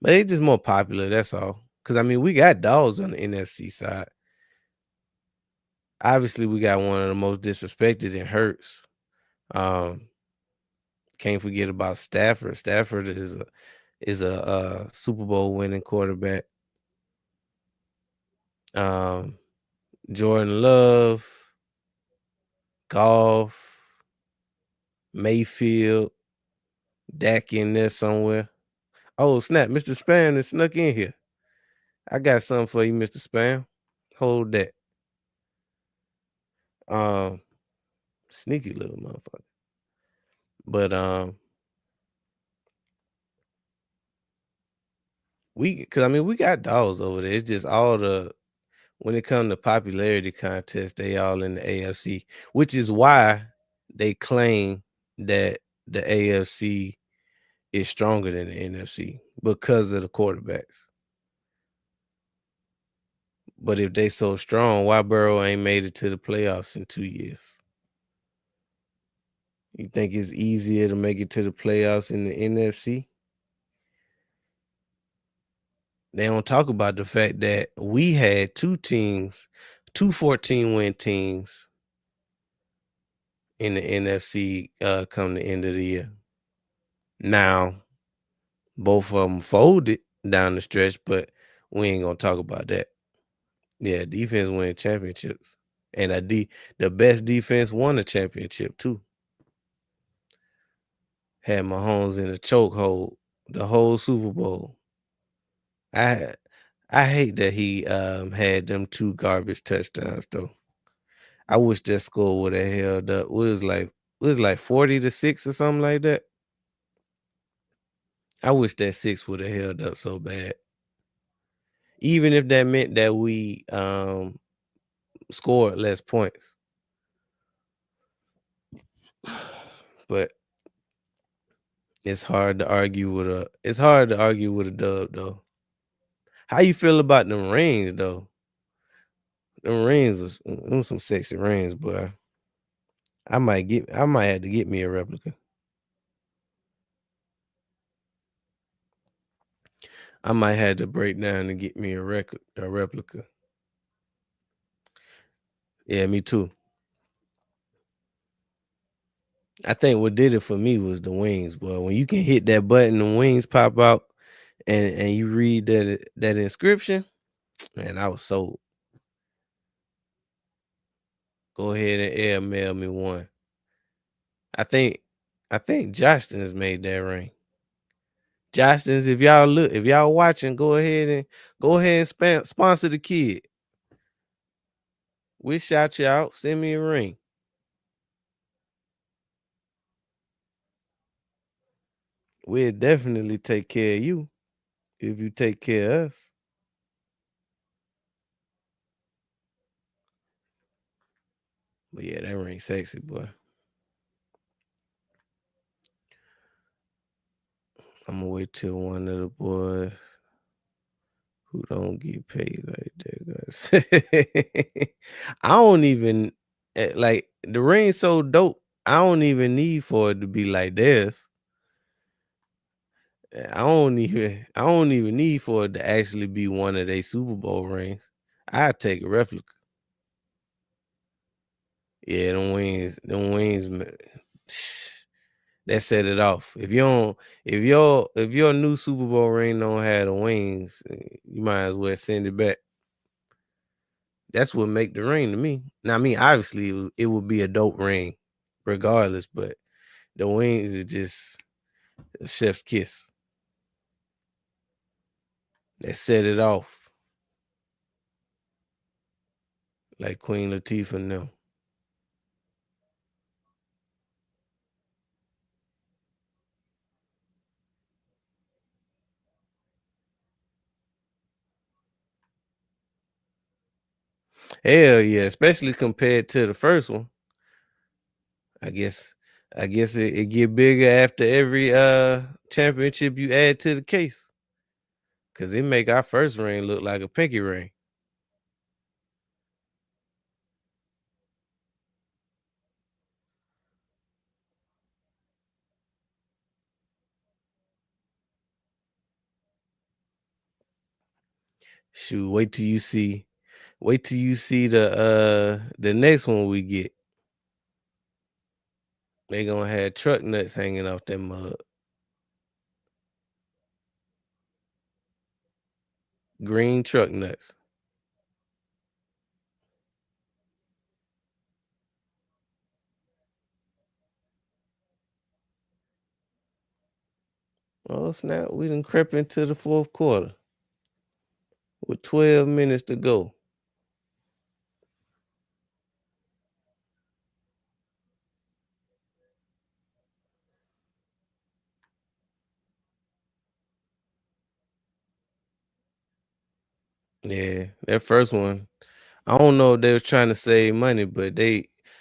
but they just more popular, that's all. Because I mean, we got dogs on the NFC side. Obviously, we got one of the most disrespected in Hurts. Um, can't forget about Stafford. Stafford is a Super Bowl winning quarterback. Um, Jordan Love, Golf, Mayfield, Dak in there somewhere. Oh, snap. Mr. Spam is snuck in here. I got something for you, Mr. Spam. Hold that. Um, Sneaky little motherfucker. But we got dogs over there. It's just all the when it comes to popularity contest, they all in the AFC, which is why they claim that the AFC is stronger than the NFC because of the quarterbacks. But if they so strong, why Burrow ain't made it to the playoffs in 2 years? You think it's easier to make it to the playoffs in the NFC? They don't talk about the fact that we had 2 teams, 2 14-win teams in the NFC come the end of the year. Now, both of them folded down the stretch, but we ain't gonna talk about that. Yeah, defense win championships, and the best defense won a championship too. Had Mahomes in a chokehold the whole Super Bowl. I I hate that he had them 2 garbage touchdowns though. I wish that score would have held up. It was like 40-6 or something like that. I wish that 6 would have held up so bad. Even if that meant that we scored less points. But it's hard to argue with a dub though. How you feel about them rings though? Them rings was them some sexy rings, boy. I might have to get me a replica. I might have to break down and get me a replica. Yeah, me too. I think what did it for me was the wings, boy. When you can hit that button, the wings pop out, and you read that inscription, man, I was sold. Go ahead and airmail me one. I think I think Justin's made that ring. Justin's, if y'all watching, go ahead and sponsor the kid. We shout you out. Send me a ring. We'll definitely take care of you if you take care of us. But yeah, that ring sexy, boy. I'm gonna wait till one of the boys who don't get paid like that, guys. I don't even like the ring so dope. I don't even need for it to be like this. I don't even need for it to actually be one of their Super Bowl rings. I take a replica. Yeah, them wings, man, that set it off. If your new Super Bowl ring don't have the wings, you might as well send it back. That's what make the ring to me. Now, I mean, obviously, it would be a dope ring, regardless. But the wings is just a chef's kiss. That set it off, like Queen Latifah and them. Hell yeah, especially compared to the first one. I guess I guess it get bigger after every championship you add to the case. Cause it make our first ring look like a pinky ring. Shoot, wait till you see the next one we get. They gonna have truck nuts hanging off that mug. Green truck nuts. Oh snap, we done crept into the fourth quarter with 12 minutes to go. Yeah, that first one. I don't know if they was trying to save money, but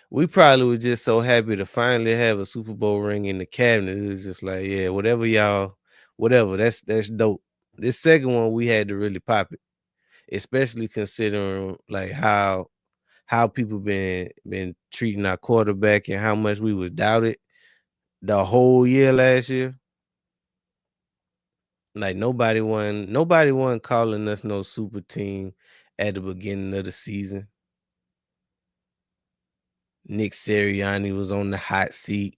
we probably was just so happy to finally have a Super Bowl ring in the cabinet. It was just like, yeah, whatever y'all, whatever. That's dope. This second one we had to really pop it, especially considering like how people been treating our quarterback and how much we was doubted the whole year last year. Like nobody won calling us no super team at the beginning of the season. Nick Sirianni was on the hot seat.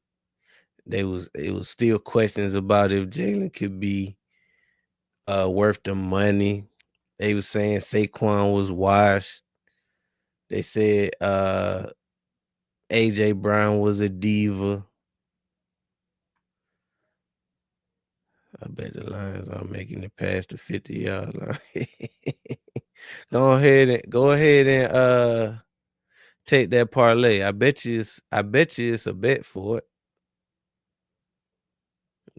It was still questions about if Jalen could be worth the money. They was saying Saquon was washed. They said AJ Brown was a diva. I bet the Lions are making it past the 50-yard line. Go ahead and take that parlay. I bet you it's a bet for it.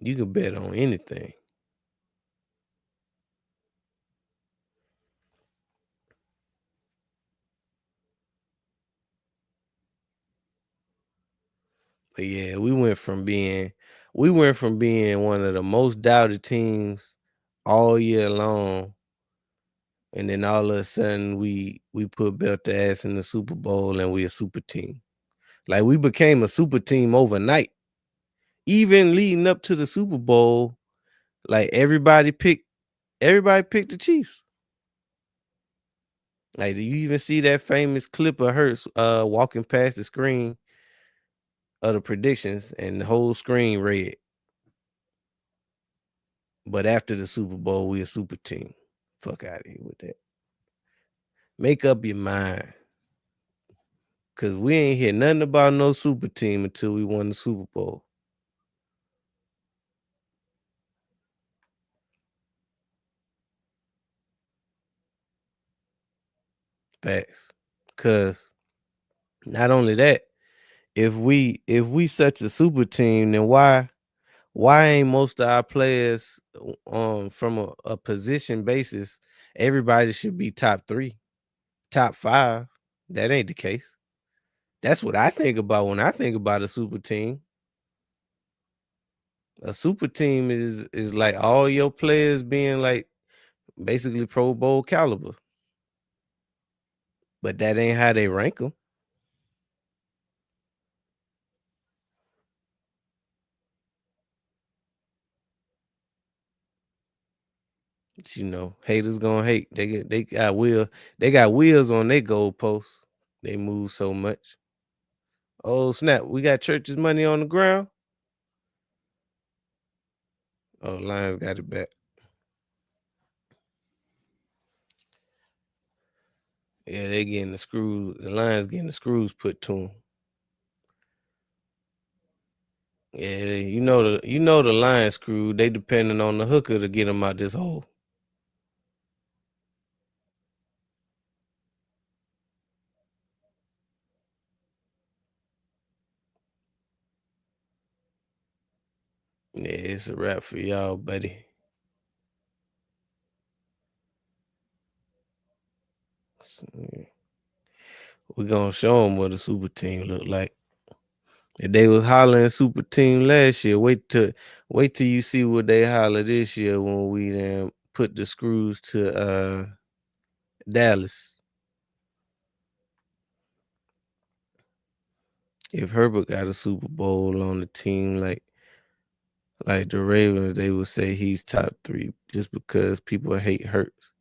You can bet on anything. But yeah, we went from being one of the most doubted teams all year long, and then all of a sudden we put belt to ass in the Super Bowl and we a super team. Like we became a super team overnight. Even leading up to the Super Bowl, like everybody picked the Chiefs. Like, do you even see that famous clip of Hurts walking past the screen of the predictions and the whole screen red? But after the Super Bowl, we a super team. Fuck out of here with that. Make up your mind. Cause we ain't hear nothing about no super team until we won the Super Bowl. Facts. Cause not only that, if we such a super team, then why ain't most of our players from a position basis, everybody should be top 3, top 5. That ain't the case. That's what I think about when I think about a super team. A super team is like all your players being like basically Pro Bowl caliber, but that ain't how they rank them. Haters gonna hate. They got wheels on their goalposts. They move so much. Oh snap! We got Church's money on the ground. Oh, Lions got it back. Yeah, they getting the screws. The Lions getting the screws put to them. Yeah, the Lions screw. They depending on the hooker to get them out this hole. Yeah, it's a wrap for y'all, buddy. We gonna show them what a super team look like. If they was hollering super team last year, wait till you see what they holler this year when we then put the screws to Dallas. If Herbert got a Super Bowl on the team like the Ravens, they would say he's top 3 just because people hate Hurts.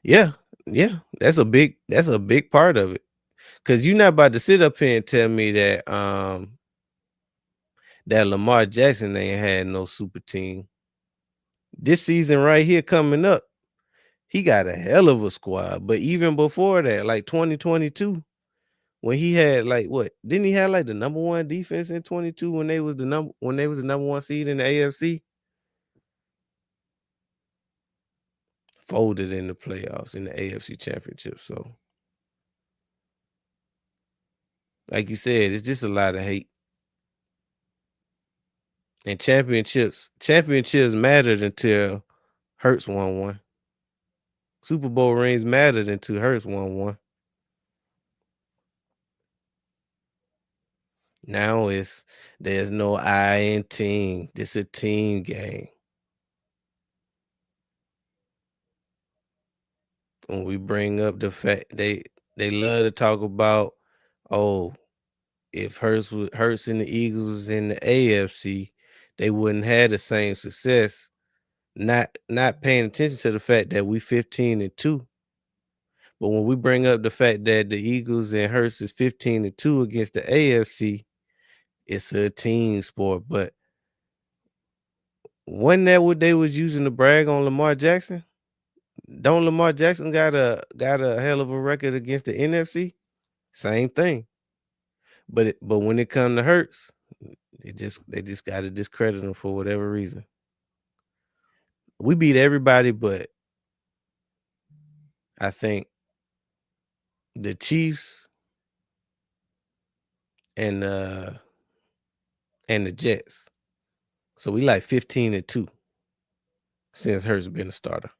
Yeah, yeah, that's a big part of it. Cause you're not about to sit up here and tell me that Lamar Jackson ain't had no super team. This season right here coming up, he got a hell of a squad. But even before that, like 2022, when he had like what? Didn't he have like the number one defense in 22 when they was the number one seed in the AFC? Folded in the playoffs in the AFC championship. So, like you said, it's just a lot of hate. And championships mattered until Hurts won one. Super Bowl rings mattered until Hurts won one. Now there's no I in team. This a team game. When we bring up the fact they love to talk about, oh, if Hurts and the Eagles was in the AFC, they wouldn't have the same success. Not paying attention to the fact that we 15-2. But when we bring up the fact that the Eagles and Hurts is 15-2 against the AFC, it's a team sport. But wasn't that what they was using to brag on Lamar Jackson? Don't Lamar Jackson got a hell of a record against the NFC? Same thing. But when it come to Hurts, they just got to discredit him for whatever reason. We beat everybody, but I think the Chiefs and the Jets. So we like 15-2 since Hurts been a starter.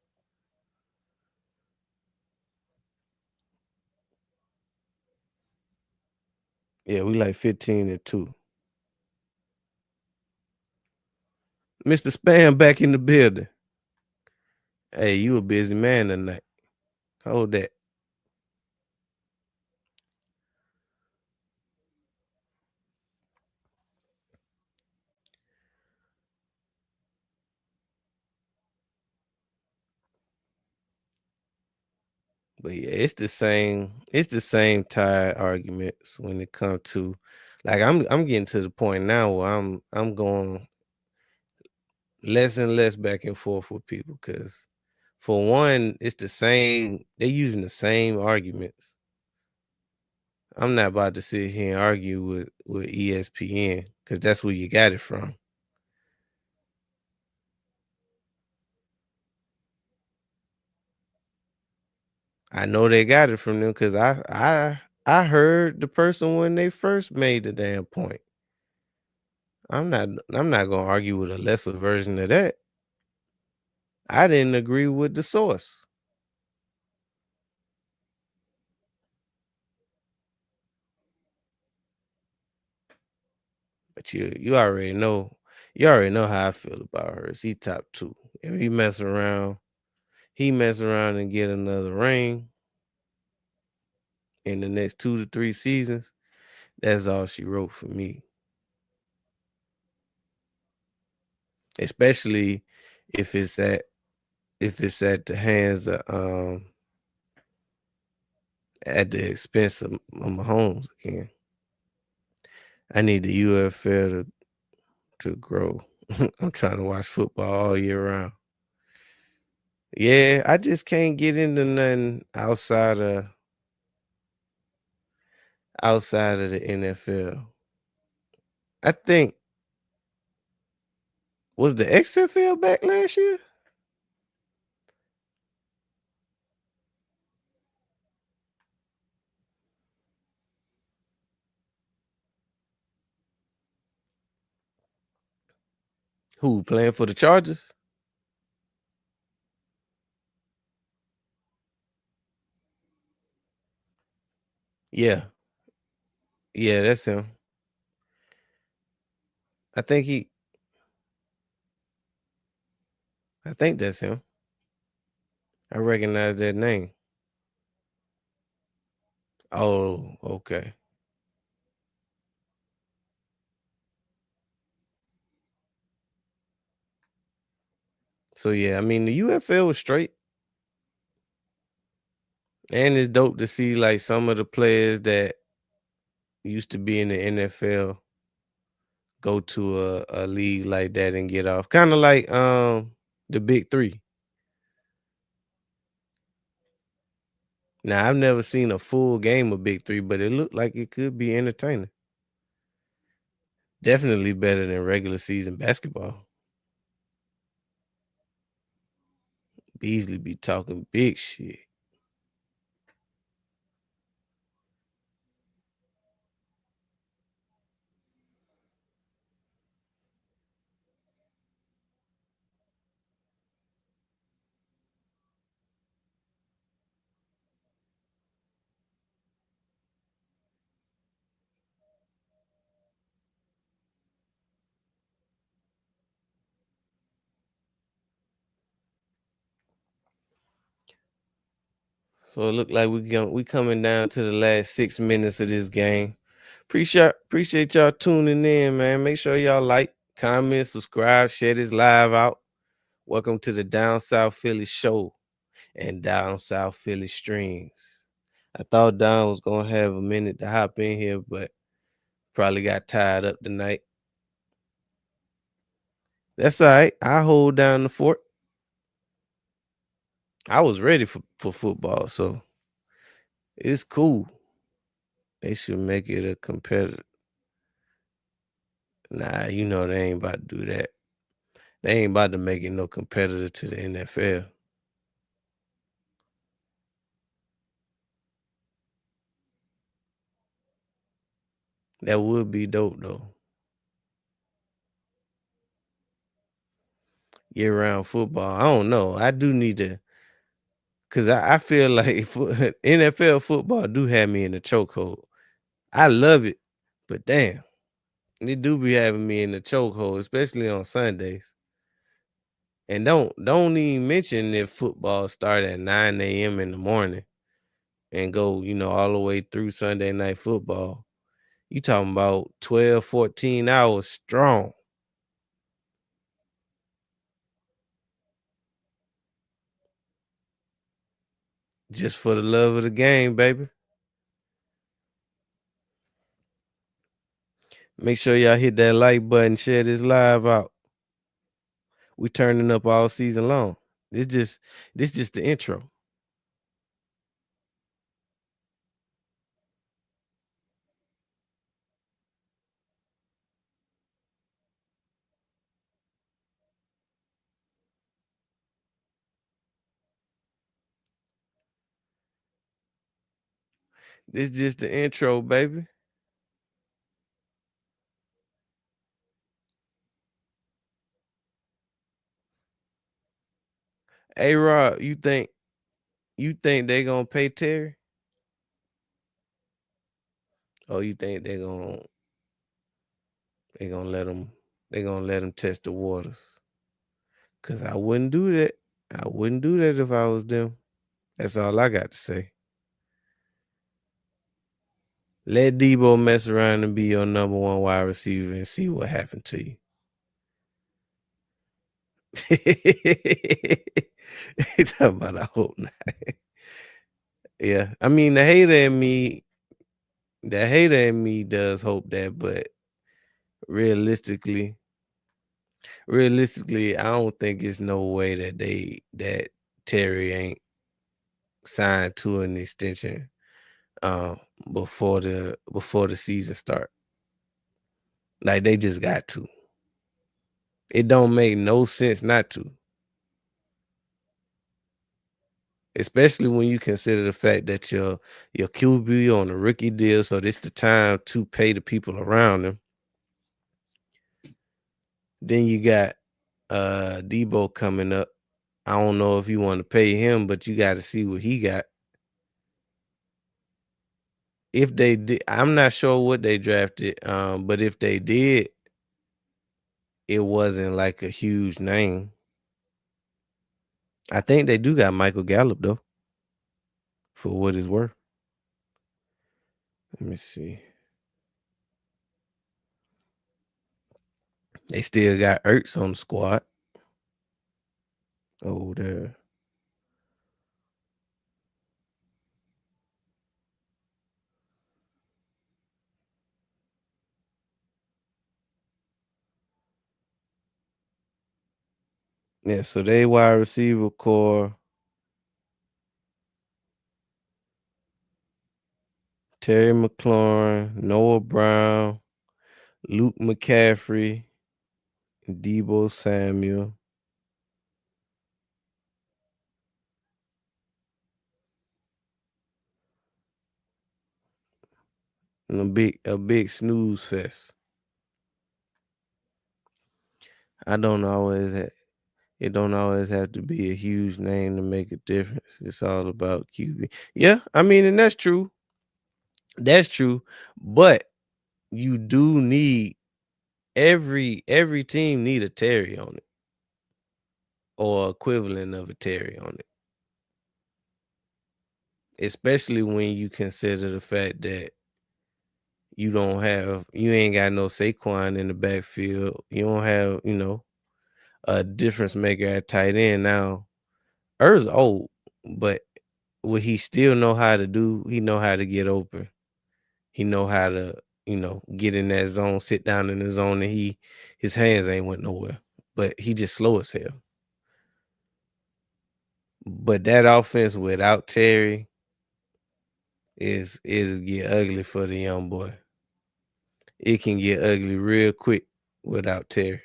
Yeah, we like 15-2. Mr. Spam back in the building. Hey, you a busy man tonight. Hold that. But yeah, it's the same tired arguments when it comes to, like, I'm getting to the point now where I'm going less and less back and forth with people because for one, it's the same, they're using the same arguments. I'm not about to sit here and argue with ESPN because that's where you got it from. I know they got it from them because I heard the person when they first made the damn point. I'm not gonna argue with a lesser version of that. I didn't agree with the source. But you already know how I feel about her. He top two. If he mess around and get another ring in the next 2 to 3 seasons. That's all she wrote for me. Especially if it's at the hands of at the expense of Mahomes again. I need the UFL to grow. I'm trying to watch football all year round. Yeah, I just can't get into nothing outside of the NFL. I think was the XFL back last year? Who playing for the Chargers? Yeah, yeah, that's him. I think he. I think that's him. I recognize that name. Oh, okay. So yeah, I mean the UFL was straight, and it's dope to see like some of the players that used to be in the NFL go to a league like that and get off. Kind of like the big three. Now I've never seen a full game of big three, but it looked like it could be entertaining. Definitely better than regular season basketball. Beasley be talking big shit. So it look like we coming down to the last 6 minutes of this game. Appreciate y'all tuning in, man. Make sure y'all like, comment, subscribe, share this live out. Welcome to the Down South Philly show and Down South Philly streams. I thought Don was gonna have a minute to hop in here, but probably got tied up tonight. That's all right. I hold down the fort. I was ready for football, so it's cool. They should make it a competitor. Nah, you know they ain't about to do that. They ain't about to make it no competitor to the NFL. That would be dope though. Year round football. I don't know. I do need to, cause I feel like NFL football do have me in the chokehold. I love it, but damn, it do be having me in the chokehold, especially on Sundays. And don't even mention if football start at 9 a.m. in the morning and go, all the way through Sunday night football. You talking about 12, 14 hours strong. Just for the love of the game, baby. Make sure y'all hit that like button, share this live out. We turning up all season long. This just the intro. This just the intro, baby. Hey Rob, you think they gonna pay Terry? Or you think they gonna let him test the waters? Cause I wouldn't do that. I wouldn't do that if I was them. That's all I got to say. Let Debo mess around and be your number one wide receiver and see what happened to you. He talking about I hope not. Yeah. I mean the hater in me does hope that, but realistically, I don't think it's no way that Terry ain't signed to an extension um before the season start. Like they just got to. It don't make no sense not to. Especially when you consider the fact that your QB on a rookie deal, so this the time to pay the people around him. Then you got Debo coming up. I don't know if you want to pay him, but you got to see what he got. If they did, I'm not sure what they drafted, but if they did, it wasn't like a huge name. I think they do got Michael Gallup though, for what it's worth. Let me see. They still got Ertz on the squad. Oh, there. Yeah, so they wide receiver core. Terry McLaurin, Noah Brown, Luke McCaffrey, Debo Samuel. And a big snooze fest. I don't always ha- It don't always have to be a huge name to make a difference. It's all about QB. Yeah, I mean, and that's true. That's true. But you do need every team need a Terry on it or equivalent of a Terry on it. especially when you consider the fact that you ain't got no Saquon in the backfield. You don't have, a difference maker at tight end now. Er's old, but what he still know how to do, he know how to get open. He know how to, get in that zone, sit down in the zone, and his hands ain't went nowhere. But he just slow as hell. But that offense without Terry it'll get ugly for the young boy. It can get ugly real quick without Terry.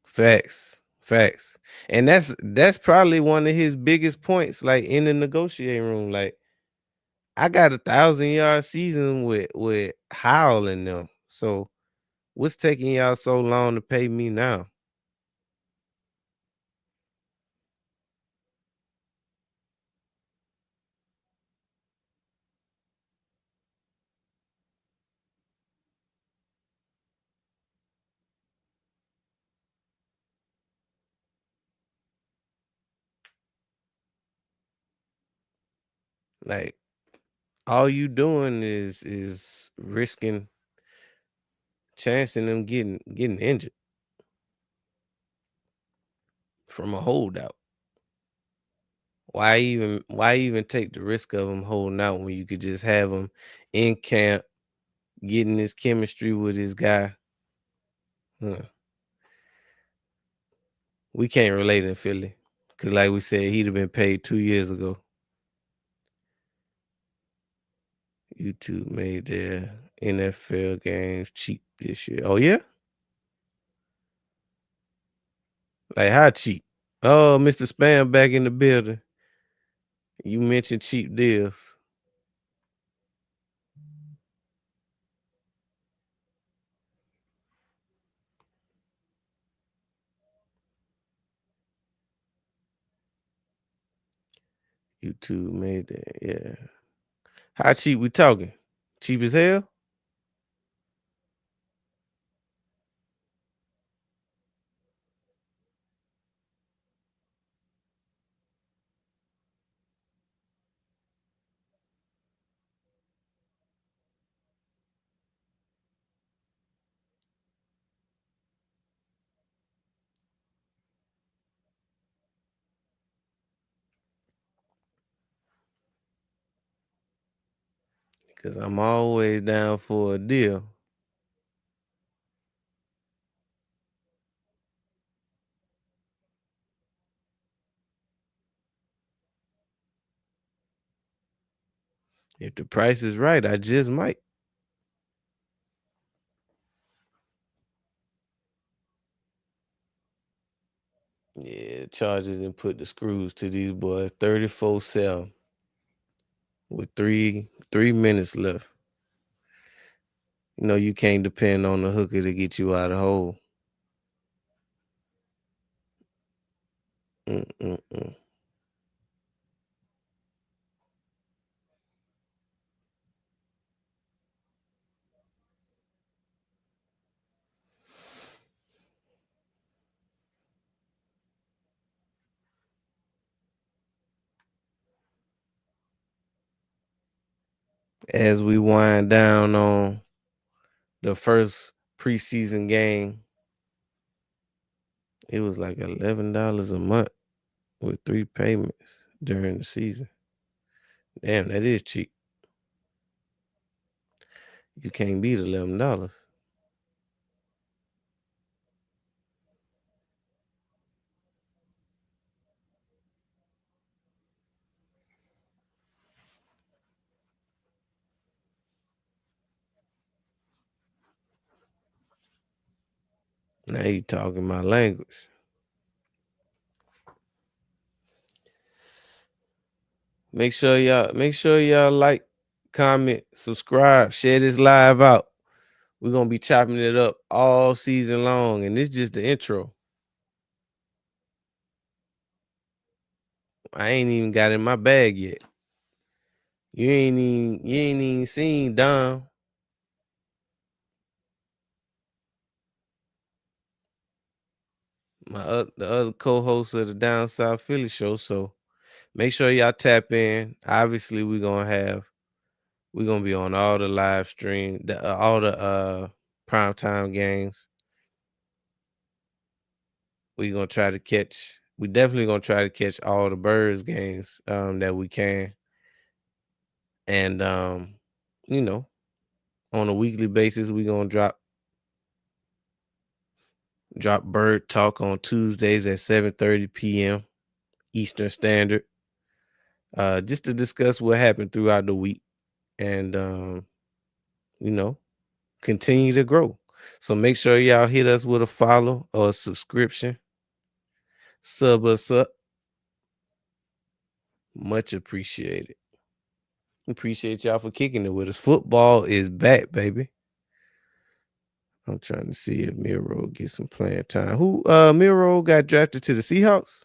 Facts. And that's probably one of his biggest points, like in the negotiating room. Like, I got 1,000-yard season with Howell in them. So what's taking y'all so long to pay me now? Like, all you doing is risking chancing them getting injured from a holdout. Why even take the risk of him holding out when you could just have him in camp, getting his chemistry with his guy? Huh. We can't relate in Philly. Cause like we said, he'd have been paid 2 years ago. YouTube made their NFL games cheap this year. Oh yeah? Like, how cheap? Oh, Mr. Spam back in the building. You mentioned cheap deals. YouTube made that. Yeah. How cheap we talking? Cheap as hell? Cause I'm always down for a deal. If the price is right, I just might. Yeah, Chargers and put the screws to these boys. 34-7 with three minutes left. You can't depend on the hooker to get you out of the hole. Mm-mm-mm. As we wind down on the first preseason game, it was like $11 a month with 3 payments during the season. Damn, that is cheap. You can't beat $11. Now you talking my language. Make sure y'all like, comment, subscribe, share this live out. We're gonna be chopping it up all season long, and this just the intro. I ain't even got in my bag yet. You ain't even seen Dom. the other co-host of the Down South Philly show. So make sure y'all tap in. Obviously, we're gonna be on all the live stream, all the primetime games. We definitely gonna try to catch all the Birds games that we can. And you know, on a weekly basis, we gonna drop Bird Talk on Tuesdays at 7:30 p.m. Eastern Standard. Just to discuss what happened throughout the week and you know, continue to grow. So make sure y'all hit us with a follow or a subscription. Sub us up. Much appreciated. Appreciate y'all for kicking it with us. Football is back, baby. I'm trying to see if Miro gets some playing time. Who Miro got drafted to the Seahawks?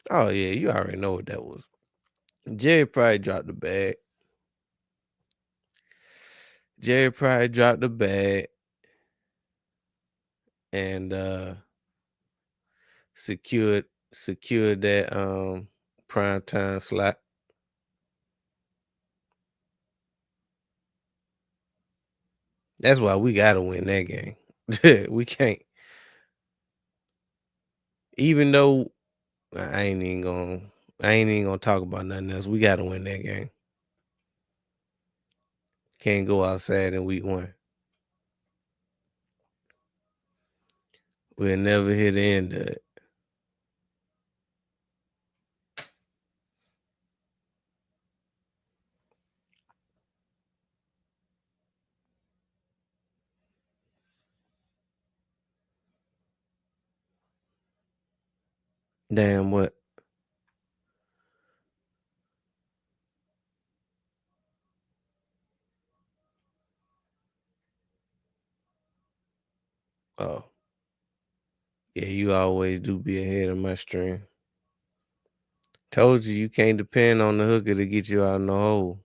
Oh yeah, you already know what that was. Jerry probably dropped the bag. And secured that prime time slot. That's why we gotta win that game. We can't, even though I ain't even gonna talk about nothing else. We gotta win that game. Can't go outside in week 1. We'll never hit the end of it. Damn what? Oh. Yeah, you always do be ahead of my stream. Told you can't depend on the hooker to get you out in the hole.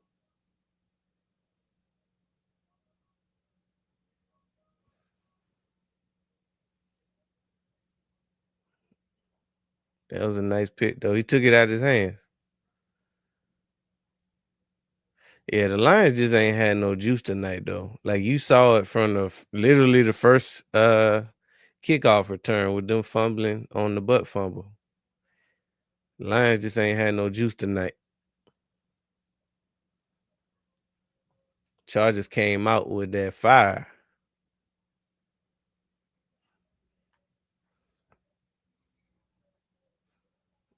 That was a nice pick though. He took it out of his hands. Yeah, the Lions just ain't had no juice tonight though. Like you saw it from literally the first kickoff return with them fumbling on the butt fumble. Lions just ain't had no juice tonight. Chargers came out with that fire.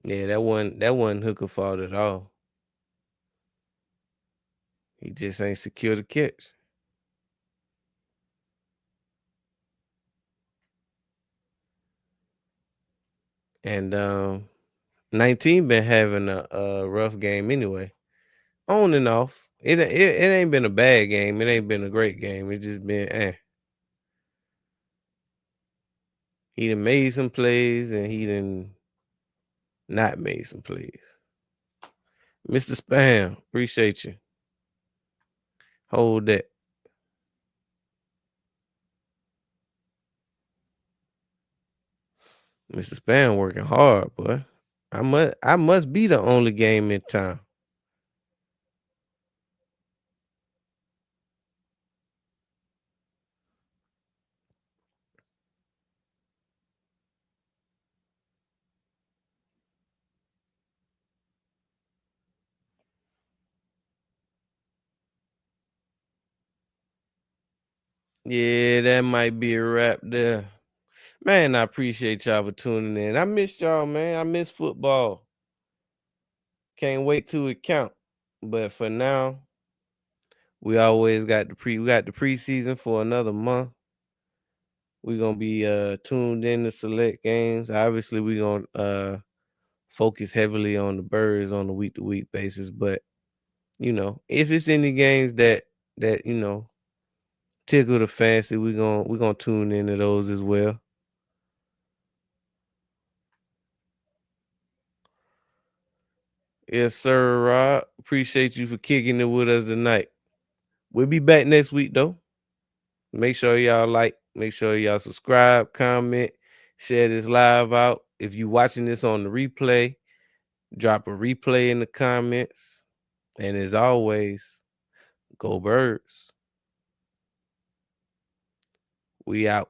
Yeah, that wasn't Hooker fault at all. He just ain't secure the catch. And 19 been having a rough game anyway. On and off. It ain't been a bad game. It ain't been a great game. It just been He done made some plays and he done not made some plays. Mr. Spam, appreciate you. Hold that. Mr. Spam working hard, boy. I must be the only game in town. Yeah, that might be a wrap there. Man, I appreciate y'all for tuning in. I miss y'all, man. I miss football. Can't wait till it count. But for now, we always got we got the preseason for another month. We're gonna be tuned in to select games. Obviously, we're gonna focus heavily on the Birds on a week to week basis. But if it's any games that tickle the fancy, we're gonna tune into those as well. Yes, sir, Rob. Appreciate you for kicking it with us tonight. We'll be back next week though. Make sure y'all like, make sure y'all subscribe, comment, share this live out. If you watching this on the replay, drop a replay in the comments. And as always, go Birds. We out.